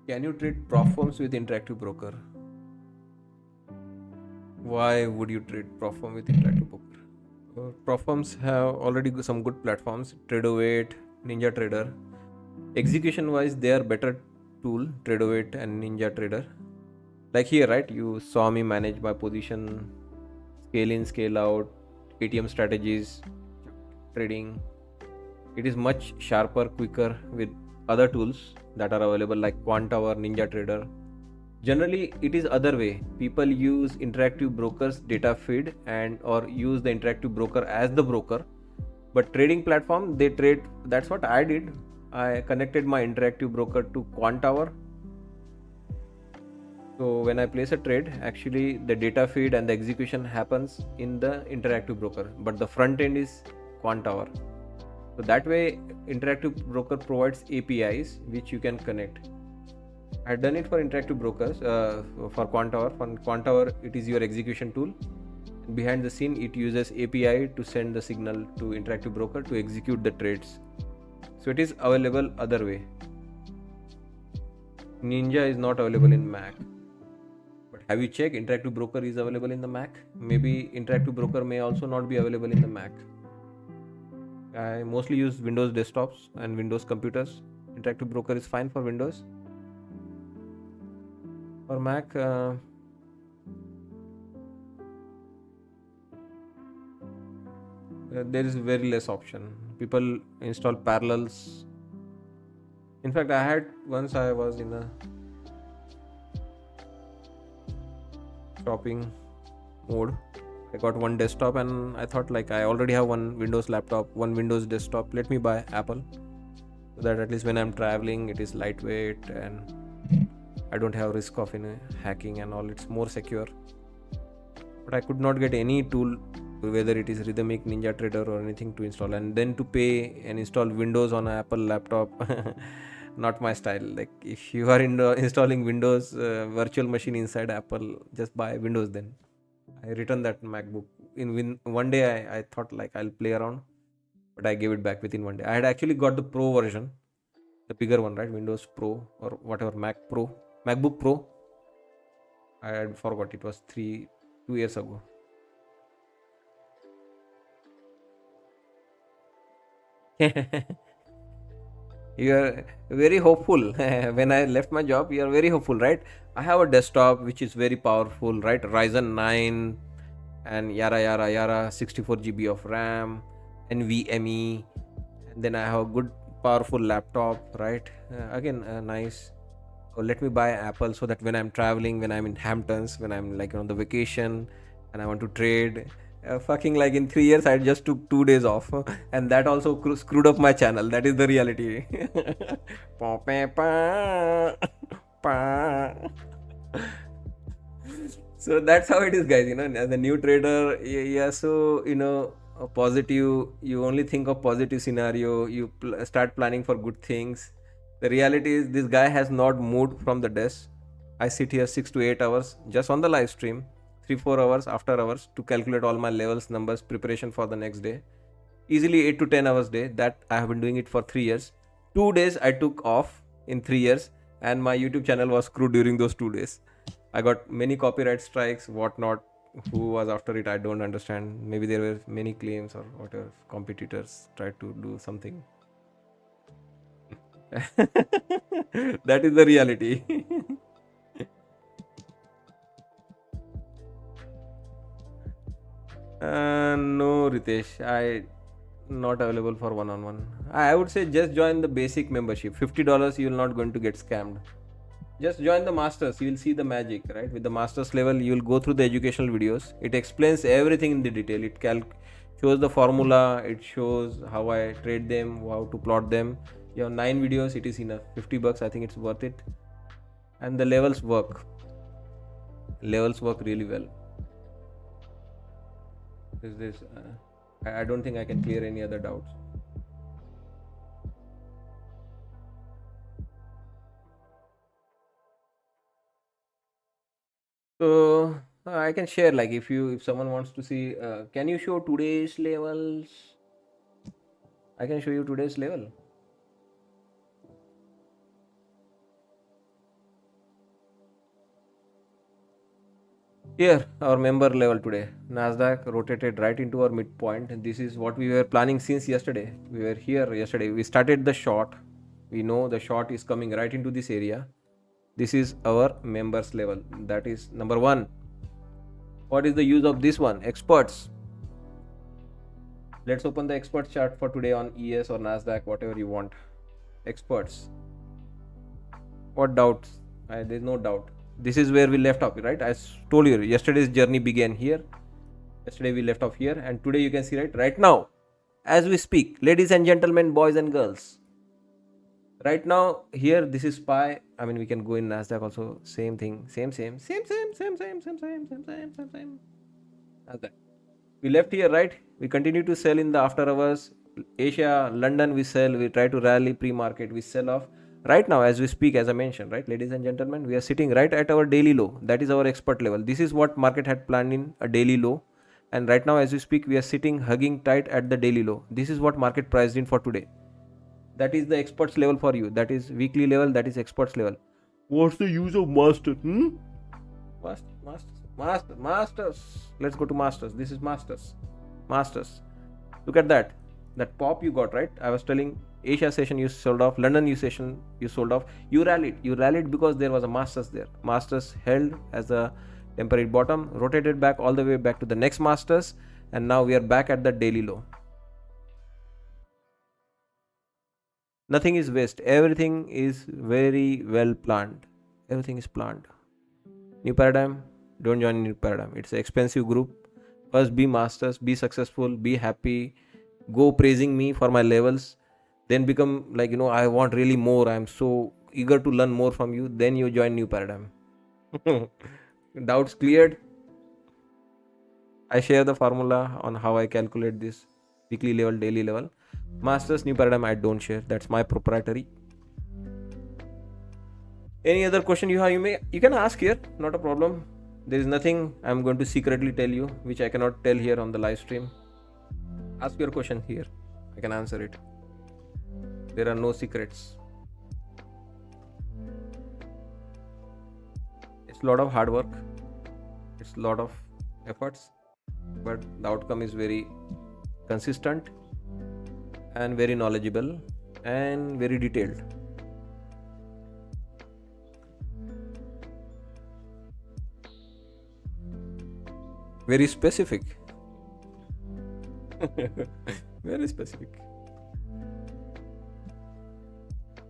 Can you trade prop firms with interactive broker? Why would you trade prop firm with interactive broker? Prop firms have already some good platforms. Tradeovate, Ninja Trader. Execution wise, they are better tool. Tradeovate and Ninja Trader. Like here, right? You saw me manage my position, scale in, scale out, ATM strategies, trading. It is much sharper, quicker with other tools that are available like Quantower, Ninja Trader. Generally, it is other way. People use interactive brokers data feed and or use the interactive broker as the broker. But trading platform, they trade. That's what I did. I connected my interactive broker to Quantower. So when I place a trade, actually the data feed and the execution happens in the interactive broker, but the front end is Quantower. So that way, interactive broker provides APIs which you can connect. I had done it for interactive brokers for Quantower. For Quantower, it is your execution tool. Behind the scene, it uses API to send the signal to interactive broker to execute the trades. So it is available other way. Ninja is not available in Mac. But have you checked interactive broker is available in the Mac? Maybe interactive broker may also not be available in the Mac. I mostly use Windows desktops and Windows computers. Interactive broker is fine for Windows. For Mac, there is very less option. People install parallels. In fact, I had once I was in a shopping mode. I got one desktop and I thought like I already have one Windows laptop, one Windows desktop. Let me buy Apple so that at least when I'm traveling, it is lightweight and I don't have risk of hacking and all. It's more secure. But I could not get any tool, whether it is Rhythmic, Ninja Trader or anything to install, and then to pay and install Windows on an Apple laptop. Not my style. Like if you are installing Windows virtual machine inside Apple, just buy Windows then. I returned that MacBook in one day. I thought like I'll play around, but I gave it back within one day. I had actually got the Pro version, the bigger one, right? Windows Pro or whatever, MacBook Pro. I had forgot it was 2 years ago. You are very hopeful. When I left my job, you are very hopeful, right? I have a desktop which is very powerful, right? Ryzen 9 and yara 64 GB of RAM, NVMe, and then I have a good powerful laptop, right? Nice. Oh, let me buy Apple so that when I'm traveling, when I'm in Hamptons, when I'm like on the vacation and I want to trade, fucking like in 3 years I just took 2 days off, and that also screwed up my channel. That is the reality. So that's how it is, guys. As a new trader, yeah, so positive, you only think of positive scenario, you start planning for good things. The reality is this guy has not moved from the desk. I sit here 6 to 8 hours just on the live stream, 3-4 hours after hours to calculate all my levels, numbers, preparation for the next day. Easily 8 to 10 hours day. That I have been doing it for 3 years. 2 days I took off in 3 years, and my YouTube channel was screwed during those 2 days. I got many copyright strikes, whatnot. Who was after it, I don't understand. Maybe there were many claims or whatever. Competitors tried to do something. That is the reality. No, Ritesh, I not available for one-on-one. I would say just join the basic membership. $50, you will not going to get scammed. Just join the masters, you will see the magic, right? With the masters level, you will go through the educational videos. It explains everything in the detail. It shows the formula, it shows how I trade them, how to plot them. You have 9 videos, it is enough. $50, I think it's worth it. And the levels work. Levels work really well. Is this? I don't think I can clear any other doubts. So I can share, like, if someone wants to see, can you show today's levels? I can show you today's level. Here, our member level today. Nasdaq rotated right into our midpoint. And this is what we were planning since yesterday. We were here yesterday. We started the short. We know the short is coming right into this area. This is our members level. That is number one. What is the use of this one? Experts. Let's open the expert chart for today on ES or Nasdaq, whatever you want. Experts. What doubts? There's no doubt. This is where we left off, right? I told you yesterday's journey began here. Yesterday we left off here, and today you can see, right now, as we speak, ladies and gentlemen, boys and girls. Right now, here, this is SPY. I mean, we can go in Nasdaq also. Same thing. Same. Nasdaq. We left here, right? We continue to sell in the after hours. Asia, London, we sell. We try to rally pre-market. We sell off. Right now, as we speak, as I mentioned, right, ladies and gentlemen, we are sitting right at our daily low. That is our expert level. This is what market had planned in a daily low. And right now, as we speak, we are sitting hugging tight at the daily low. This is what market priced in for today. That is the experts level for you. That is weekly level. That is experts level. What's the use of master? Masters. Let's go to masters. This is masters. Look at that pop you got, right? I was telling, Asia session you sold off, London session you sold off. You rallied because there was a masters there. Masters held as a temporary bottom, rotated back all the way back to the next masters, and now we are back at the daily low. Nothing is waste. Everything is very well planned. Everything is planned. New paradigm, don't join new paradigm. It's an expensive group. First be masters, be successful, be happy, go praising me for my levels, then become like, I want really more, I'm so eager to learn more from you, then you join new paradigm. Doubts cleared? I share the formula on how I calculate this weekly level, daily level. Masters, new paradigm, I don't share. That's my proprietary. Any other question you have, you can ask here, not a problem. There is nothing I'm going to secretly tell you which I cannot tell here on the live stream. Ask your question here, I can answer it. There are no secrets. It's a lot of hard work, it's a lot of efforts, but the outcome is very consistent and very knowledgeable and very detailed. Very specific. Very specific.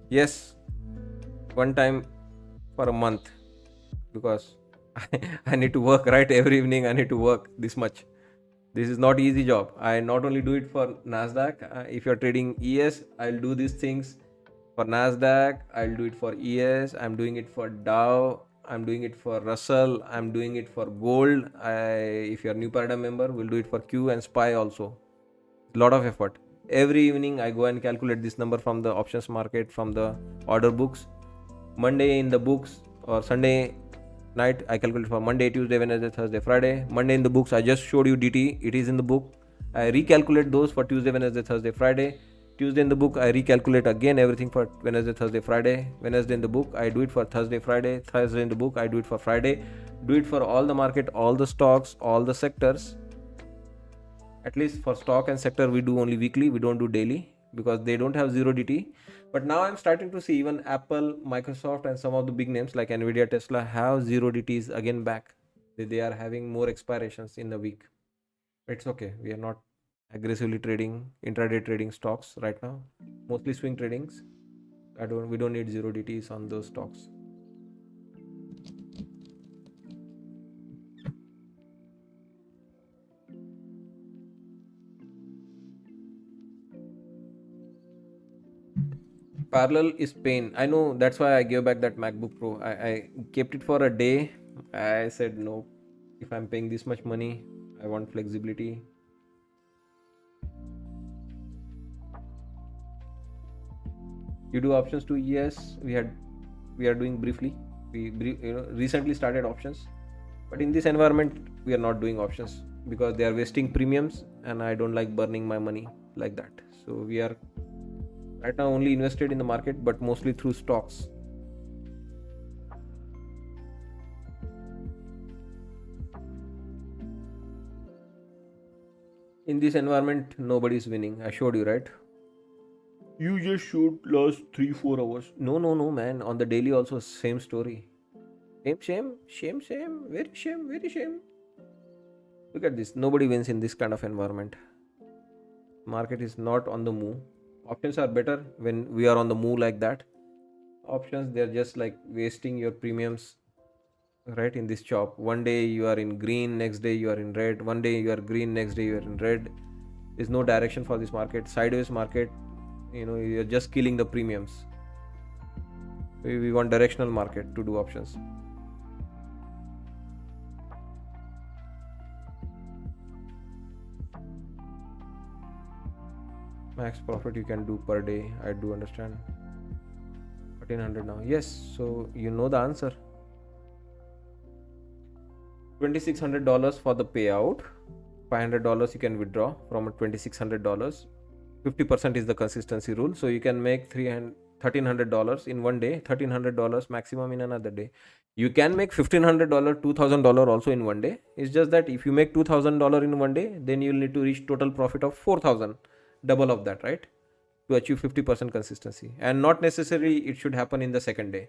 Yes, one time for a month, because I need to work, right? Every evening I need to work this much. This is not easy job. I not only do it for Nasdaq. If you're trading ES, I'll do these things for Nasdaq. I'll do it for ES. I'm doing it for Dow. I'm doing it for Russell. I'm doing it for gold. If you're a new paradigm member, we'll do it for Q and SPY also. A lot of effort. Every evening I go and calculate this number from the options market, from the order books. Monday in the books, or Sunday night I calculate for Monday, Tuesday, Wednesday, Thursday, Friday. Monday in the books, I just showed you DT, it is in the book. I recalculate those for Tuesday, Wednesday, Thursday, Friday. Tuesday in the book, I recalculate again everything for Wednesday, Thursday, Friday. Wednesday in the book, I do it for Thursday, Friday. Thursday in the book, I do it for Friday. Do it for all the market, all the stocks, all the sectors. At least for stock and sector, we do only weekly, we don't do daily, because they don't have zero DT. But now I'm starting to see even Apple, Microsoft, and some of the big names like Nvidia, Tesla have zero DTs again back. They are having more expirations in the week. It's okay. We are not aggressively trading intraday trading stocks right now. Mostly swing tradings. We don't need 0 DTs on those stocks. Parallel is pain. I know, that's why I gave back that MacBook Pro. I kept it for a day. I said no. If I'm paying this much money, I want flexibility. You do options too? Yes, we are doing briefly. We recently started options, but in this environment we are not doing options because they are wasting premiums, and I don't like burning my money like that. So we are right now only invested in the market, but mostly through stocks. In this environment, nobody is winning. I showed you, right? You just shoot last 3-4 hours. No, man. On the daily also same story. Shame. Very shame. Look at this. Nobody wins in this kind of environment. Market is not on the move. Options are better when we are on the move like that. Options, they're just like wasting your premiums, right? In this chop, one day you are in green, next day you are in red, one day you are green, next day you are in red. There's no direction for this market. Sideways market, you're just killing the premiums. We want directional market to do options. Max profit you can do per day, I do understand. 1400 now. Yes, so you know the answer. $2,600 for the payout. $500 you can withdraw from $2,600. 50% is the consistency rule, so you can make $1,300 in one day, $1,300 maximum in another day. You can make $1,500, $2,000 also in one day. It's just that if you make $2,000 in one day, then you'll need to reach total profit of 4,000, double of that, right, to achieve 50% consistency. And not necessarily it should happen in the second day.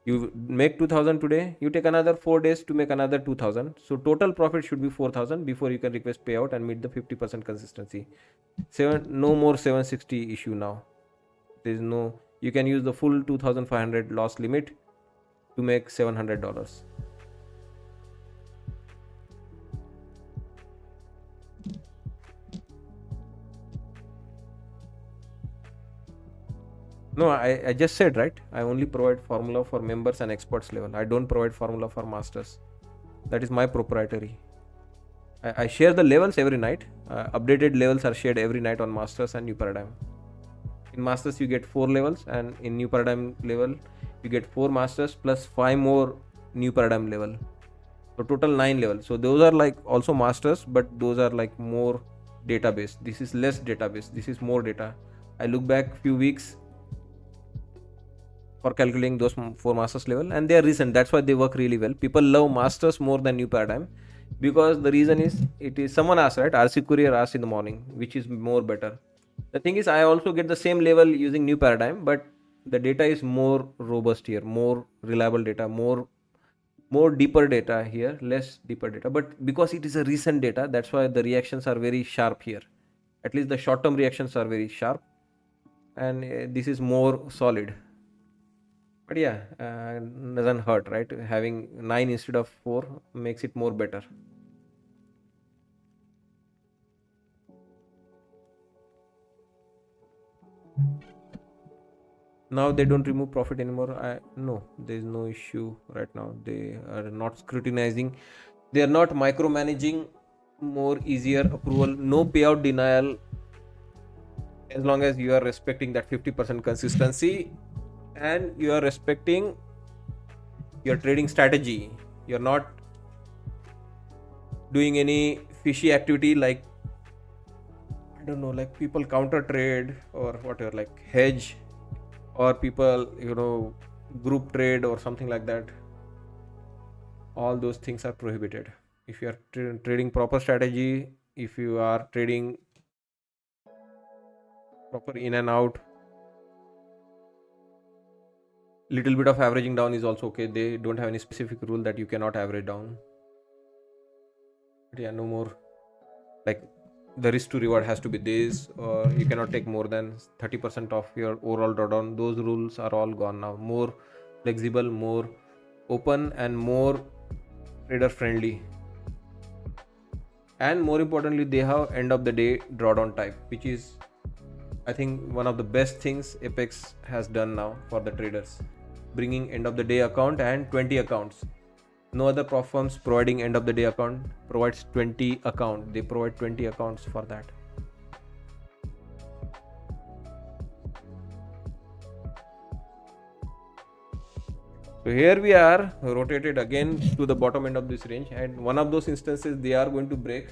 You make 2,000 today, you take another 4 days to make another 2,000. So total profit should be 4,000 before you can request payout and meet the 50% consistency. No more 760 issue now. You can use the full 2,500 loss limit to make $700. No, I just said, right? I only provide formula for members and experts level. I don't provide formula for masters. That is my proprietary. I share the levels every night. Updated levels are shared every night on masters and new paradigm. In masters you get 4 levels, and in new paradigm level you get 4 masters plus 5 more new paradigm level. So total 9 levels. So those are like also masters, but those are like more database. This is less database. This is more data. I look back few weeks for calculating those 4 masters level, and they are recent. That's why they work really well. People love masters more than new paradigm, because the reason is, it is someone asked, right? RC Courier asked in the morning, which is more better. The thing is, I also get the same level using new paradigm, but the data is more robust here, more reliable data, more deeper data here, less deeper data. But because it is a recent data, that's why the reactions are very sharp here. At least the short term reactions are very sharp, and this is more solid. But yeah, doesn't hurt, right? Having 9 instead of 4 makes it more better. Now they don't remove profit anymore. No, there is no issue right now. They are not scrutinizing, they are not micromanaging. More easier approval, no payout denial, as long as you are respecting that 50% consistency and you are respecting your trading strategy. You're not doing any fishy activity, like, I don't know, like people counter trade or whatever, like hedge, or people group trade or something like that. All those things are prohibited. If you are trading proper strategy, if you are trading proper in and out, little bit of averaging down is also okay. They don't have any specific rule that you cannot average down. But yeah, no more like the risk to reward has to be this, or you cannot take more than 30% of your overall drawdown. Those rules are all gone now. More flexible, more open, and more trader friendly. And more importantly, they have end of the day drawdown type, which is, I think, one of the best things Apex has done now for the traders, bringing end of the day account and 20 accounts. No other firms providing end of the day account provides 20 account. They provide 20 accounts for that. So here we are rotated again to the bottom end of this range, and one of those instances they are going to break.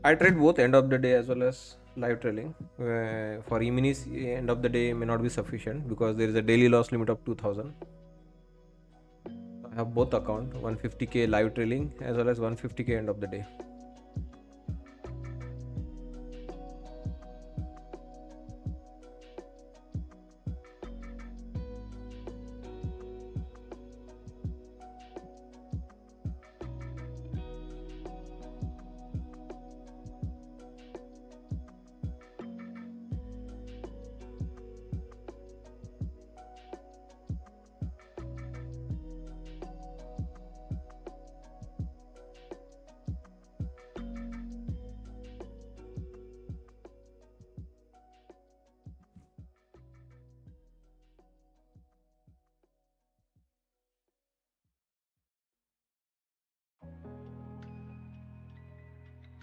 I trade both end of the day as well as live trailing. For E-minis, end of the day may not be sufficient because there is a daily loss limit of 2000. I have both account, 150k live trailing as well as 150k end of the day.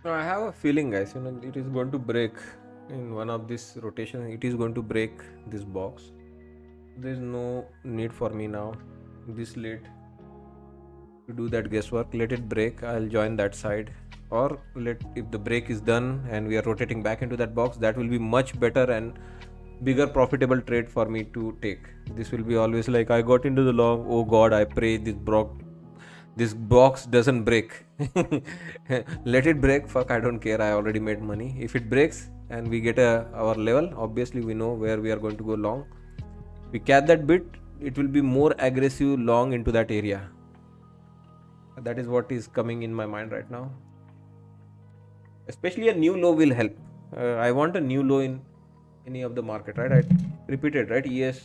No, I have a feeling, guys, it is going to break in one of this rotation. It is going to break this box. There is no need for me now, this late, to do that guesswork. Let it break. I'll join that side. Or if the break is done and we are rotating back into that box, that will be much better and bigger profitable trade for me to take. This will be always like, I got into the long, oh god, I pray this box doesn't break. Let it break, fuck, I don't care, I already made money. If it breaks and we get our level, obviously we know where we are going to go long. We catch that bit, it will be more aggressive long into that area. That is what is coming in my mind right now. Especially a new low will help. I want a new low in any of the market, right? I repeated, right? ES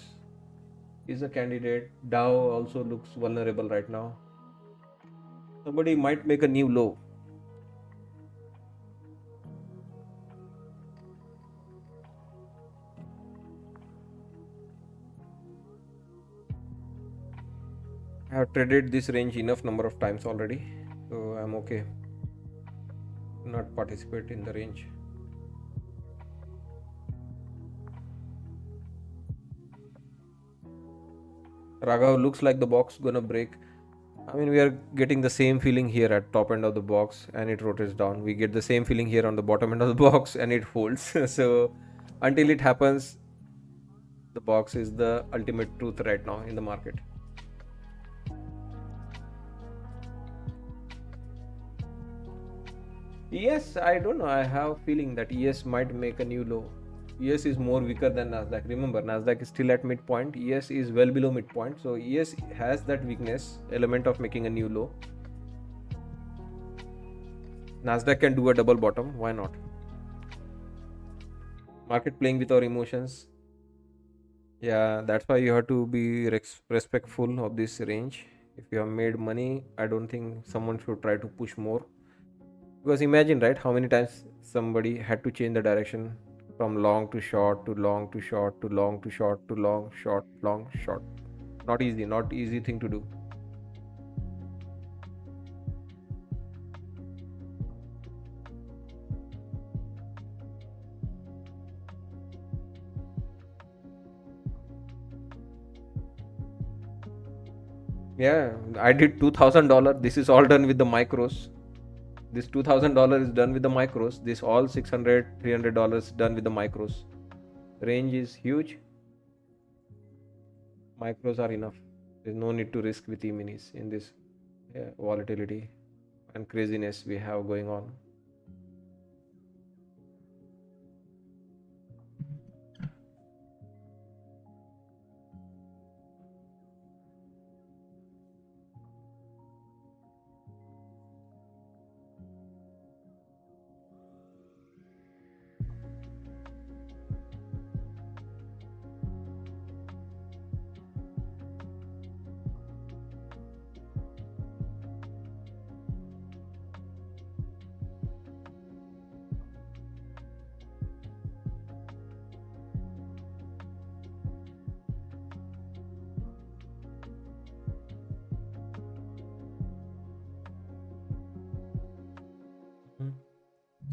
is a candidate. Dow also looks vulnerable right now. Somebody might make a new low. I have traded this range enough number of times already, so I'm okay. Not participate in the range. Raghav, looks like the box gonna break. I mean, we are getting the same feeling here at top end of the box and it rotates down. We get the same feeling here on the bottom end of the box and it holds. So until it happens, the box is the ultimate truth right now in the market. Yes, I don't know. I have a feeling that ES might make a new low. ES is more weaker than Nasdaq. Remember, Nasdaq is still at midpoint. ES is well below midpoint. So ES has that weakness element of making a new low. Nasdaq can do a double bottom. Why not? Market playing with our emotions. Yeah, that's why you have to be respectful of this range. If you have made money, I don't think someone should try to push more. Because imagine, right, how many times somebody had to change the direction from long to short to long to short to long to short to long, short, long, short. Not easy thing to do. Yeah, I did $2,000. This is all done with the micros. This $2,000 is done with the micros. This all $600, $300 done with the micros. Range is huge. Micros are enough. There's no need to risk with E-minis in this volatility and craziness we have going on.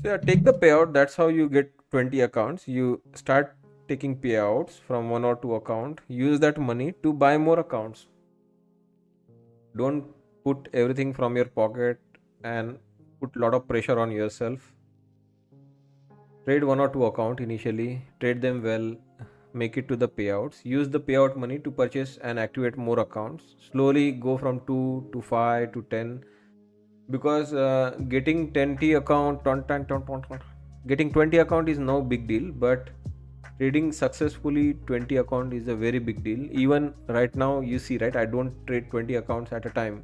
So yeah, take the payout. That's how you get 20 accounts. You start taking payouts from one or two account. Use that money to buy more accounts. Don't put everything from your pocket and put a lot of pressure on yourself. Trade one or two account initially. Trade them well. Make it to the payouts. Use the payout money to purchase and activate more accounts. Slowly go from 2 to 5 to 10, because getting 20 account getting 20 account is no big deal, but trading successfully 20 account is a very big deal. Even right now, you see, right, I don't trade 20 accounts at a time.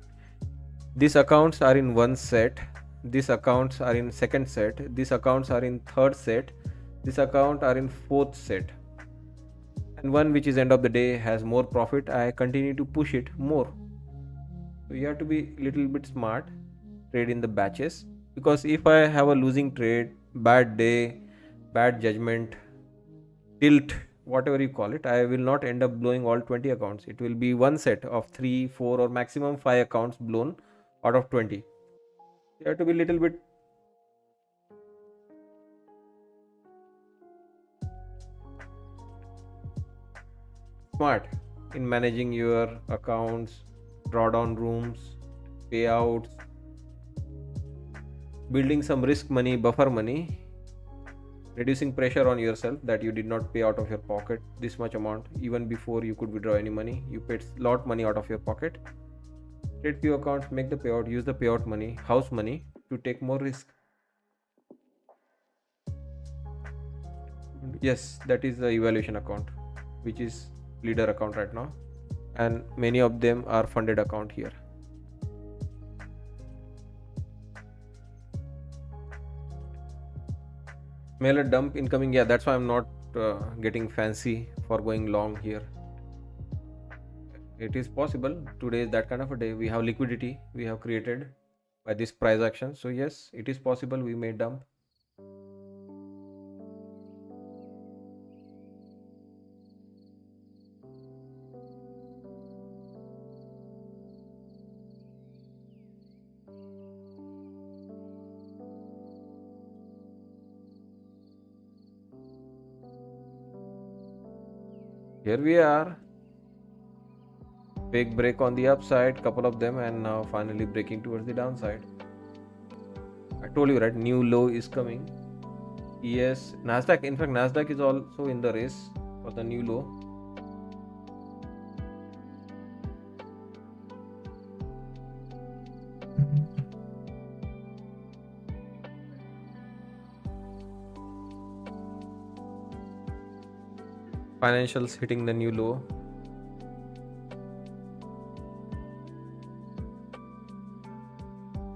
These accounts are in one set, these accounts are in second set, these accounts are in third set, this account are in fourth set, and one which is end of the day has more profit, I continue to push it more. So you have to be little bit smart, trade in the batches, because if I have a losing trade, bad day, bad judgment, tilt, whatever you call it, I will not end up blowing all 20 accounts. It will be one set of 3, 4, or maximum 5 accounts blown out of 20. You have to be little bit smart in managing your accounts, drawdown rooms, payouts, building some risk money, buffer money, reducing pressure on yourself that you did not pay out of your pocket this much amount. Even before you could withdraw any money, you paid lot money out of your pocket. Trade few accounts, make the payout, use the payout money, house money, to take more risk. Yes, that is the evaluation account, which is leader account right now, and many of them are funded account here. Smell a dump incoming. Yeah, that's why I'm not getting fancy for going long here. It is possible. Today is that kind of a day. We have liquidity we have created by this price action. So yes, it is possible we may dump. Here we are. Big break on the upside, couple of them, and now finally breaking towards the downside. I told you, right? New low is coming. Yes, Nasdaq. In fact, Nasdaq is also in the race for the new low. Financials hitting the new low.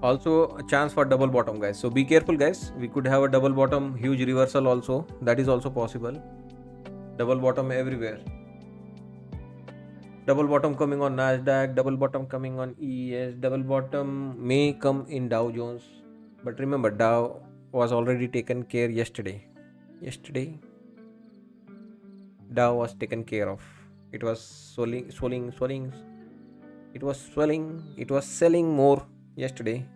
Also a chance for double bottom, guys, so be careful, guys. We could have a double bottom, huge reversal also. That is also possible. Double bottom everywhere. Double bottom coming on Nasdaq, double bottom coming on ES, double bottom may come in Dow Jones. But remember, Dow was already taken care yesterday. Dow was taken care of. It was swelling. It was selling more yesterday.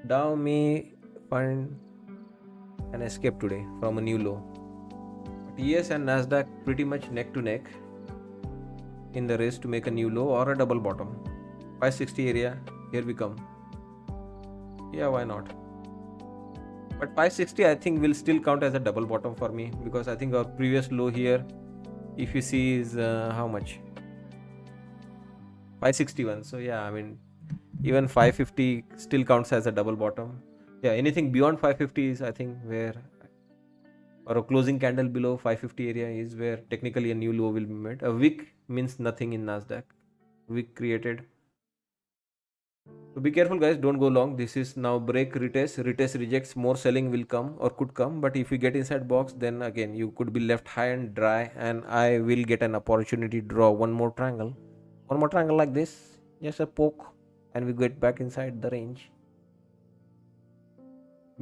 Dow may find an escape today from a new low. But ES and Nasdaq pretty much neck to neck in the race to make a new low or a double bottom. 560 area, here we come. Yeah, why not? But 560 I think will still count as a double bottom for me, because I think our previous low here, if you see, is how much? 561. So yeah, I mean, even 550 still counts as a double bottom. Yeah, anything beyond 550 is, I think, where, or a closing candle below 550 area is where technically a new low will be made. A wick means nothing in Nasdaq. Wick created. So be careful, guys, don't go long. This is now break, retest, rejects, more selling will come or could come. But if you get inside box, then again you could be left high and dry, and I will get an opportunity to draw one more triangle like this, just a poke, and we get back inside the range.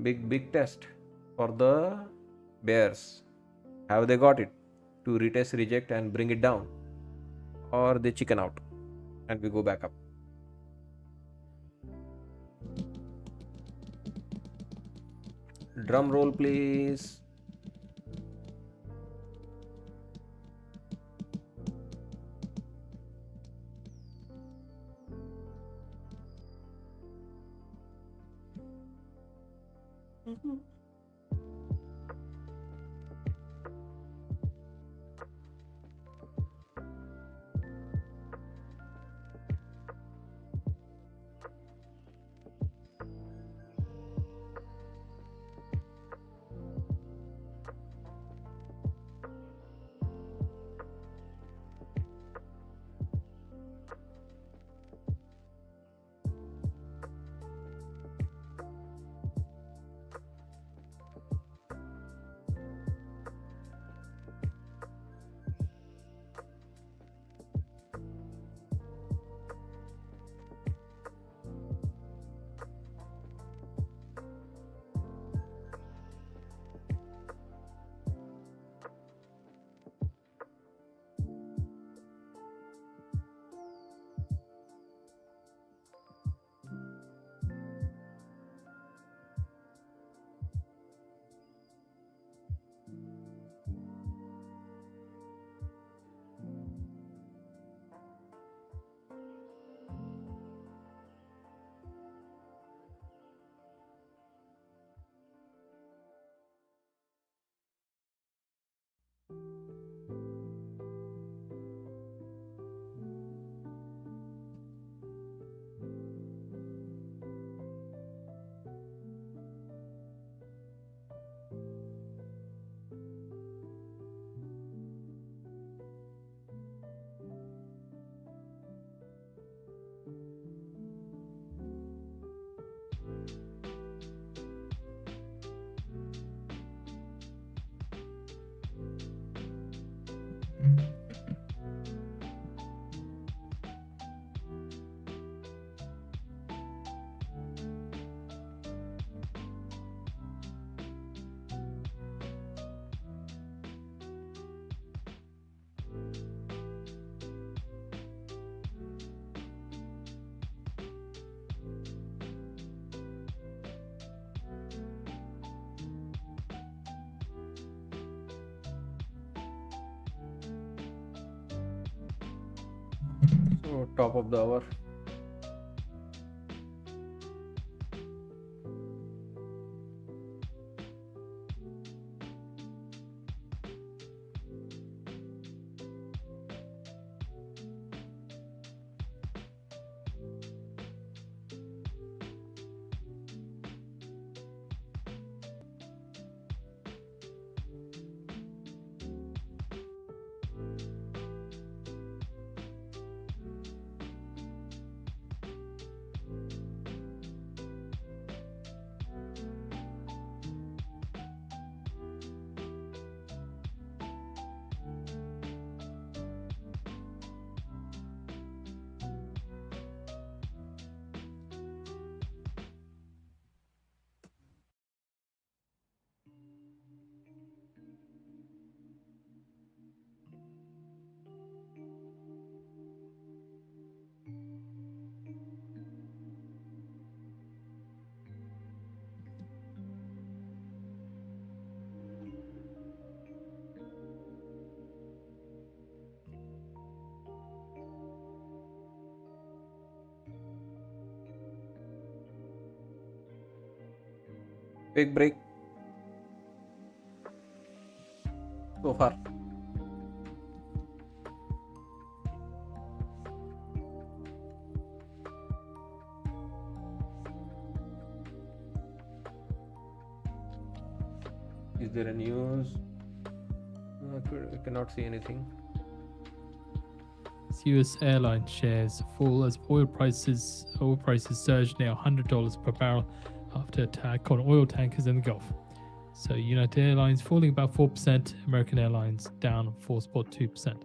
Big test for the bears. Have they got it to retest, reject, and bring it down, or they chicken out and we go back up? Drum roll, please. Oh, top of the hour. Big break so far. Is there a news? I cannot see anything. US airline shares fall as oil prices surge near $100 per barrel after attack on oil tankers in the Gulf. So United Airlines falling about 4%, American Airlines down 4.2%.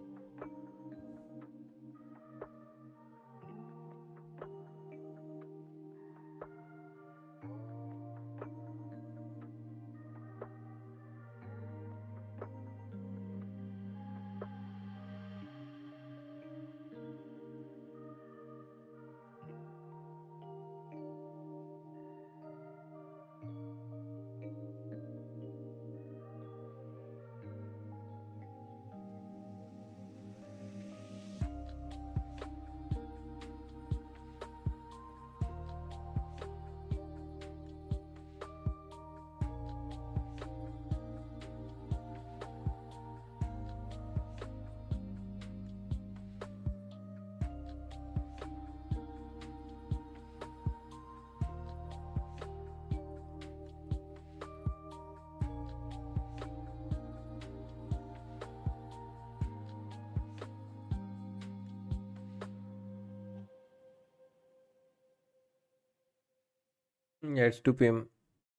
Yeah, it's 2 p.m.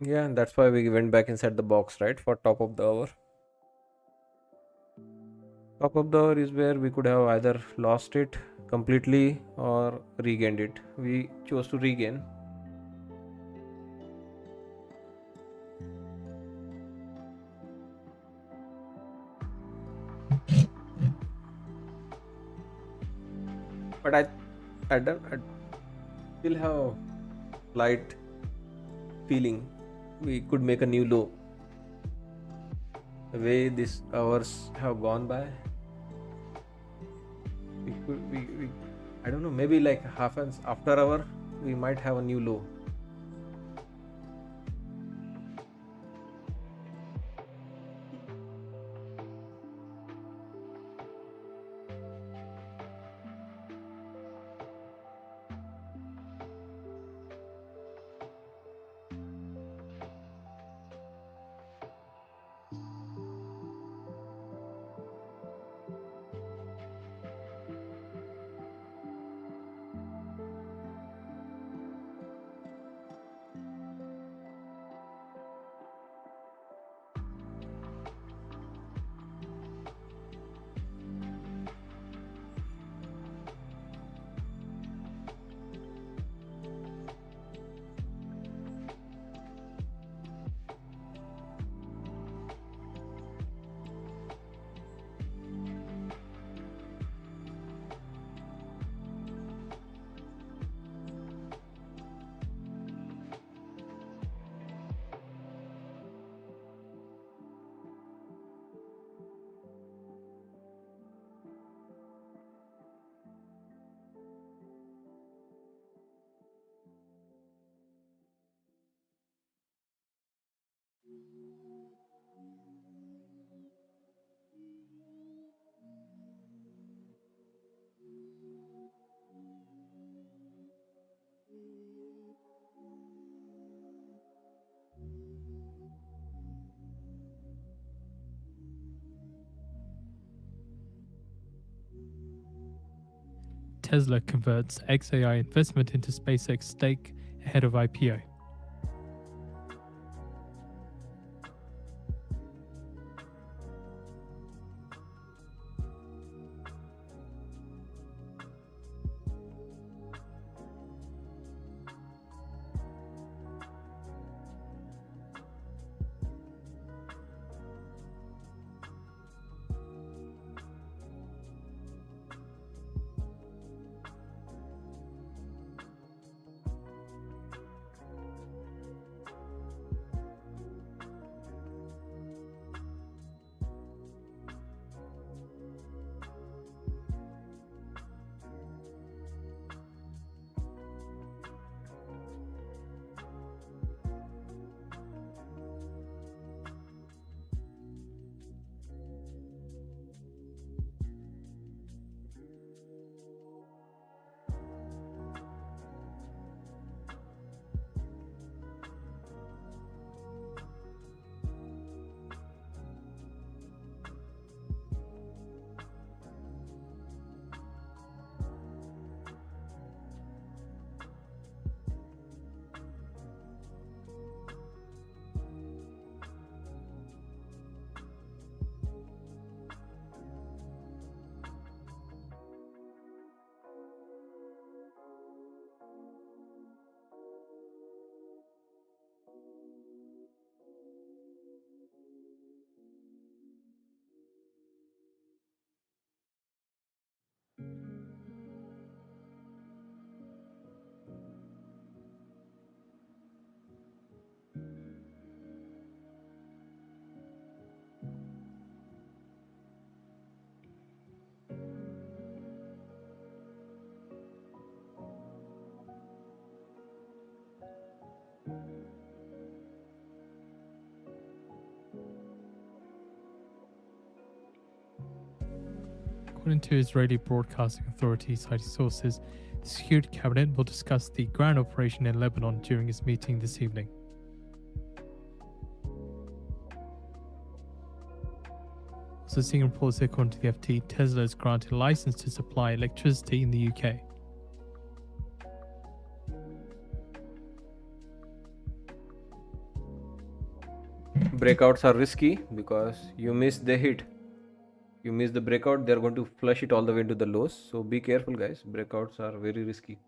Yeah, that's why we went back inside the box, right? For top of the hour. Top of the hour is where we could have either lost it completely or regained it. We chose to regain. But I still have slight feeling we could make a new low. The way these hours have gone by, we I don't know, maybe like half an after hour we might have a new low. Tesla converts XAI investment into SpaceX stake ahead of IPO. According to Israeli Broadcasting Authority citing sources, the Security Cabinet will discuss the ground operation in Lebanon during its meeting this evening. Also, seeing reports according to the FT, Tesla is granted a license to supply electricity in the UK. Breakouts are risky because you miss the hit. You miss the breakout, they're going to flush it all the way into the lows. So be careful, guys. Breakouts are very risky.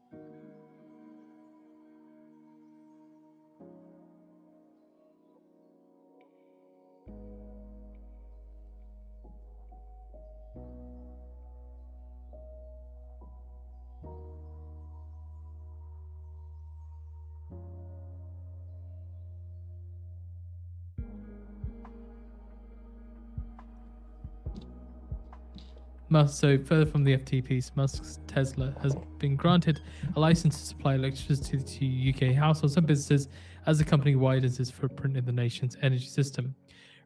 So further from the FT piece, Musk's Tesla has been granted a license to supply electricity to UK households and businesses as the company widens its footprint in the nation's energy system.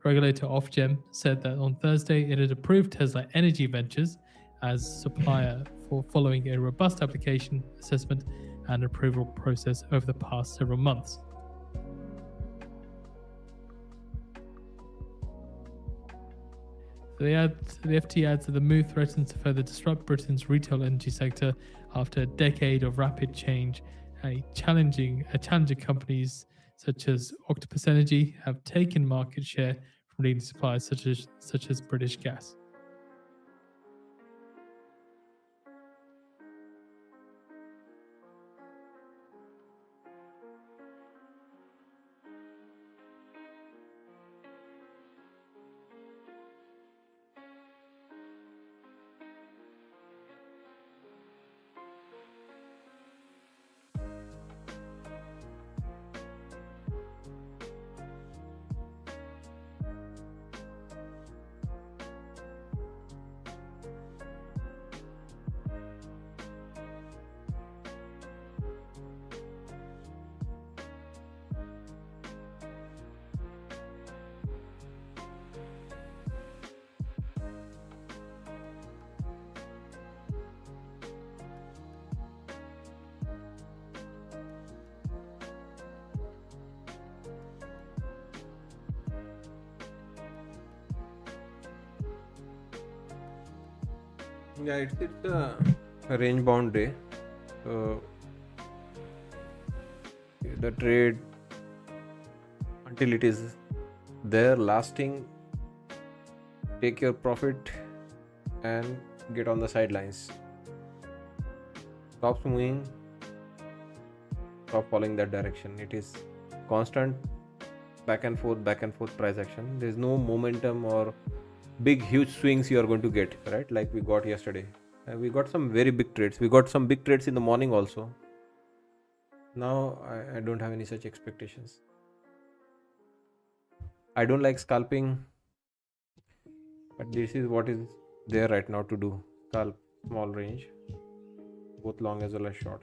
Regulator Ofgem said that on Thursday it had approved Tesla Energy Ventures as supplier for following a robust application, assessment and approval process over the past several months. The FT adds that the move threatens to further disrupt Britain's retail energy sector after a decade of rapid change. Challenging companies such as Octopus Energy have taken market share from leading suppliers such as British Gas. Yeah, it's a range bound day. The trade until it is there lasting, take your profit and get on the sidelines. Stop moving, stop following that direction. It is constant back and forth price action. There's no momentum or big huge swings you are going to get, right? Like we got yesterday. We got some very big trades. We got some big trades in the morning also. Now I don't have any such expectations. I don't like scalping, but this is what is there right now to do. Scalp small range, both long as well as short.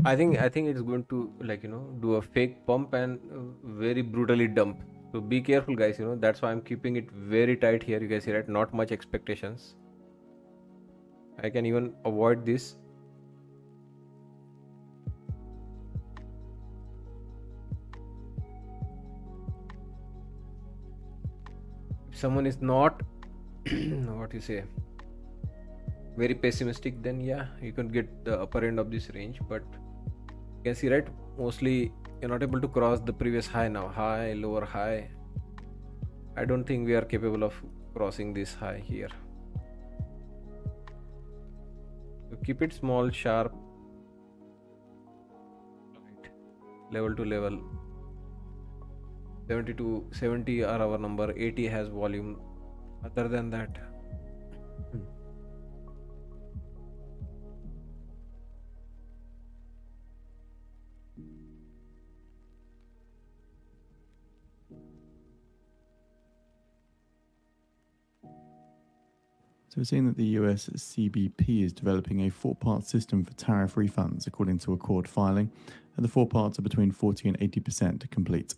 I think it's going to, like, do a fake pump and very brutally dump. So be careful, guys. That's why I'm keeping it very tight here. You guys see, right? Not much expectations. I can even avoid this. someone is not what you say, very pessimistic, then yeah, you can get the upper end of this range. But you can see, right, mostly you're not able to cross the previous high now. High, lower high. I don't think we are capable of crossing this high here. So keep it small, sharp, right, level to level. 70 are our number, 80 has volume. Other than that, So we're seeing that the US CBP is developing a four-part system for tariff refunds, according to a court filing, and the four parts are between 40 and 80% complete.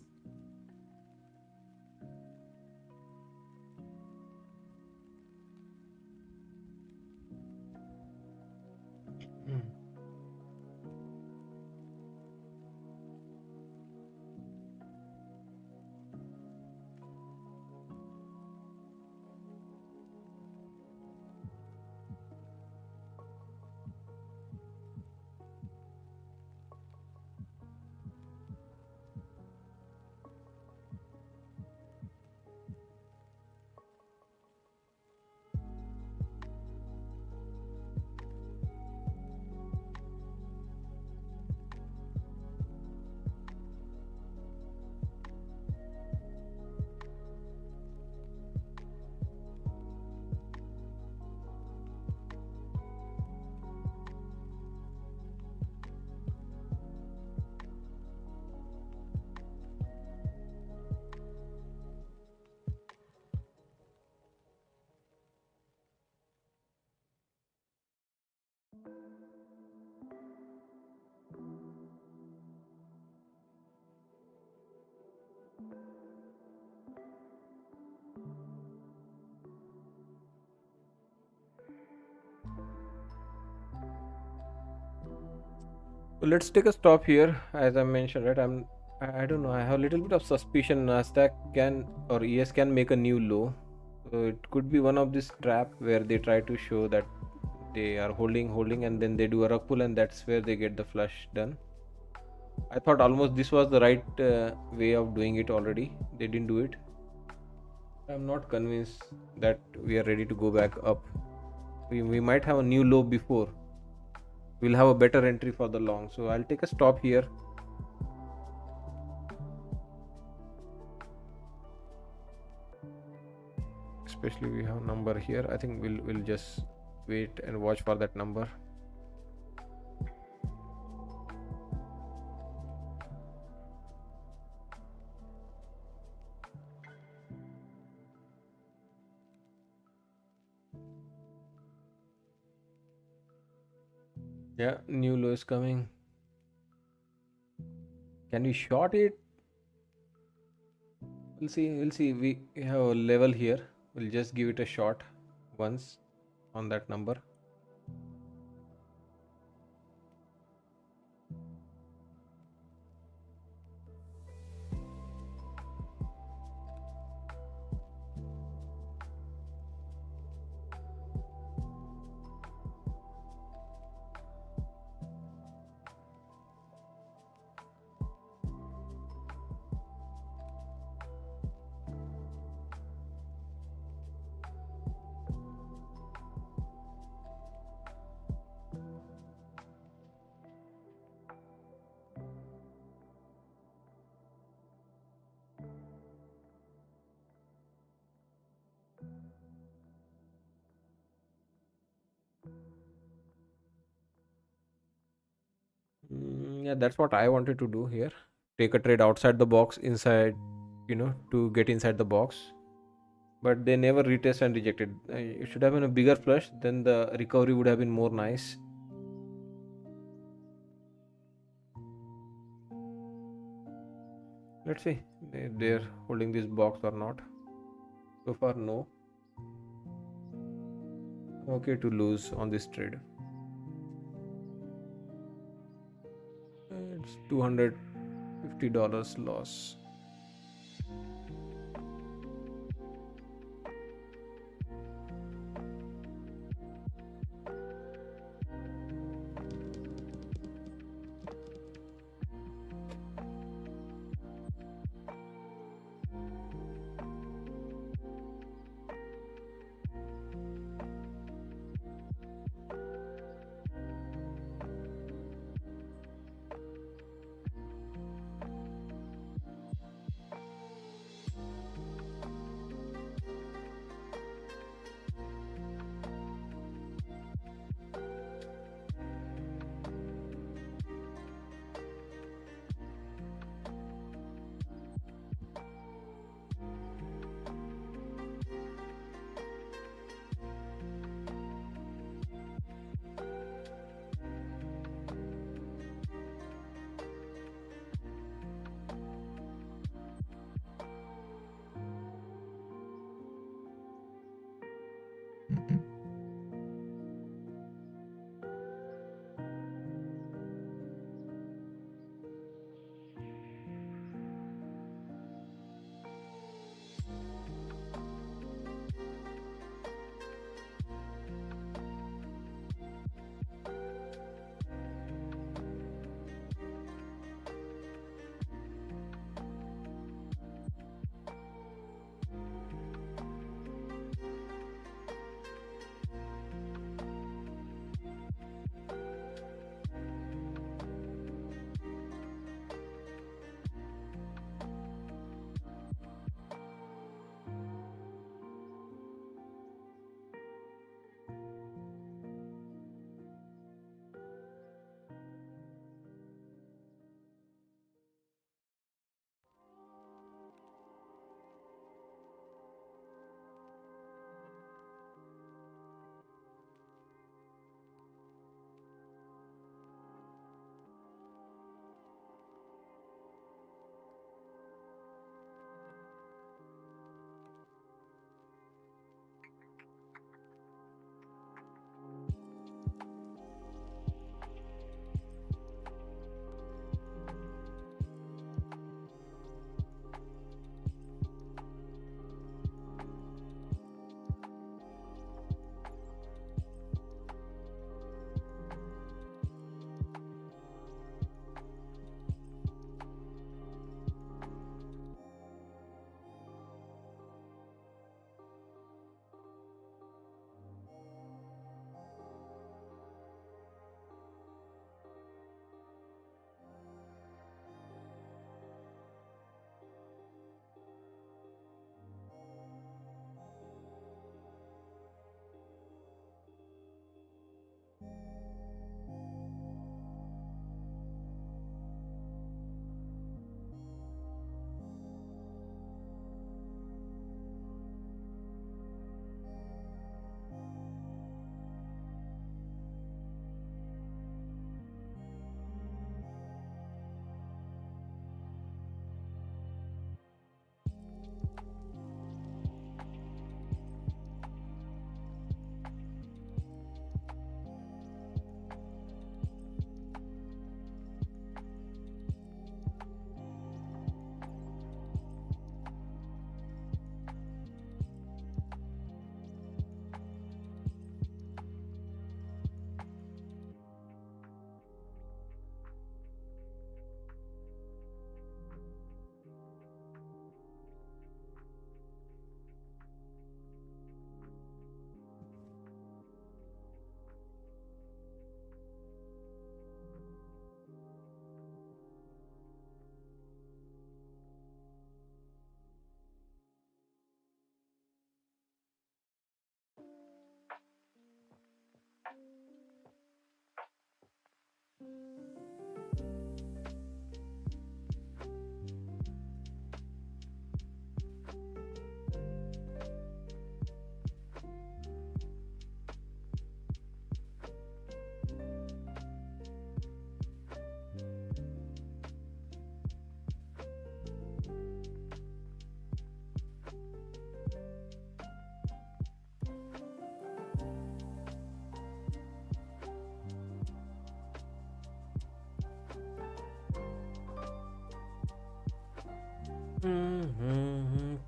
so let's take a stop here. As I mentioned, right, I don't know, I have a little bit of suspicion Nasdaq can, or ES can make a new low. So it could be one of this trap where they try to show that they are holding, and then they do a rug pull, and that's where they get the flush done. I thought almost this was the right way of doing it already. They didn't do it. I'm not convinced that we are ready to go back up. We might have a new low before. We'll have a better entry for the long. So I'll take a stop here. Especially we have number here. I think we'll just wait and watch for that number. Yeah, new low is coming. Can we short it? We'll see. We have a level here. We'll just give it a shot once on that number. Yeah, that's what I wanted to do here. Take a trade outside the box, inside, to get inside the box. But they never retest and rejected. It should have been a bigger flush, then the recovery would have been more nice. Let's see if they're holding this box or not. So far, no. Okay to lose on this trade. It's $250 loss.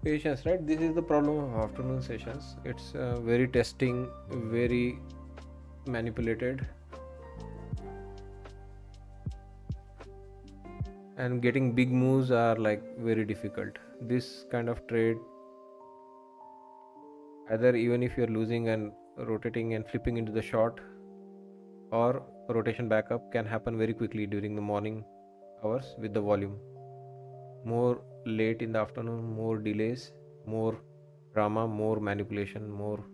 Patience, right? This is the problem of afternoon sessions. It's very testing, very manipulated, and getting big moves are like very difficult. This kind of trade, either even if you're losing and rotating and flipping into the short, or rotation backup, can happen very quickly during the morning hours with the volume. More late in the afternoon, more delays, more drama, more manipulation, more.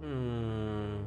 Hmm.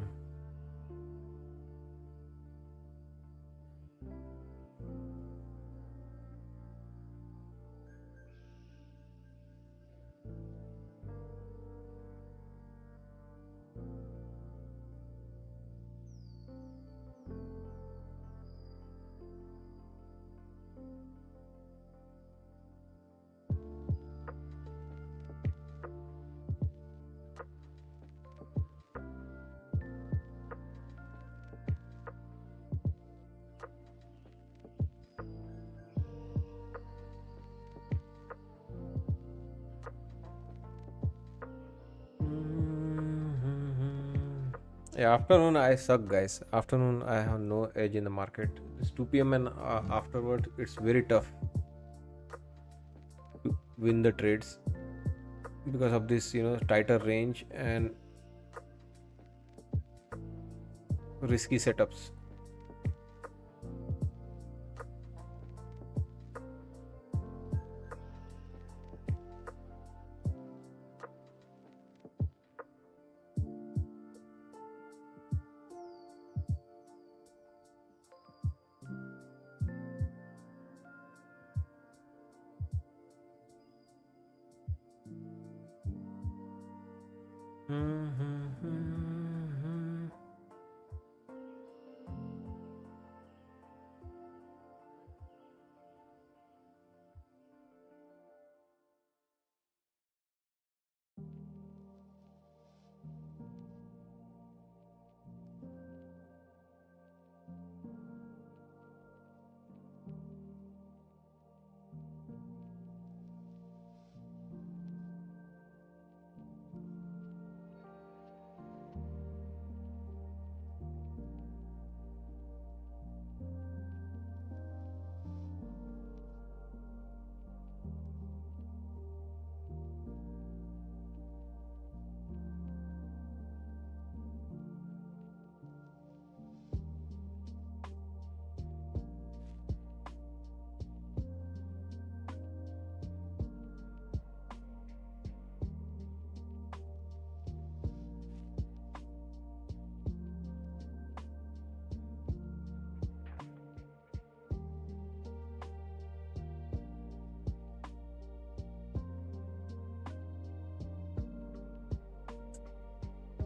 Yeah, afternoon I suck, guys. Afternoon I have no edge in the market. It's 2 p.m. and afterward it's very tough to win the trades because of this, tighter range and risky setups.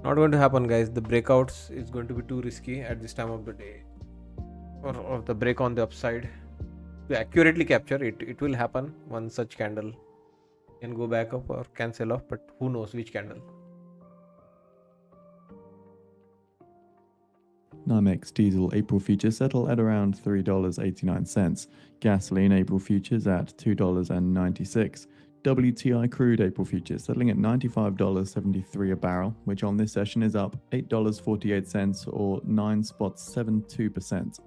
Not going to happen, guys. The breakouts is going to be too risky at this time of the day, or the break on the upside. To accurately capture it, it will happen. One such candle can go back up or can sell off, but who knows which candle. NYMEX diesel April futures settle at around $3.89. Gasoline April futures at $2.96. WTI crude April futures settling at $95.73 a barrel, which on this session is up $8.48 or 9.72%.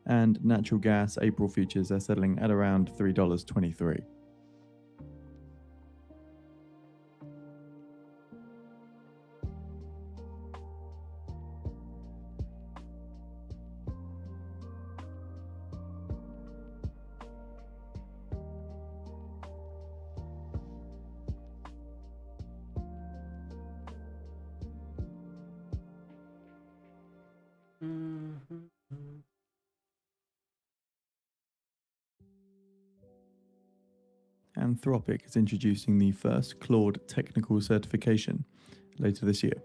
And natural gas April futures are settling at around $3.23. Anthropic is introducing the first Claude technical certification later this year.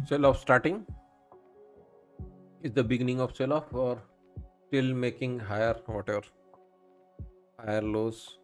Sell off starting? Is the beginning of sell off or still making higher whatever higher lows?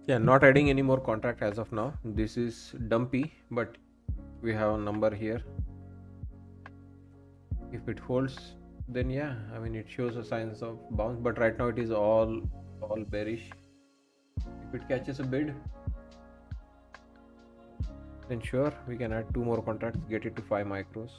Yeah, not adding any more contract as of now. This is dumpy, but we have a number here. If it holds, then yeah, I mean it shows a signs of bounce, but right now it is all bearish. If it catches a bid, then sure we can add 2 more contracts, get it to 5 micros.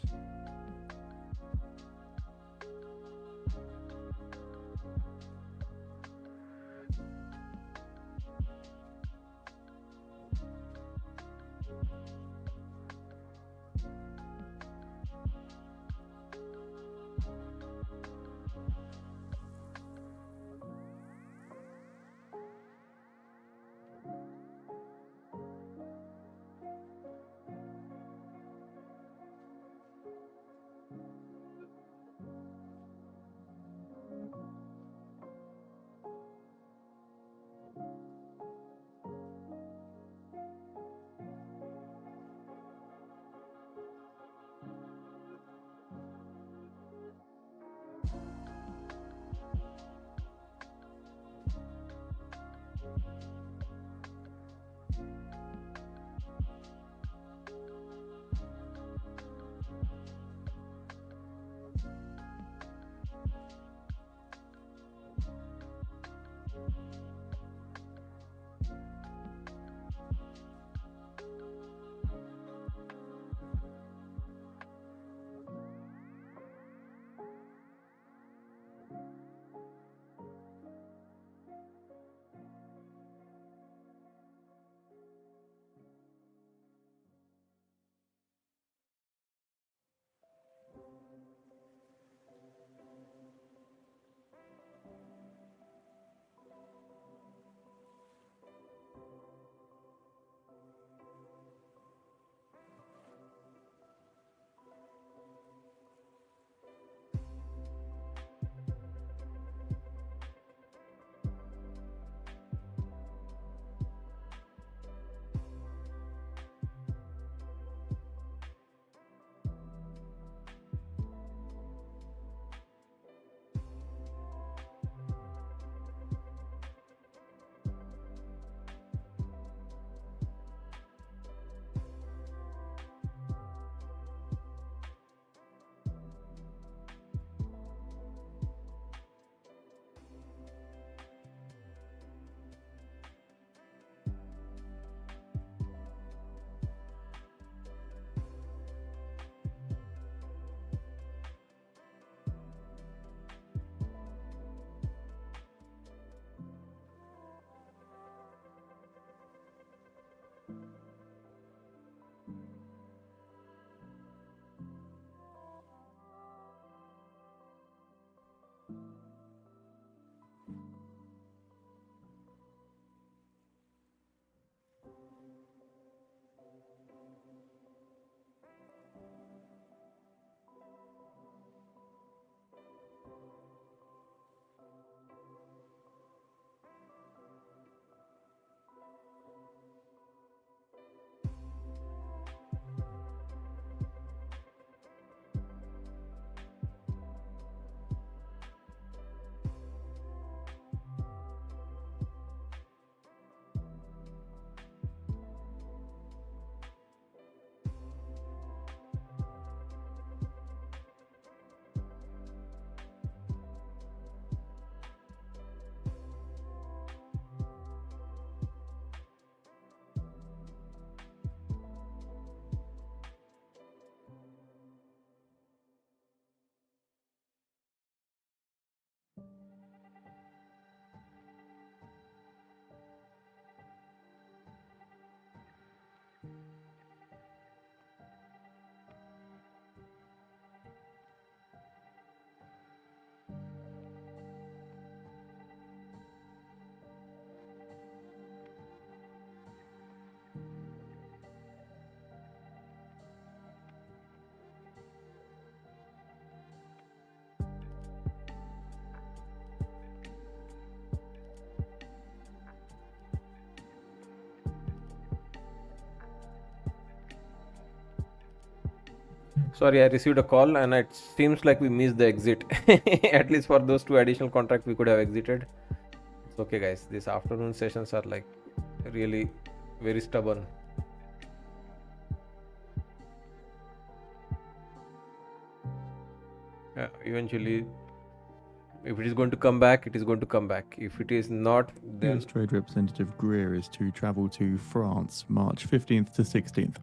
Sorry, I received a call and it seems like we missed the exit. At least for those 2 additional contracts we could have exited. It's okay guys, these afternoon sessions are like really very stubborn. Eventually, if it is going to come back, it is going to come back. If it is not, then US Trade Representative Greer is to travel to France March 15th to 16th.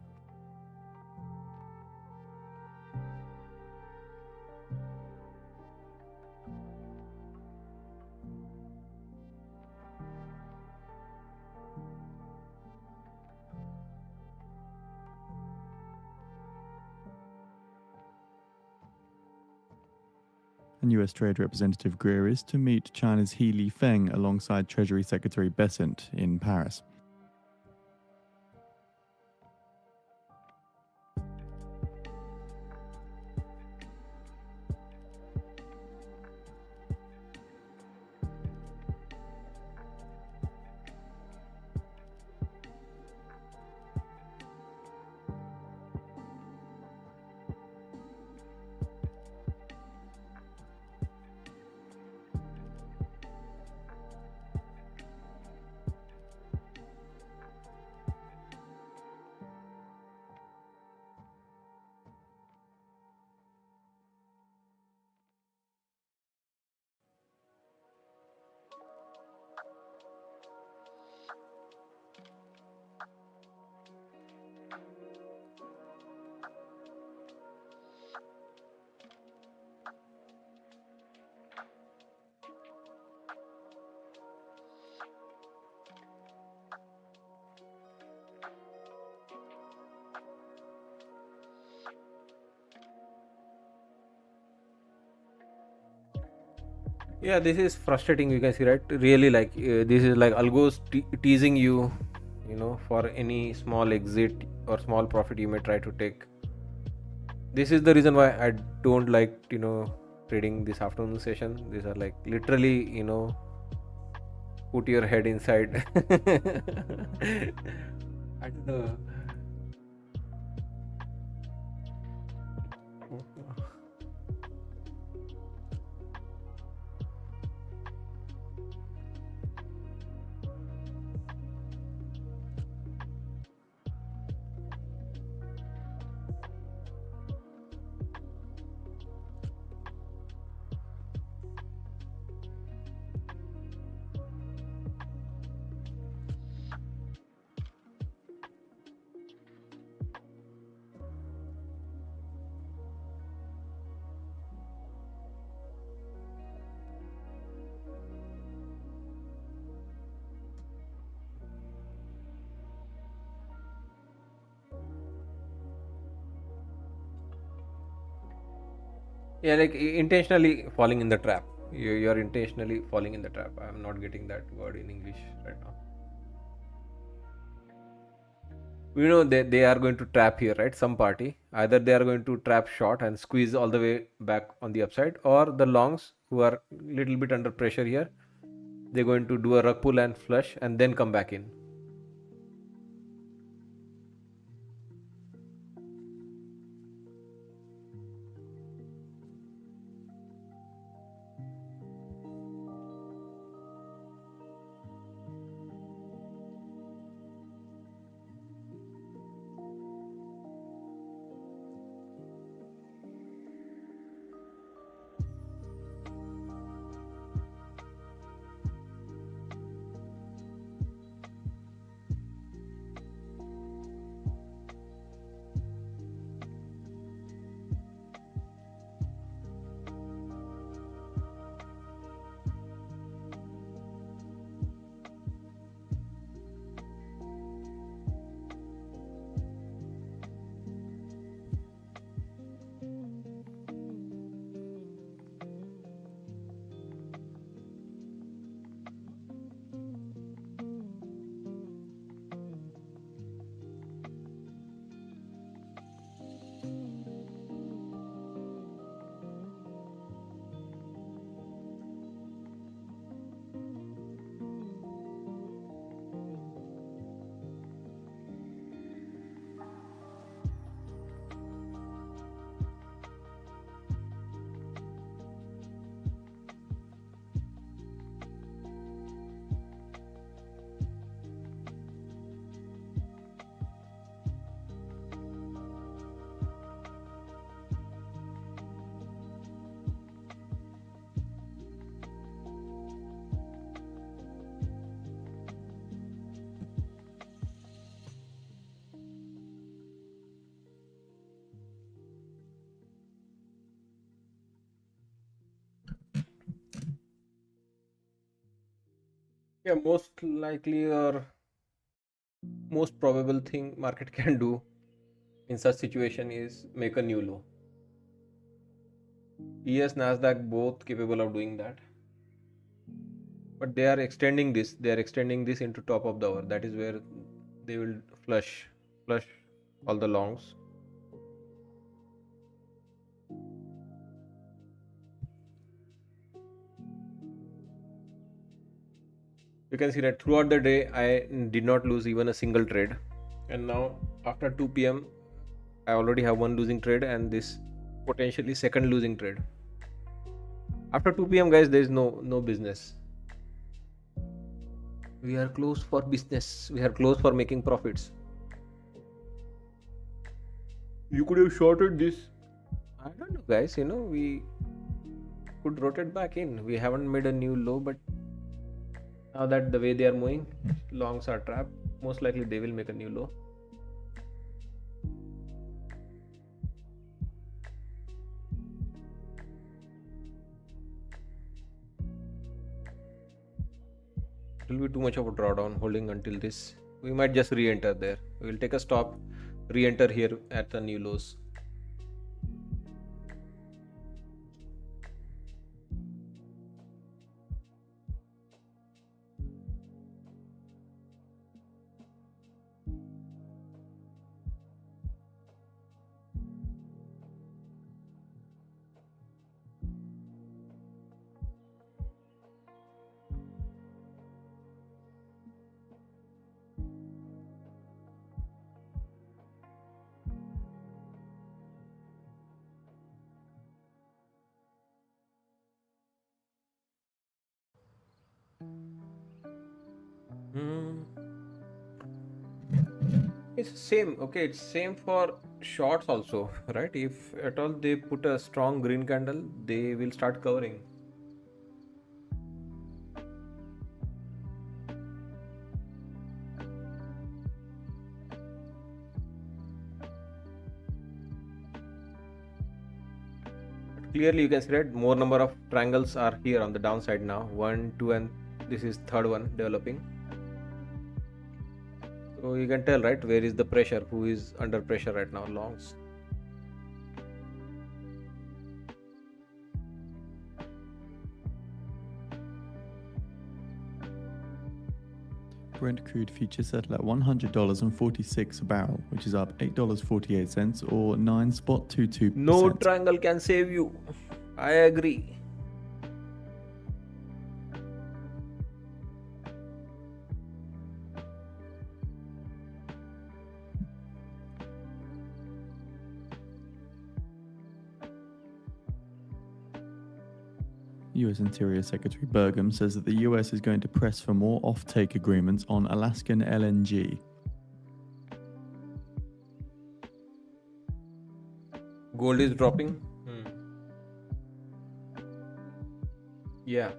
And US Trade Representative Greer is to meet China's He Lifeng alongside Treasury Secretary Bessent in Paris. yeah, this is frustrating. You can see, right? Really, like this is like algos teasing you, for any small exit or small profit you may try to take. This is the reason why I don't like, trading this afternoon session. These are like literally, put your head inside. I don't know. Yeah, like intentionally falling in the trap. You're intentionally falling in the trap. I'm not getting that word in English right now. They are going to trap here, right? Some party. Either they are going to trap short and squeeze all the way back on the upside, or the longs who are little bit under pressure here, they're going to do a rug pull and flush and then come back in. Yeah, most likely or most probable thing market can do in such situation is make a new low. Yes, Nasdaq both capable of doing that, but they are extending this. They are extending this into top of the hour. That is where they will flush all the longs. You can see that throughout the day I did not lose even a single trade, and now after 2 p.m. I already have one losing trade and this potentially second losing trade. After 2 p.m. guys, there is no business. We are closed for business. We are closed for making profits. You could have shorted this. I don't know, guys. We could rotate back in. We haven't made a new low, but now that the way they are moving, longs are trapped. Most likely they will make a new low. It will be too much of a drawdown holding until this. We might just re-enter there. We will take a stop, re-enter here at the new lows. Hmm. It's same. Okay, it's same for shorts also, right? If at all they put a strong green candle, they will start covering. Clearly you can see that more number of triangles are here on the downside now. 1, 2, and this is third one developing. So you can tell, right, where is the pressure, who is under pressure right now. Longs. Brent crude futures settle at $100.46 a barrel, which is up $8.48 or 9.22%. No triangle can save you. I agree. US Interior Secretary Burgum says that the US is going to press for more offtake agreements on Alaskan LNG. Gold is dropping. Yeah.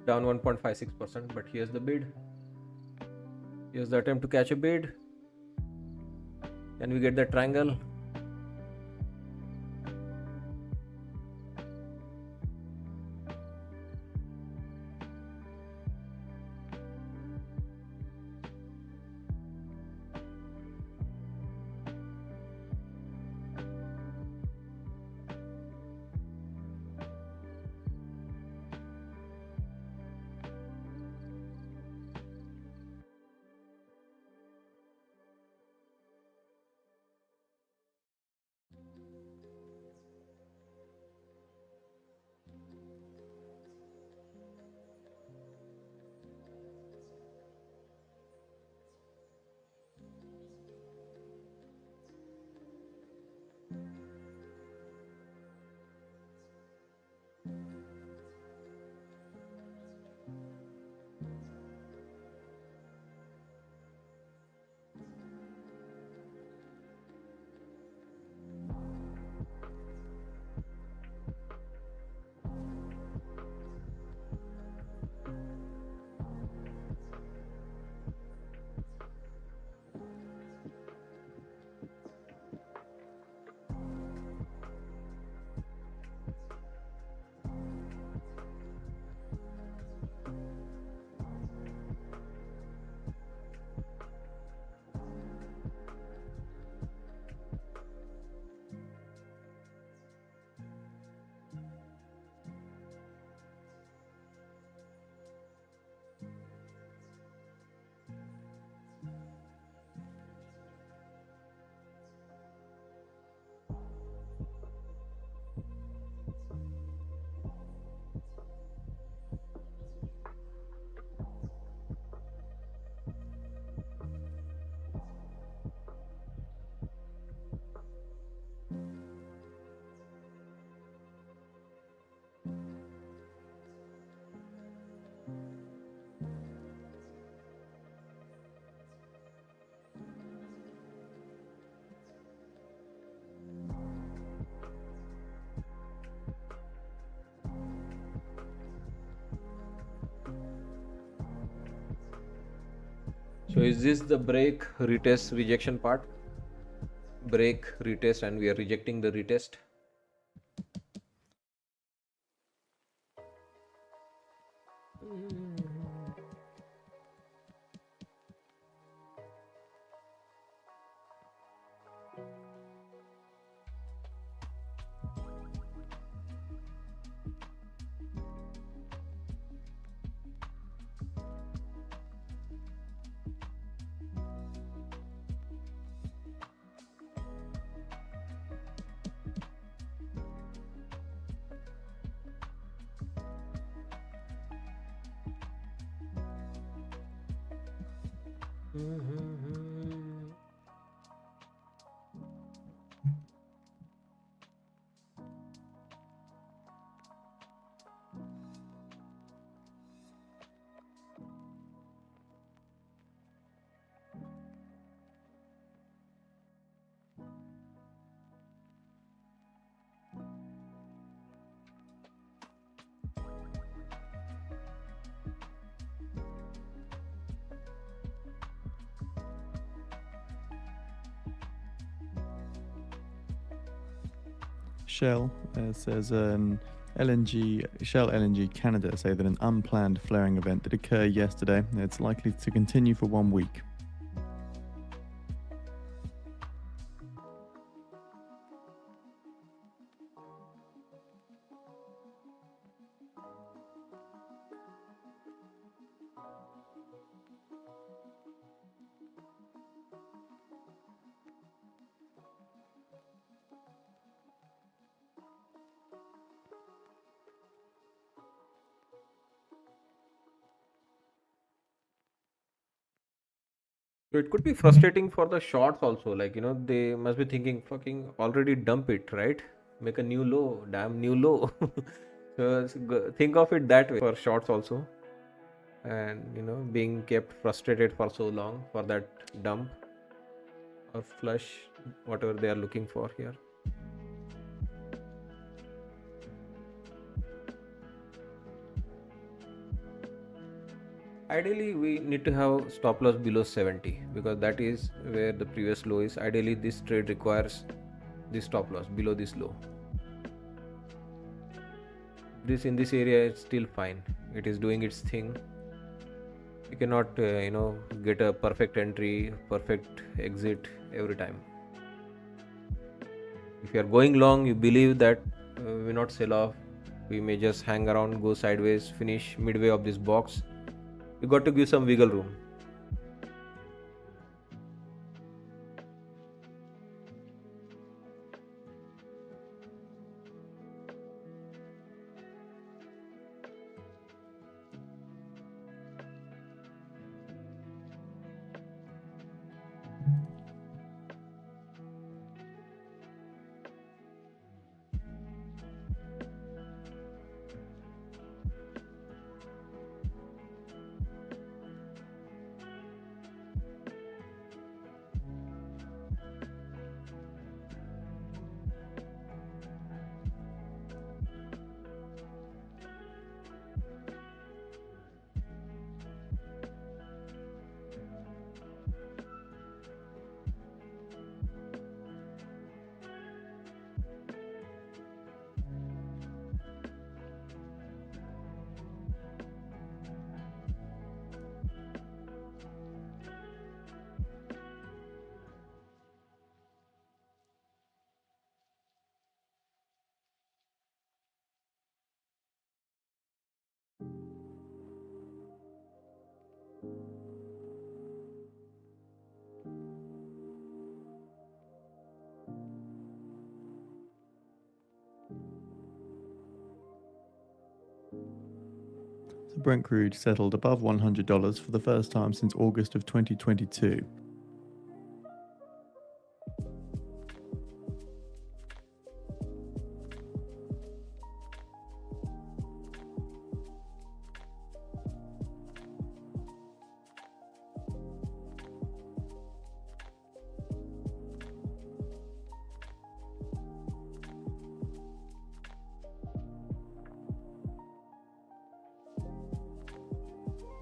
Down 1.56%, but here's the bid. Here's the attempt to catch a bid. Can we get the triangle? So is this the break, retest, rejection part? Break, retest, and we are rejecting the retest. Shell says Shell LNG Canada say that an unplanned flaring event did occur yesterday. It's likely to continue for 1 week. So it could be frustrating for the shorts also. Like, they must be thinking, fucking already dump it, right? Make a new low, damn new low. So think of it that way for shorts also. And, being kept frustrated for so long for that dump or flush, whatever they are looking for here. Ideally, we need to have stop loss below 70 because that is where the previous low is. Ideally, this trade requires this stop loss below this low. This in this area is still fine. It is doing its thing. You cannot, get a perfect entry, perfect exit every time. If you are going long, you believe that we not sell off. We may just hang around, go sideways, finish midway of this box. You got to give some wiggle room. Brent crude settled above $100 for the first time since August of 2022.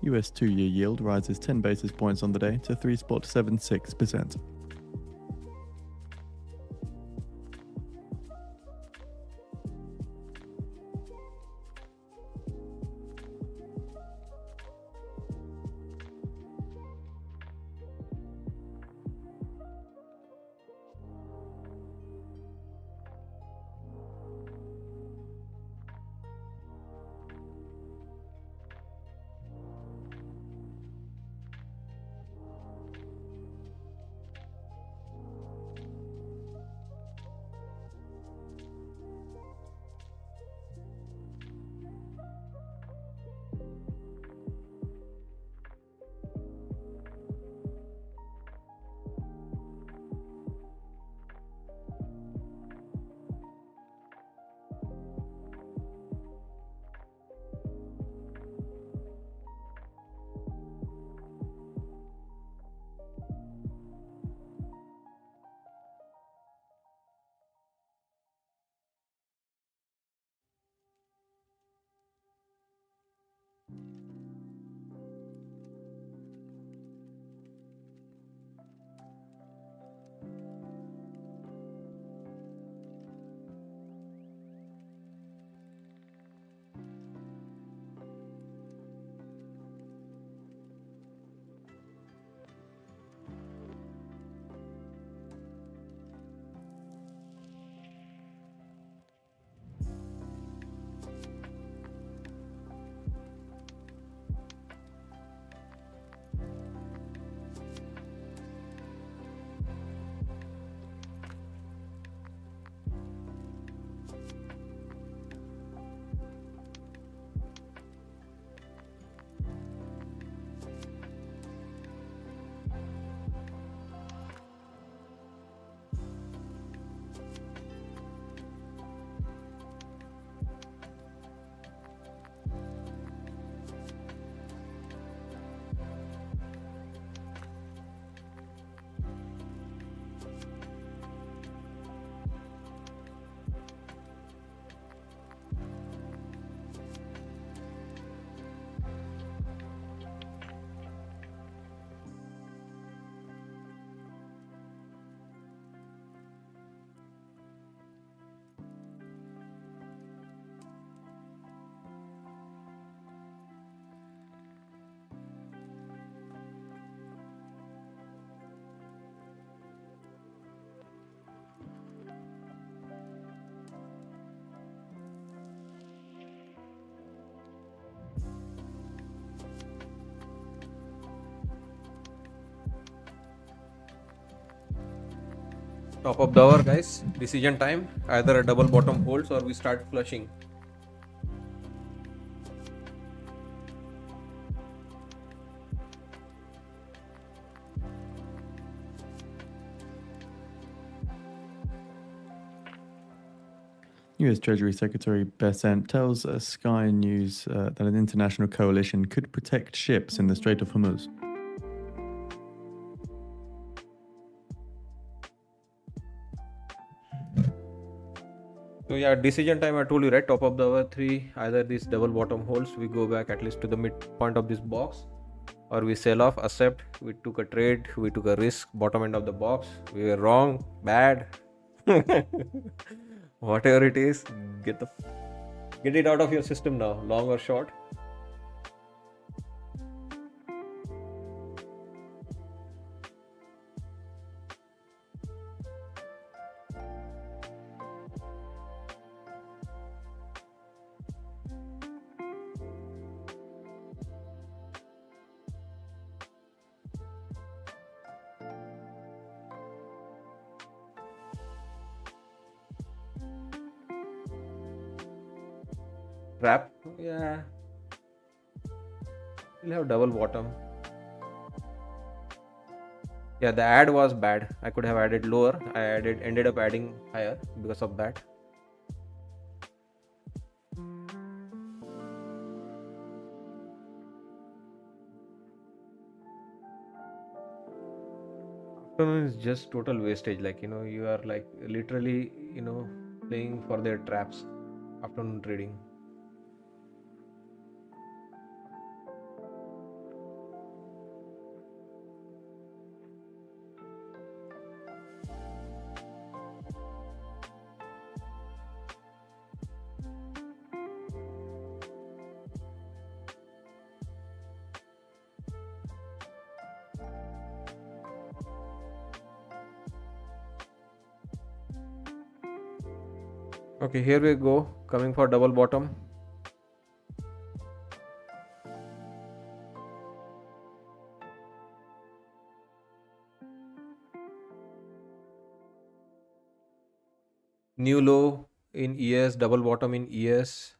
US 2-year yield rises 10 basis points on the day to 3.76%. Top of the hour, guys. Decision time. Either a double bottom holds or we start flushing. US Treasury Secretary Bessent tells Sky News that an international coalition could protect ships in the Strait of Hormuz. So yeah, decision time, I told you, right? Top of the hour 3, either this double bottom holds, we go back at least to the midpoint of this box, or we sell off, accept, we took a trade, we took a risk, bottom end of the box, we were wrong, bad. Whatever it is, get it out of your system now, long or short. Trap, yeah, we'll have double bottom. Yeah, the add was bad. I could have added lower. I ended up adding higher because of that. Afternoon is just total wastage. Like, you are like literally, playing for their traps. Afternoon trading. Okay, here we go, coming for double bottom. New low in ES, double bottom in ES.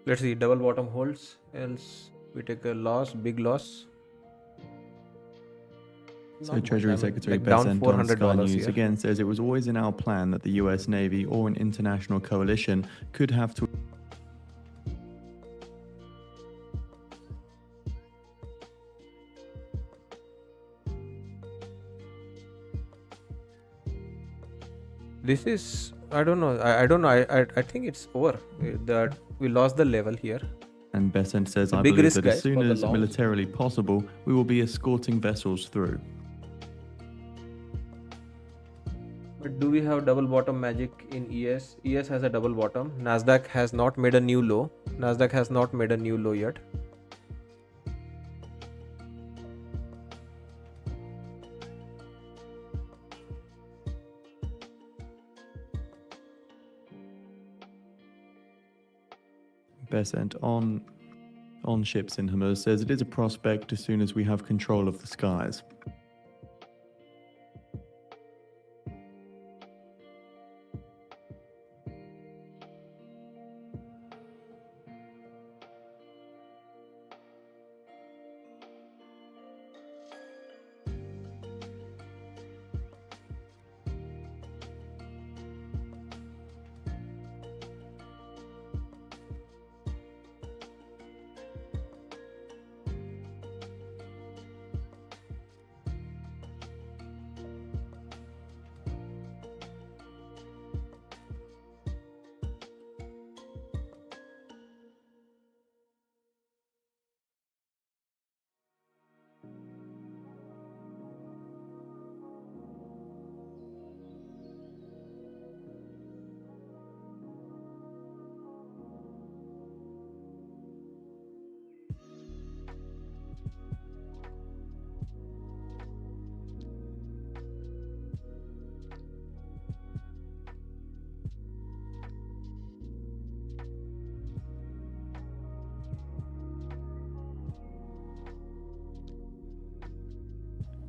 Let's see, double bottom holds, else we take a loss, big loss. So Not much, Treasury I mean, Secretary like down Besant on Sky $400 News here. again says it was always in our plan that the US Navy or an international coalition could have to This is, I don't know. I don't know. I think it's over. That we lost the level here. and Besant says, a I big believe risk, that as guys, soon for the as longs. militarily possible, we will be escorting vessels through. But do we have double bottom magic in ES? ES has a double bottom. Nasdaq has not made a new low. Nasdaq has not made a new low yet. Besant on ships in Hormuz says it is a prospect as soon as we have control of the skies.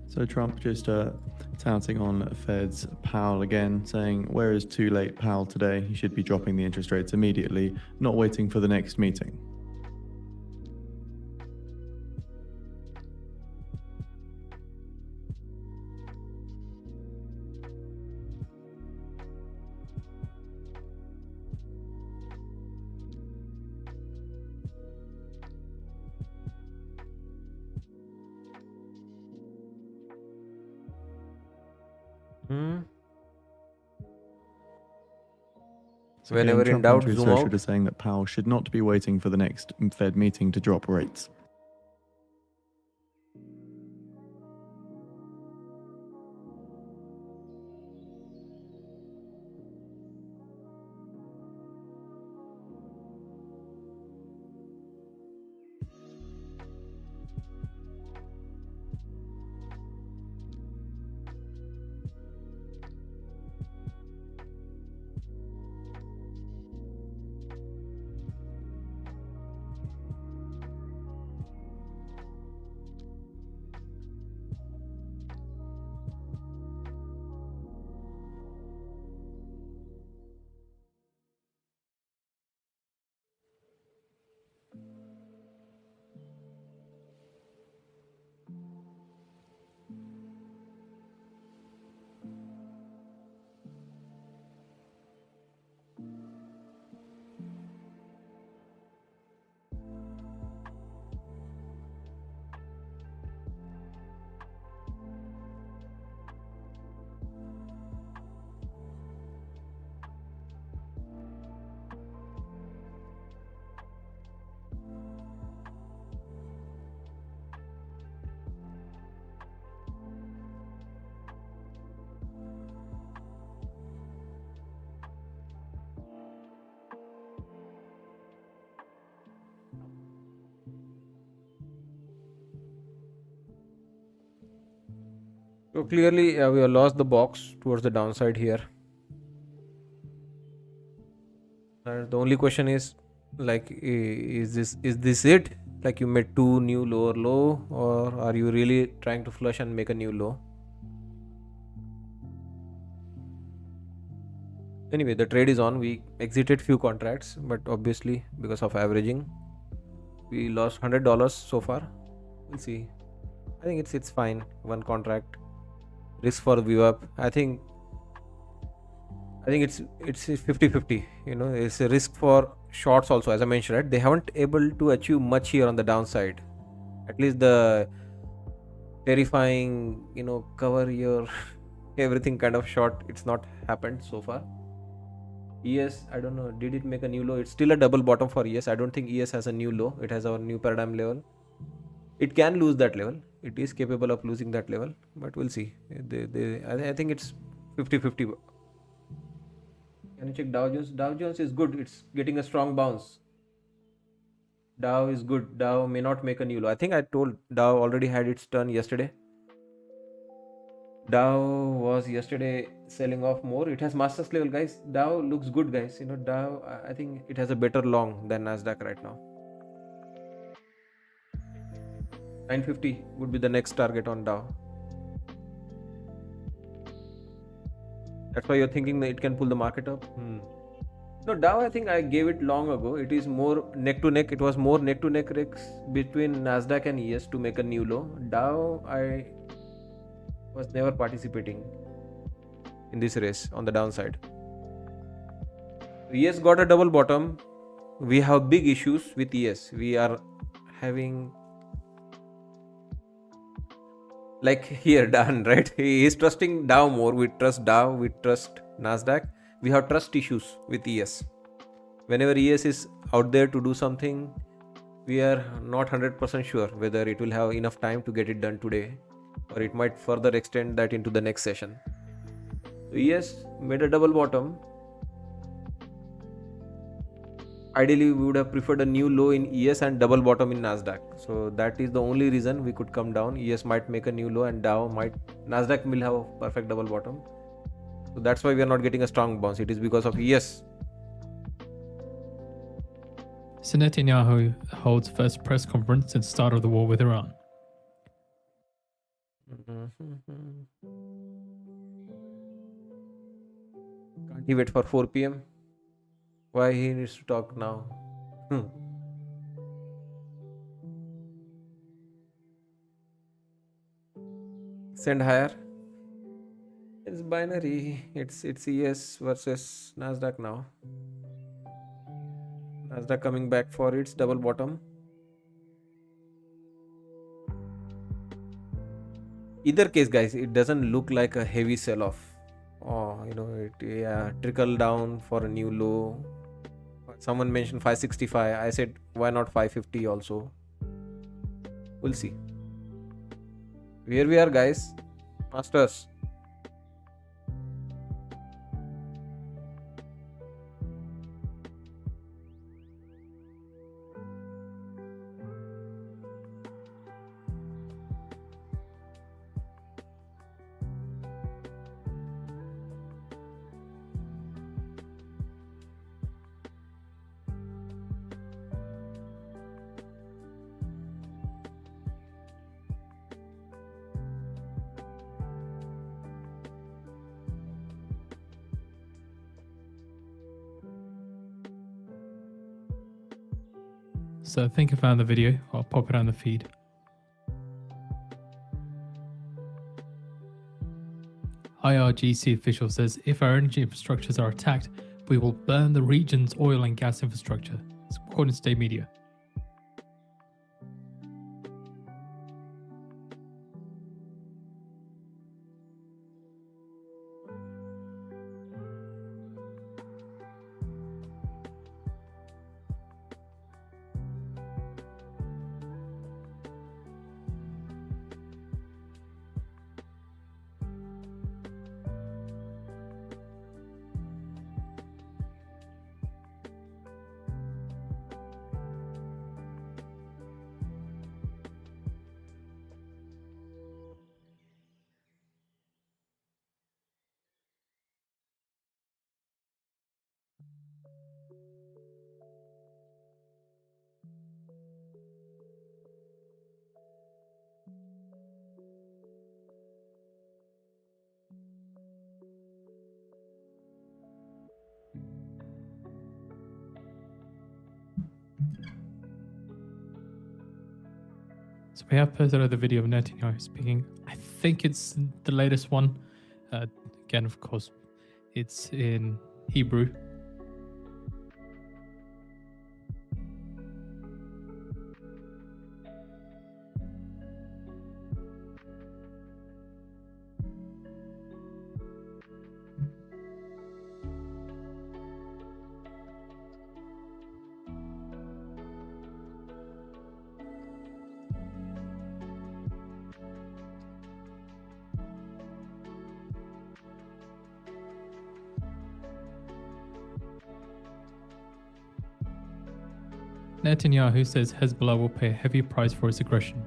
So Trump just touting on Fed's Powell again, saying, where is too late Powell today? He should be dropping the interest rates immediately, not waiting for the next meeting. So Whenever again, in Trump doubt, Treasury zoom Secretary out. is saying that Powell should not be waiting for the next Fed meeting to drop rates. So clearly we have lost the box towards the downside here. The only question is, like, is this it? Like, you made two new lower low, or are you really trying to flush and make a new low? Anyway, the trade is on. We exited few contracts, but obviously because of averaging, we lost $100 so far. We'll see. I think it's fine. One contract, risk for view up. I think it's 50-50. It's a risk for shorts also, as I mentioned, right? They haven't able to achieve much here on the downside. At least the terrifying, cover your everything kind of short, it's not happened so far. ES, I don't know, did it make a new low? It's still a double bottom for ES. I don't think ES has a new low. It has our new paradigm level. It can lose that level. It is capable of losing that level, but we'll see. I think it's 50-50. Can you check Dow Jones? Dow Jones is good. It's getting a strong bounce. Dow is good. Dow may not make a new low. I think I told Dow already had its turn yesterday. Dow was yesterday selling off more. It has masters level, guys. Dow looks good, guys. Dow, I think it has a better long than Nasdaq right now. 950 would be the next target on Dow. That's why you're thinking that it can pull the market up. No, Dow, I think I gave it long ago. It is more neck to neck. It was more neck to neck risks between Nasdaq and ES to make a new low. Dow, I was never participating in this race on the downside. ES got a double bottom. We have big issues with ES. We are having, like, here done, right? He is trusting Dow more. We trust Dow, we trust Nasdaq. We have trust issues with ES. Whenever ES is out there to do something, we are not 100% sure whether it will have enough time to get it done today, or it might further extend that into the next session. So ES made a double bottom. Ideally, we would have preferred a new low in ES and double bottom in Nasdaq. So that is the only reason we could come down. ES might make a new low and Nasdaq will have a perfect double bottom. So that's why we are not getting a strong bounce. It is because of ES. So Netanyahu holds first press conference since start of the war with Iran. Can't he wait for 4 p.m.? Why he needs to talk now? Send higher. It's binary. It's ES versus Nasdaq now. Nasdaq coming back for its double bottom. Either case, guys, it doesn't look like a heavy sell-off. It trickle down for a new low. Someone mentioned 565. I said, why not 550 also? We'll see. Here we are, guys. Masters. So I think I found the video. I'll pop it on the feed. IRGC official says if our energy infrastructures are attacked, we will burn the region's oil and gas infrastructure. It's according to state media. So we have posted another video of Netanyahu speaking. I think it's the latest one. Again, of course, it's in Hebrew. Netanyahu says Hezbollah will pay a heavy price for its aggression.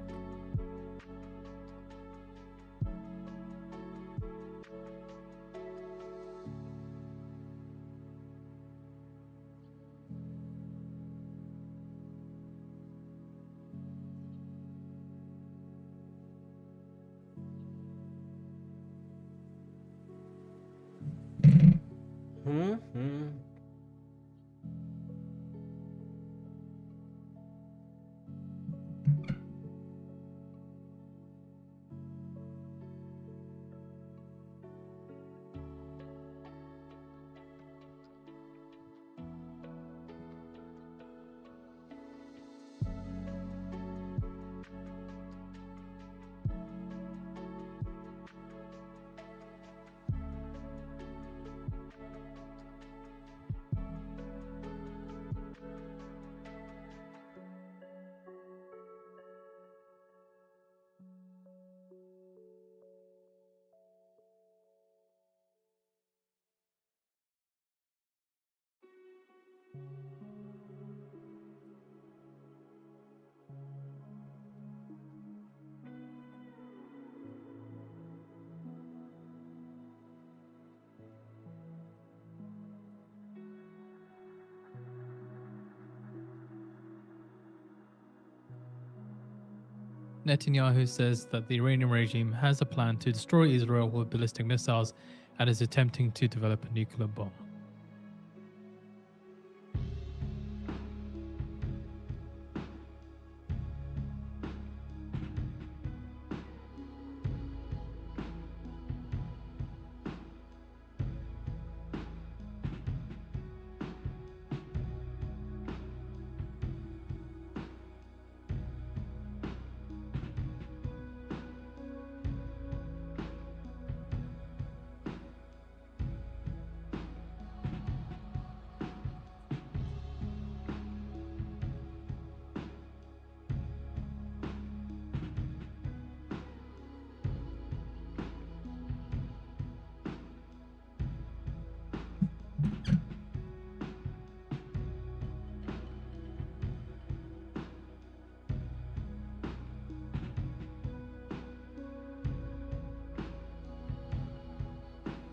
Netanyahu says that the Iranian regime has a plan to destroy Israel with ballistic missiles and is attempting to develop a nuclear bomb.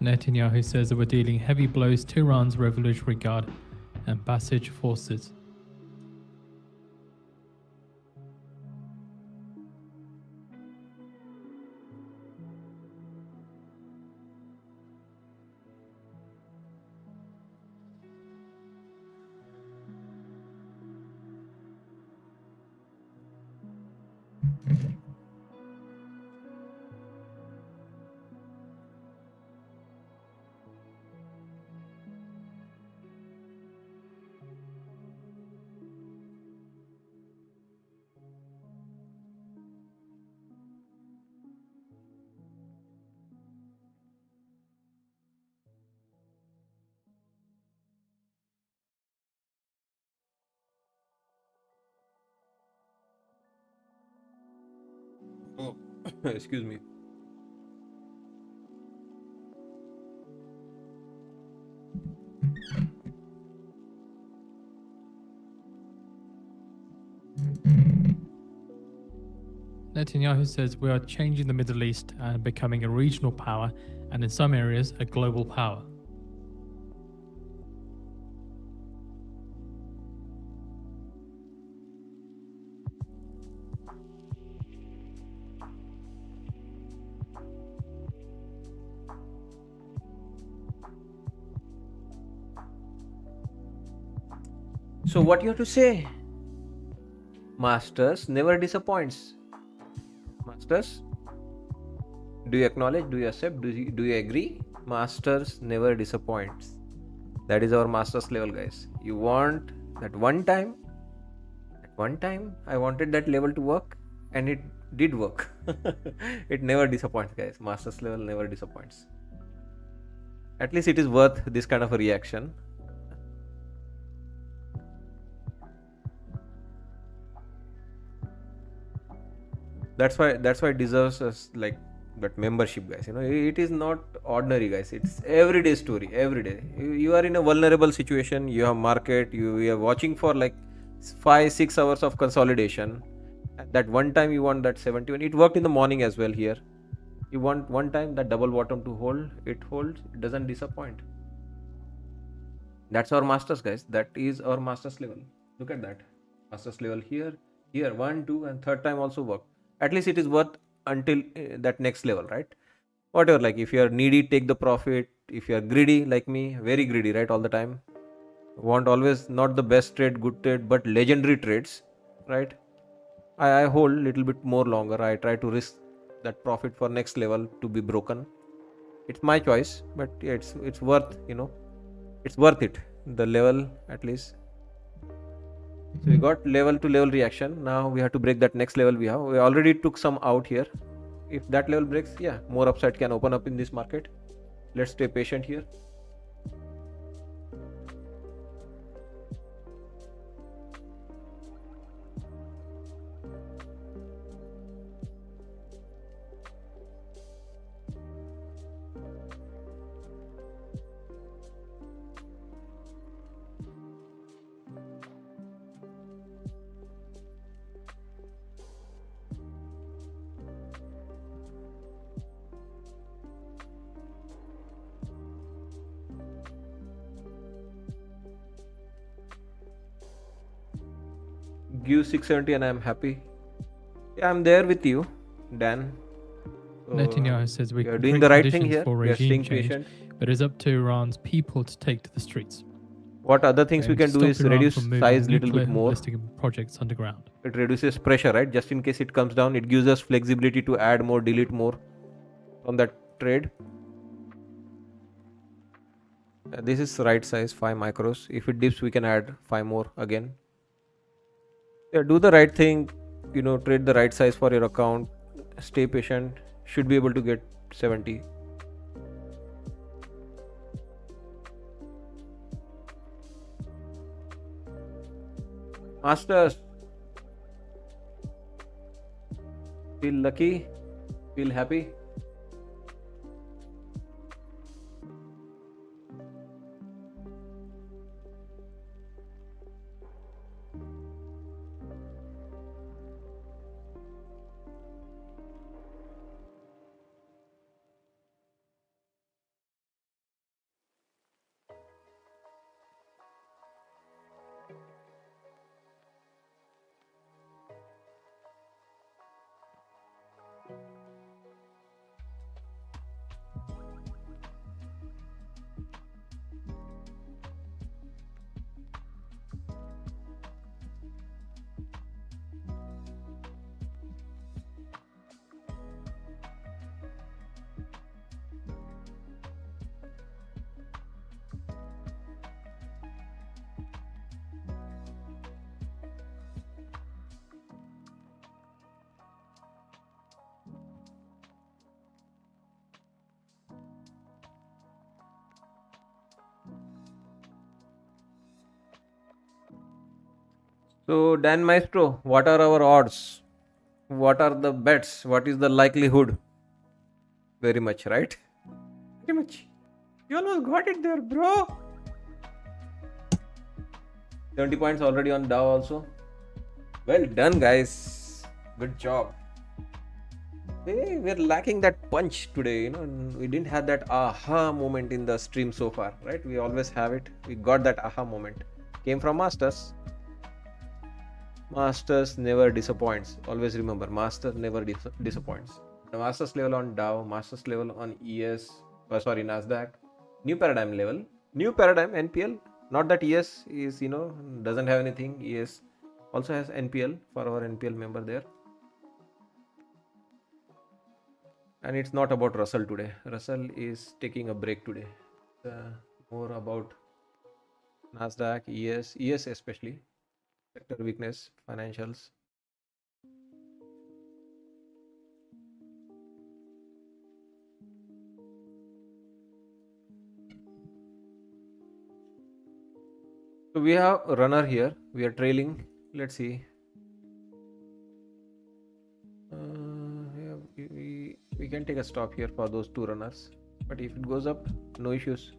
Netanyahu says that we're dealing heavy blows to Iran's Revolutionary Guard and Basij forces. Oh, excuse me. Netanyahu says we are changing the Middle East and becoming a regional power and in some areas a global power. So what you have to say? Masters never disappoints. Masters, do you acknowledge? Do you accept? Do you agree? Masters never disappoints. That is our masters level, guys. You want that one time. At one time, I wanted that level to work, and it did work. It never disappoints, guys. Masters level never disappoints. At least it is worth this kind of a reaction. That's why it deserves us like that membership, guys. It is not ordinary, guys. It's everyday story. Every day you are in a vulnerable situation. You have market. You are watching for like 5-6 hours of consolidation. At that one time you want that 71. It worked in the morning as well here. You want one time that double bottom to hold. It holds. It doesn't disappoint. That's our masters, guys. That is our masters level. Look at that. Masters level here, 1, 2, and third time also work. At least it is worth until that next level, right? Whatever, like if you are needy, take the profit. If you are greedy like me, very greedy, right, all the time, want always not the best trade, good trade, but legendary trades, right? I hold little bit more longer. I try to risk that profit for next level to be broken. It's my choice, but yeah, it's worth, it's worth it, the level at least. So we got level to level reaction. Now we have to break that next level we have. We already took some out here. If that level breaks, yeah, more upside can open up in this market. Let's stay patient here. Give 670 and I'm happy. Yeah, I'm there with you, Dan. Netanyahu says we are can doing create the right thing conditions here. for We are staying regime change, patient. but it's up to Iran's people to take to the streets. What other things we And can do stop is Iran reduce from moving size little nuclear bit more. ballistic projects underground. It reduces pressure, right? Just in case it comes down, it gives us flexibility to add more, delete more from that trade. This is right size, 5 micros. If it dips, we can add 5 more again. Yeah, do the right thing, trade the right size for your account, stay patient, should be able to get 70. Masters, feel lucky, feel happy. So, Dan Maestro, what are our odds? What are the bets? What is the likelihood? Very much, right? Very much. You almost got it there, bro. 70 points already on Dow also. Well done, guys. Good job. Hey, we're lacking that punch today. We didn't have that aha moment in the stream so far, right? We always have it. We got that aha moment. Came from Masters. Masters never disappoints. Always remember, Master never disappoints. The Masters level on Dow, Masters level on Nasdaq. New paradigm level. New paradigm NPL. Not that ES is, doesn't have anything. ES Also has NPL for our NPL member there. And it's not about Russell today. Russell is taking a break today. More about Nasdaq, ES especially, sector weakness, financials. So we have a runner here. We are trailing. Let's see. Yeah, we can take a stop here for those two runners. But if it goes up, no issues.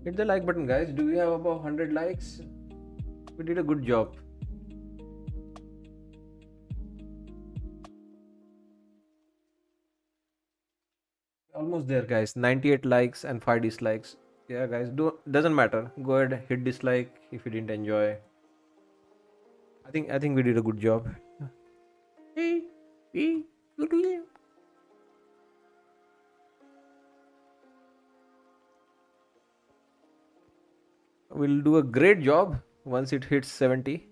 Hit the like button, guys. Do we have about 100 likes? We did a good job. Almost there, guys. 98 likes and 5 dislikes. Yeah, guys, doesn't matter. Go ahead, hit dislike if you didn't enjoy. I think we did a good job. We'll do a great job once it hits 70.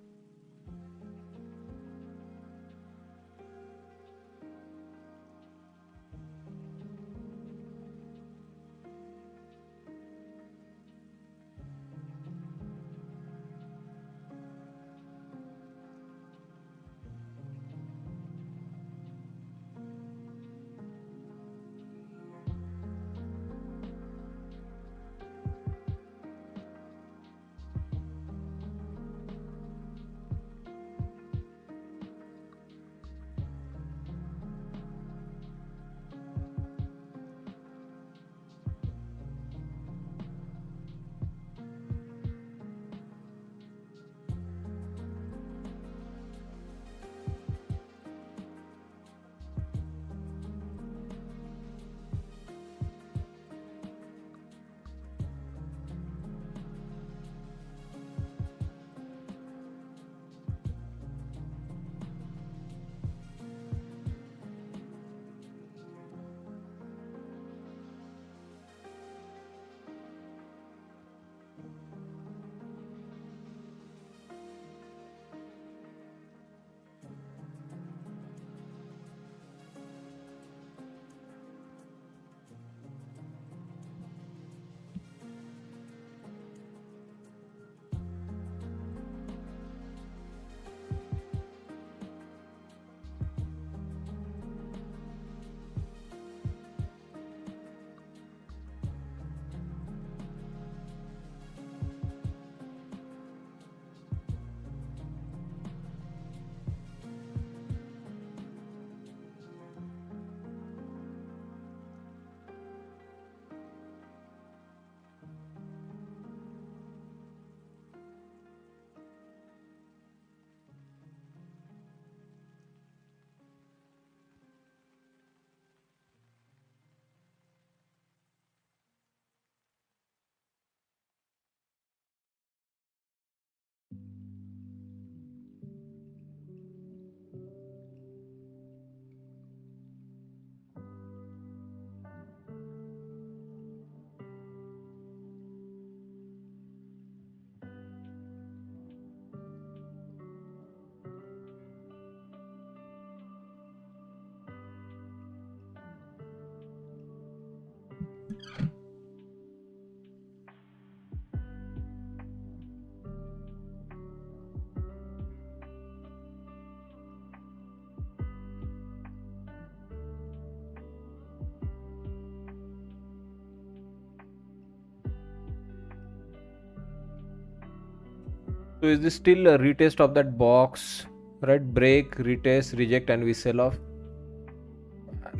So is this still a retest of that box, right? Break, retest, reject, and we sell off.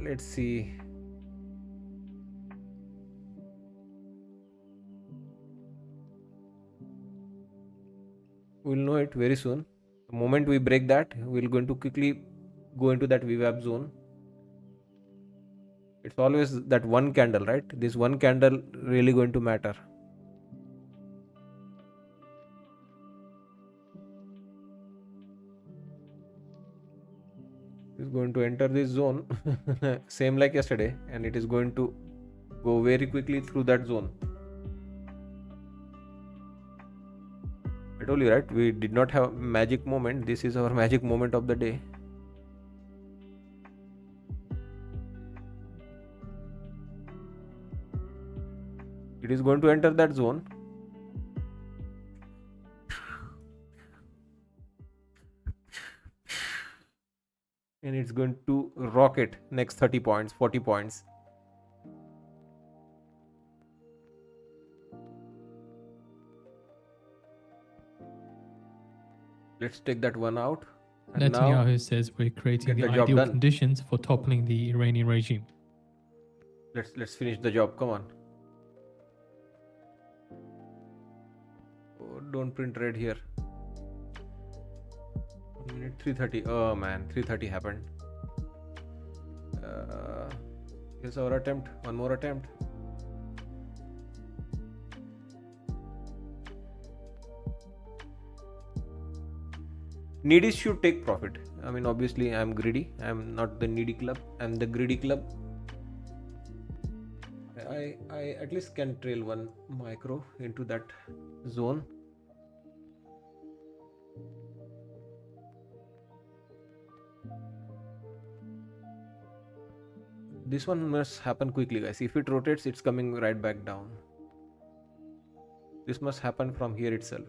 Let's see. We'll know it very soon. The moment we break that, we're going to quickly go into that VWAP zone. It's always that one candle, right? This one candle really going to matter. It's going to enter this zone, same like yesterday, and it is going to go very quickly through that zone. I told you, right? We did not have magic moment. This is our magic moment of the day. It is going to enter that zone. And it's going to rocket next 30 points, 40 points. Let's take that one out. And Netanyahu now says we're creating get the the job ideal done. conditions for toppling the Iranian regime. let's finish the job. Come on. Oh, don't print red here. 1 minute 3:30. Oh man, 3:30 happened. Here's our attempt. One more attempt. Needy should take profit. I mean, obviously, I'm greedy. I'm not the needy club. I'm the greedy club. I at least can trail one micro into that zone. This one must happen quickly, guys. If it rotates, it's coming right back down. This must happen from here itself.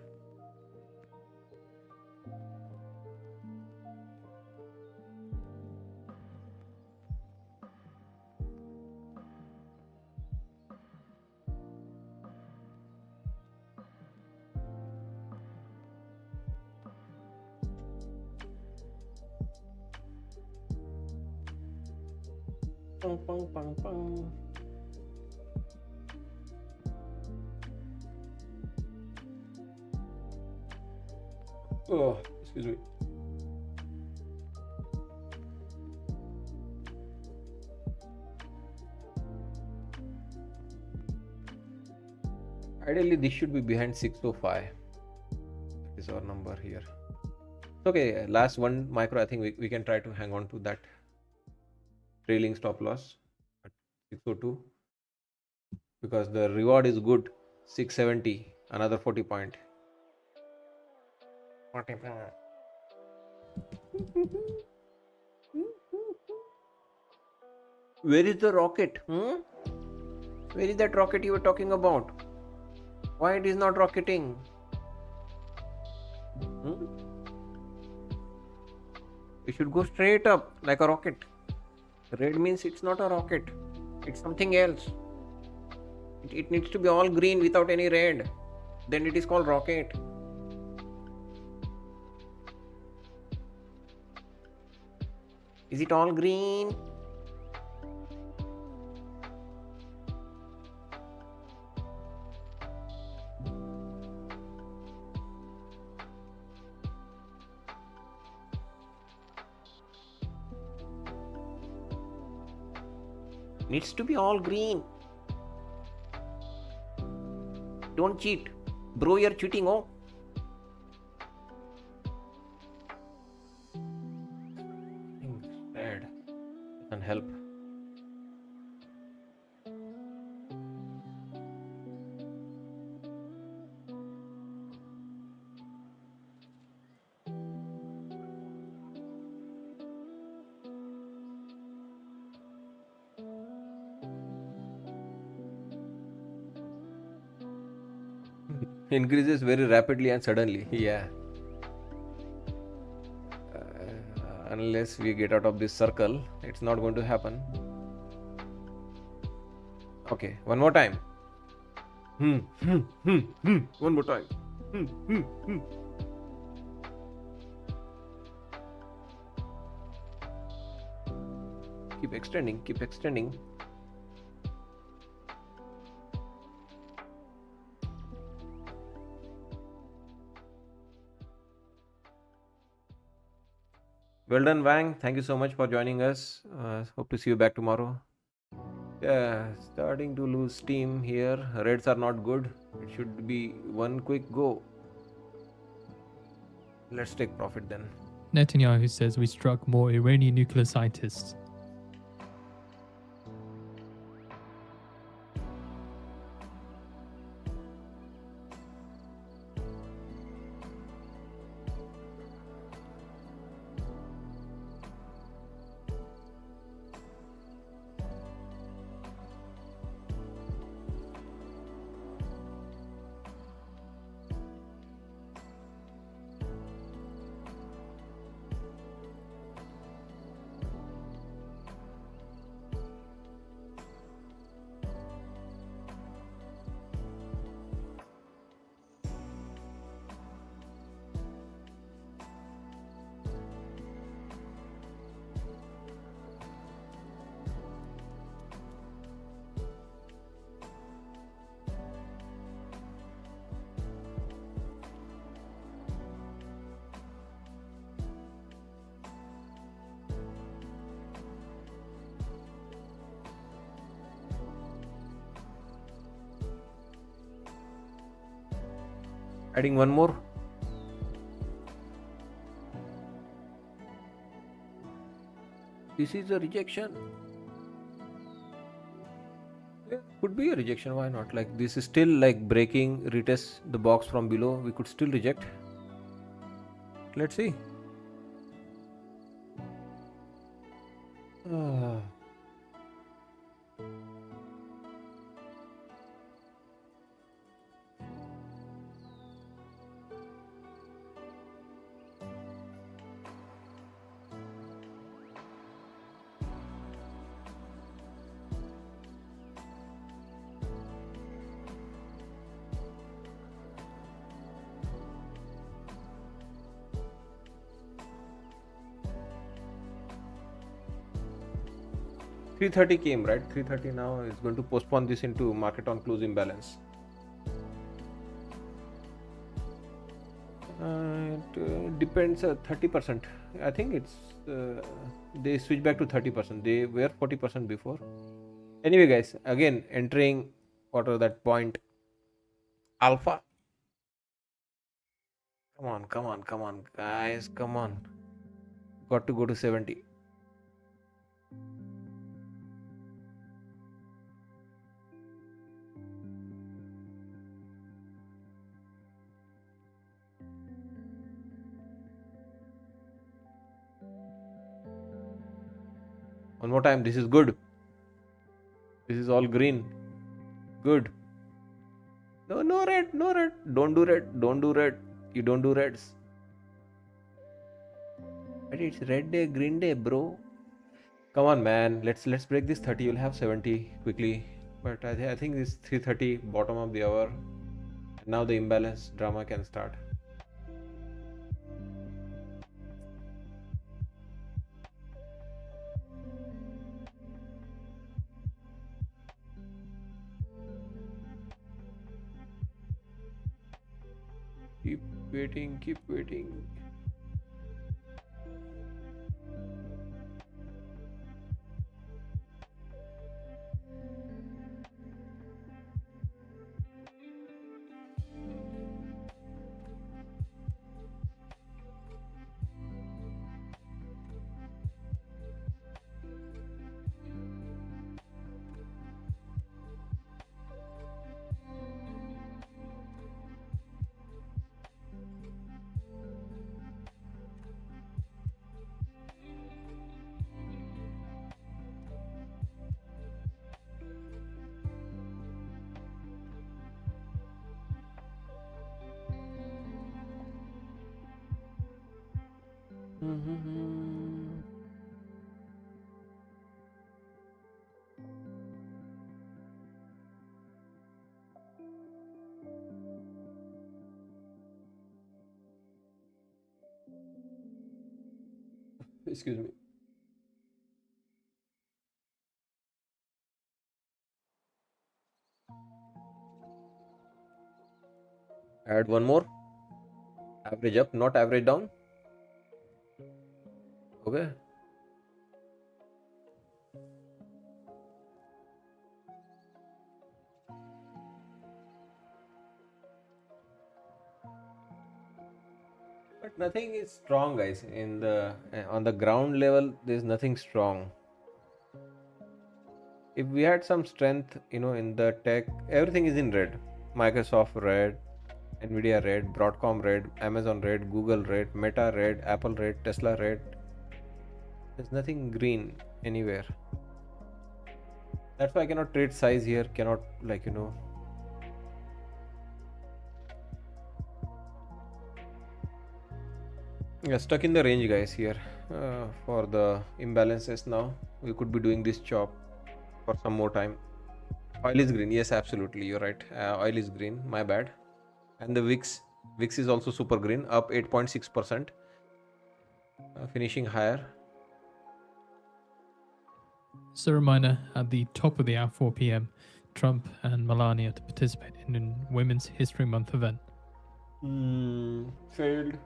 Pang, pang, pang, pang. Oh, excuse me. Ideally, this should be behind 605. That is our number here. Okay, last one micro. I think we can try to hang on to that trailing stop loss at 602 because the reward is good. 670, another 40 point. Where is the rocket? Where is that rocket you were talking about? Why it is not rocketing? It should go straight up like a rocket. Red means it's not a rocket. It's something else. It needs to be all green without any red. Then it is called rocket. Is it all green? Needs to be all green. Don't cheat. Bro, you're cheating, oh. Bad. Doesn't help. Increases very rapidly and suddenly. Yeah. Unless we get out of this circle, it's not going to happen. Okay, one more time. One more time. Keep extending, keep extending. Well done, Wang. Thank you so much for joining us. Hope to see you back tomorrow. Yeah, starting to lose steam here. Reds are not good. It should be one quick go. Let's take profit then. Netanyahu says we struck more Iranian nuclear scientists. Adding one more. This is a rejection. Yeah, could be a rejection. Why not? Like this is still like breaking, retest the box from below. We could still reject. Let's see. Ah. $330 came, right? 330 now is going to postpone this into market on close imbalance. It depends 30%. I think it's they switch back to 30%. They were 40% before. Anyway, guys, again entering what was that point? Alpha. Come on, guys, come on. Got to go to 70. One more time. This is good. This is all green. Good. No red, no red. Don't do red. Don't do red. You don't do reds. But it's red day, green day, bro. Come on, man. Let's break this 30. You'll have 70 quickly. But I think this 330 bottom of the hour. Now the imbalance drama can start. Keep waiting, keep waiting. Excuse me. Add one more. Average up, not average down. Okay. But nothing is strong, guys. In the on the ground level, there's nothing strong. If we had some strength, in the tech, everything is in red. Microsoft red, Nvidia red, Broadcom red, Amazon red, Google red, Meta red, Apple red, Tesla red. There's nothing green anywhere. That's why I cannot trade size here. Cannot yeah, stuck in the range, guys. Here for the imbalances now. We could be doing this job for some more time. Oil is green. Yes, absolutely. You're right. Oil is green. My bad. And the VIX is also super green, up 8.6%, finishing higher. So a reminder, at the top of the hour, 4 p.m., Trump and Melania to participate in a Women's History Month event. Failed.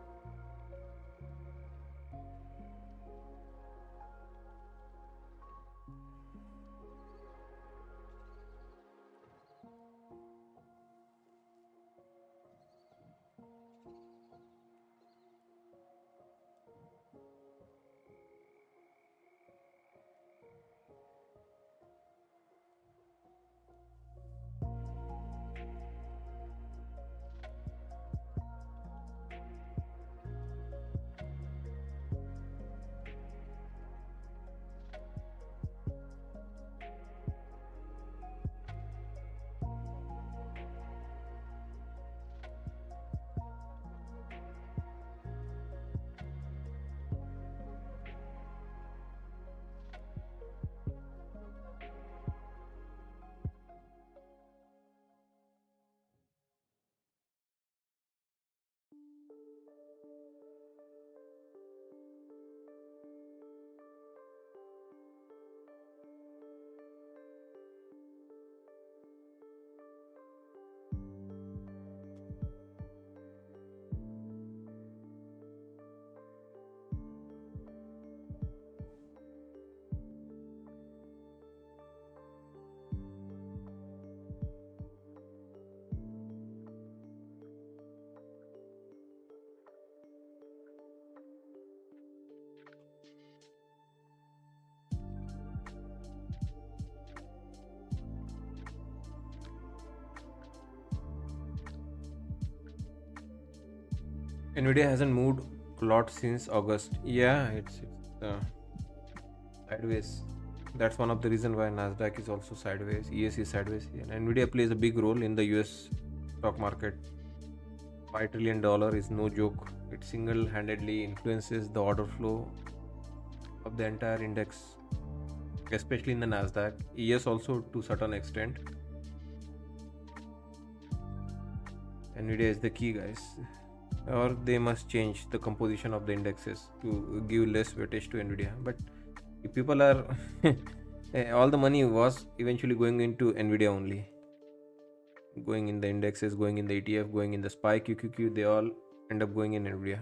Nvidia hasn't moved a lot since August. Yeah, it's sideways. That's one of the reason why Nasdaq is also sideways. ES is sideways. And Nvidia plays a big role in the US stock market. $5 trillion is no joke. It single-handedly influences the order flow of the entire index, especially in the Nasdaq. ES also to certain extent. Nvidia is the key, guys. Or they must change the composition of the indexes to give less weightage to Nvidia. But if people are all the money was eventually going into Nvidia only, going in the indexes, going in the ETF, going in the SPY, QQQ, they all end up going in Nvidia.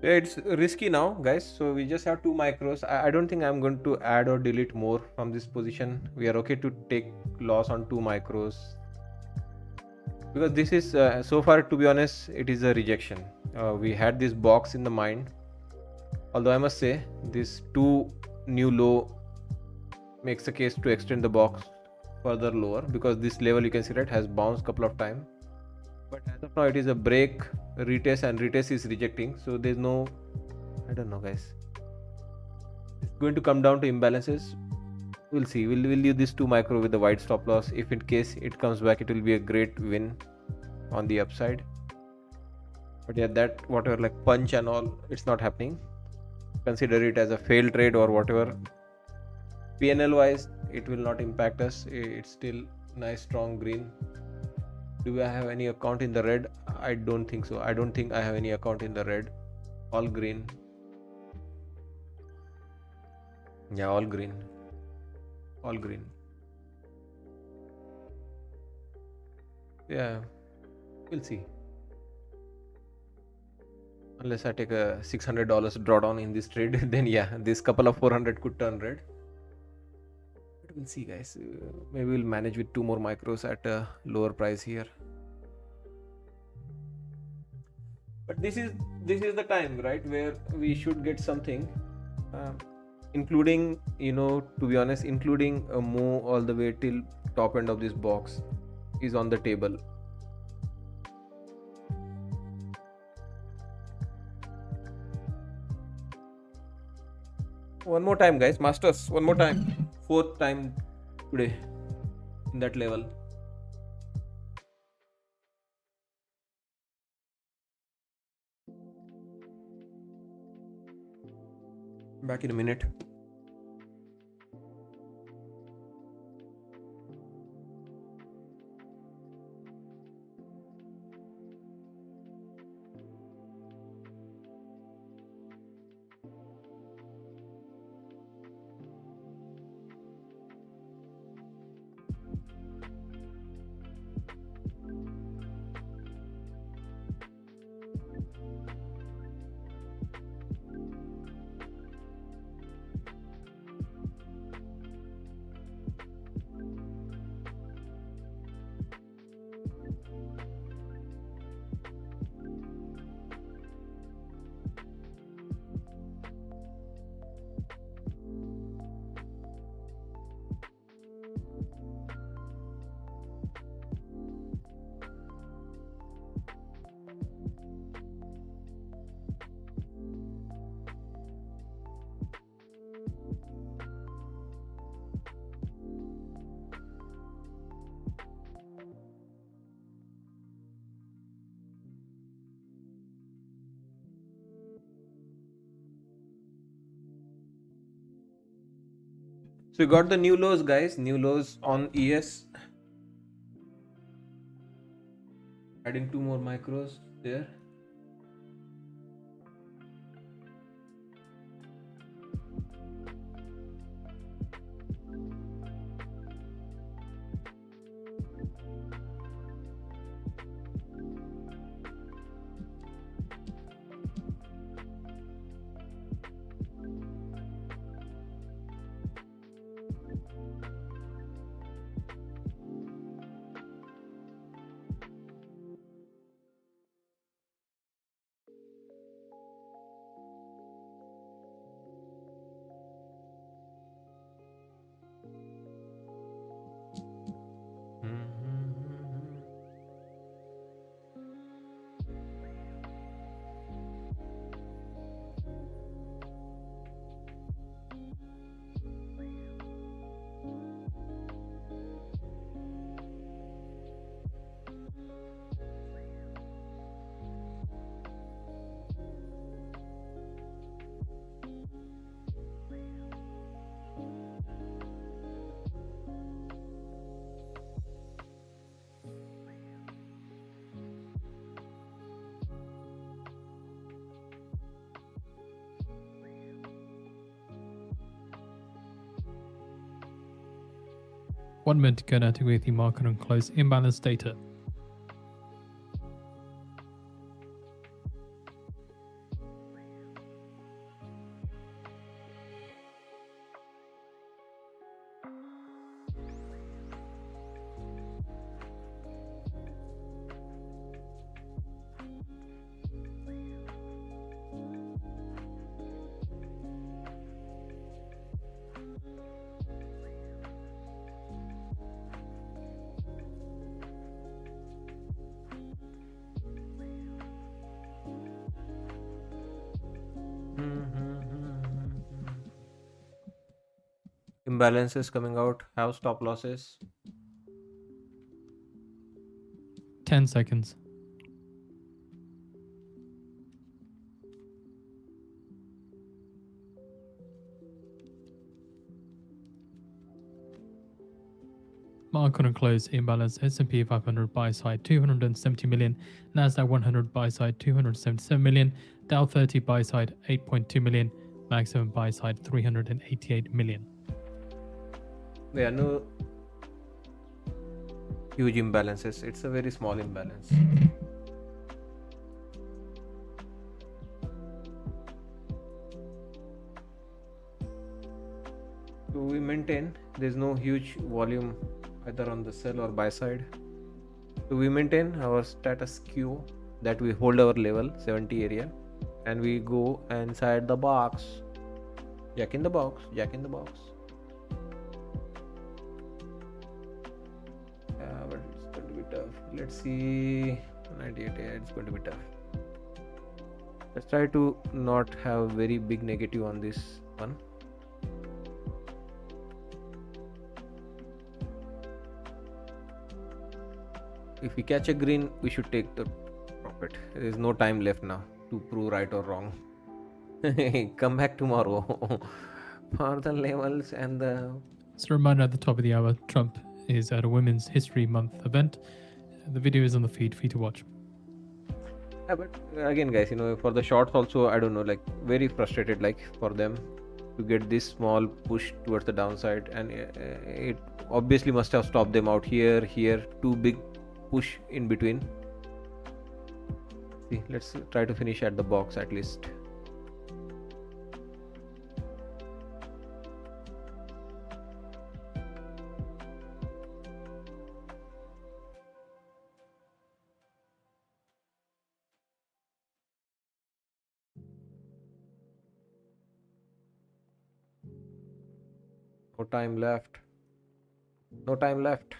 Yeah, it's risky now, guys. So we just have 2 micros. I don't think I'm going to add or delete more from this position. We are okay to take loss on 2 micros because this is so far, to be honest, it is a rejection. We had this box in the mind. Although I must say, these two new low makes a case to extend the box further lower, because this level you can see, right, has bounced couple of times. But as of now it is a break, retest, and retest is rejecting. So there's no, I don't know guys, it's going to come down to imbalances. We'll see. We'll use this 2 micro with the wide stop loss. If in case it comes back, it will be a great win on the upside. But yeah, that whatever like punch and all, it's not happening. Consider it as a failed trade or whatever. PNL wise, it will not impact us. It's still nice strong green. Do I have any account in the red? I don't think so. I don't think I have any account in the red. All green. Yeah, all green. All green. Yeah, we'll see. Unless I take a $600 drawdown in this trade, then yeah, this couple of 400 could turn red. But we'll see, guys. Maybe we'll manage with 2 more micros at a lower price here. But this is the time, right, where we should get something, including, to be honest, including a move all the way till top end of this box is on the table. One more time, guys, masters, one more time. 4th time today in that level. Back in a minute. So we got the new lows, guys. New lows on ES. Adding 2 more micros there. One minute to go now to with the market on close imbalance data. Imbalances coming out. Have stop losses. 10 seconds. Market on close imbalance. S&P 500 buy side 270 million, Nasdaq 100 buy side 277 million, Dow 30 buy side 8.2 million, maximum buy side 388 million. There are no huge imbalances. It's a very small imbalance. So we maintain there's no huge volume either on the sell or buy side. So we maintain our status quo that we hold our level 70 area and we go inside the box. Jack in the box, jack in the box. Yeah, but it's going to be tough. Let's see. 98, yeah, it's going to be tough. Let's try to not have very big negative on this one. If we catch a green, we should take the profit. There is no time left now to prove right or wrong. Come back tomorrow for the levels and the. So a reminder at the top of the hour, Trump is at a Women's History Month event. The video is on the feed for you to watch. Yeah, but again, guys, for the shorts also, I don't know, like very frustrated, like for them to get this small push towards the downside, and it obviously must have stopped them out here, too big push in between. See, let's try to finish at the box at least. No time left. No time left.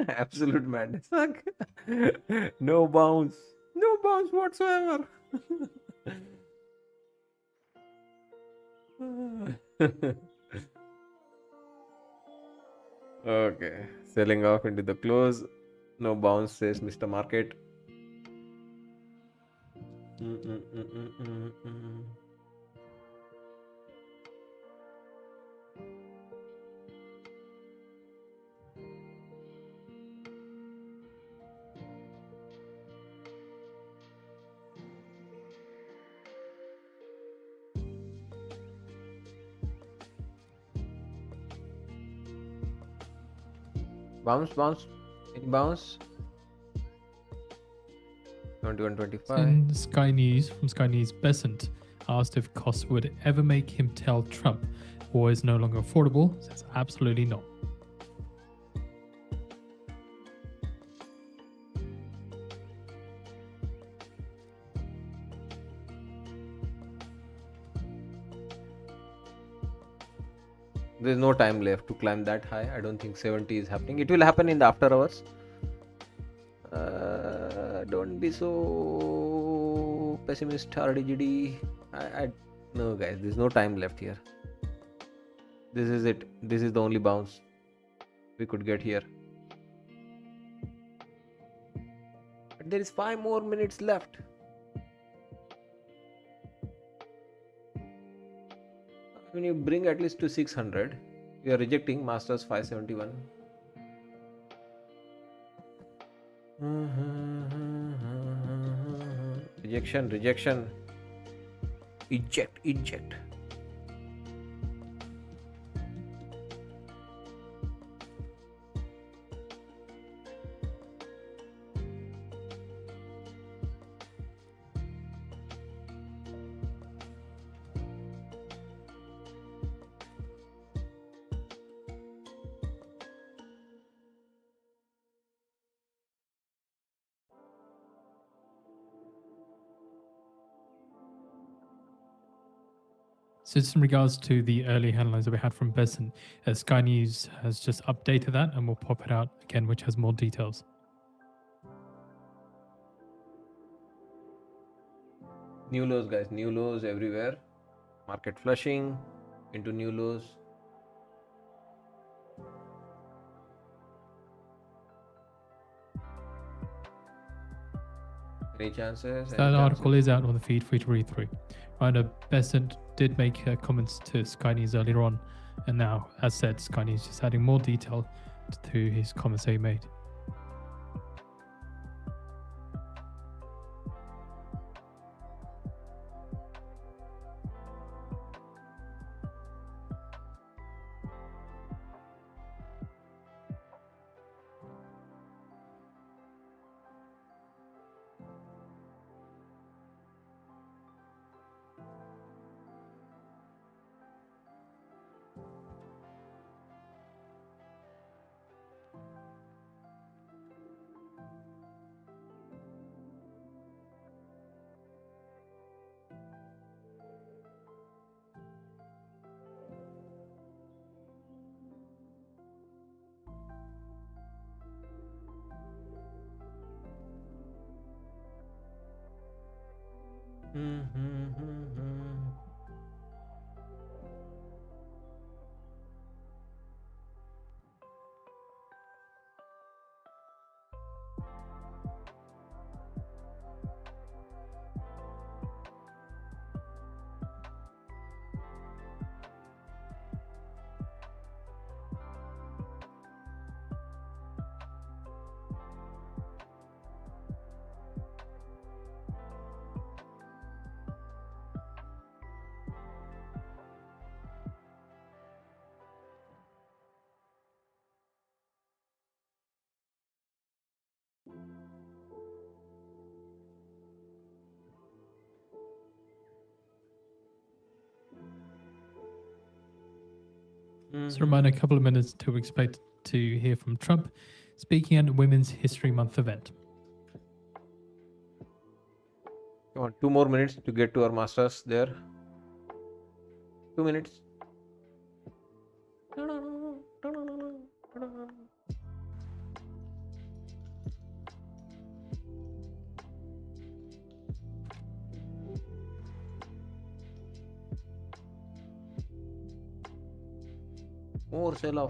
Absolute madness. No bounce. No bounce whatsoever. Okay. Selling off into the close. No bounce, says Mr. Market. Bounce. Any bounce? 21.25. In Sky News, from Sky News, Besant asked if costs would ever make him tell Trump war is no longer affordable. Says absolutely not. There's no time left to climb that high. I don't think 70 is happening. It will happen in the after hours. Don't be so pessimist, RDGD. No, guys, there's no time left here. This is it. This is the only bounce we could get here. But there is 5 more minutes left. When you bring at least to 600, you are rejecting Masters 571. Rejection. Eject. So just in regards to the early headlines that we had from Besant, Sky News has just updated that and we'll pop it out again, which has more details. New lows, guys. New lows everywhere. Market flushing into new lows. Any chances? That article is out on the feed for you to read through. Right, Besant did make comments to Sky News earlier on, and now, as said, Sky News just adding more detail to his comments that he made. So a reminder, a couple of minutes till we expect to hear from Trump speaking at Women's History Month event. Come on, 2 more minutes to get to our masters there. 2 minutes.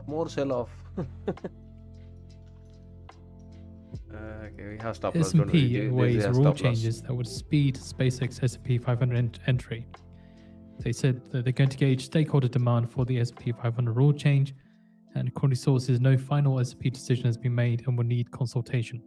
More sell off. Okay, we have stop loss. Don't S&P worry. weighs There's a rule stop loss. changes that would speed SpaceX S&P 500 entry. They said that they're going to gauge stakeholder demand for the S&P 500 rule change, and according to sources, no final S&P decision has been made and will need consultation.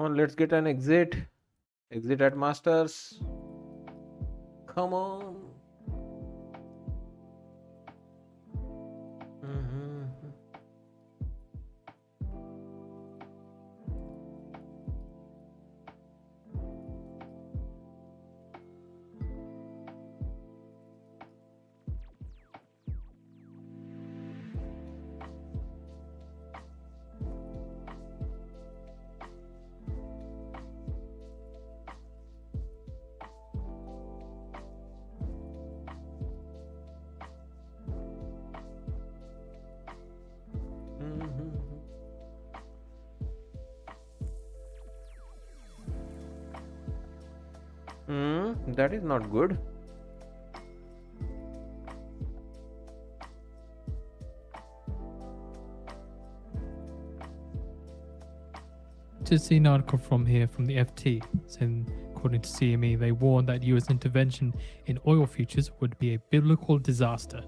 on, let's get an exit. Exit at masters. Come on. Mhm. That is not good. Just see an article from here from the FT saying, according to CME, they warned that US intervention in oil futures would be a biblical disaster.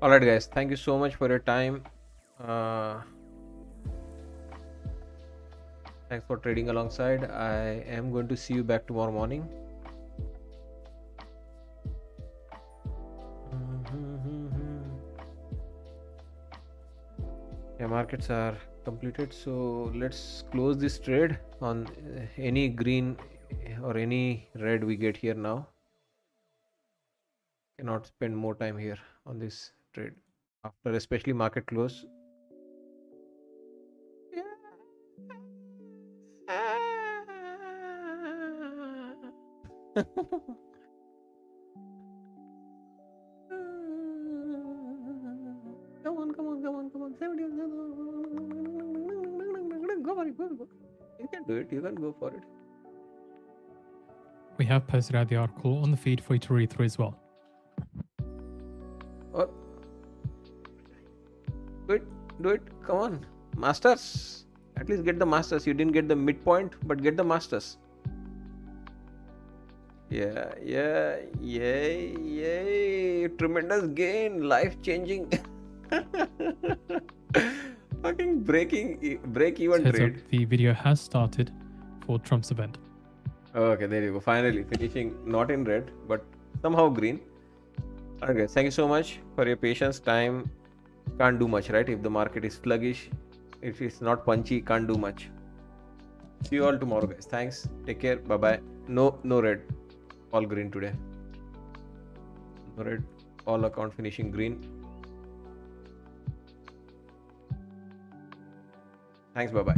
All right, guys. Thank you so much for your time. Thanks for trading alongside. I am going to see you back tomorrow morning. Yeah, markets are completed. So let's close this trade on any green or any red we get here now. Cannot spend more time here on this trade after especially market close. Come on, come on, come on, come on. 70. Go for it, go, go. You can do it, you can go for it. We have posted out the article on the feed for you to read through as well. Or do it, come on. Masters. At least get the masters. You didn't get the midpoint, but get the masters. Yeah. Yay. Tremendous gain. Life changing. Fucking break even Heads trade. up, the video has started for Trump's event. Okay, there you go. Finally finishing not in red, but somehow green. Alright guys, thank you so much for your patience. Time can't do much, right? If the market is sluggish, if it's not punchy, can't do much. See you all tomorrow, guys. Thanks. Take care. Bye bye. No red. All green today. No red. All account finishing green. Thanks. Bye bye.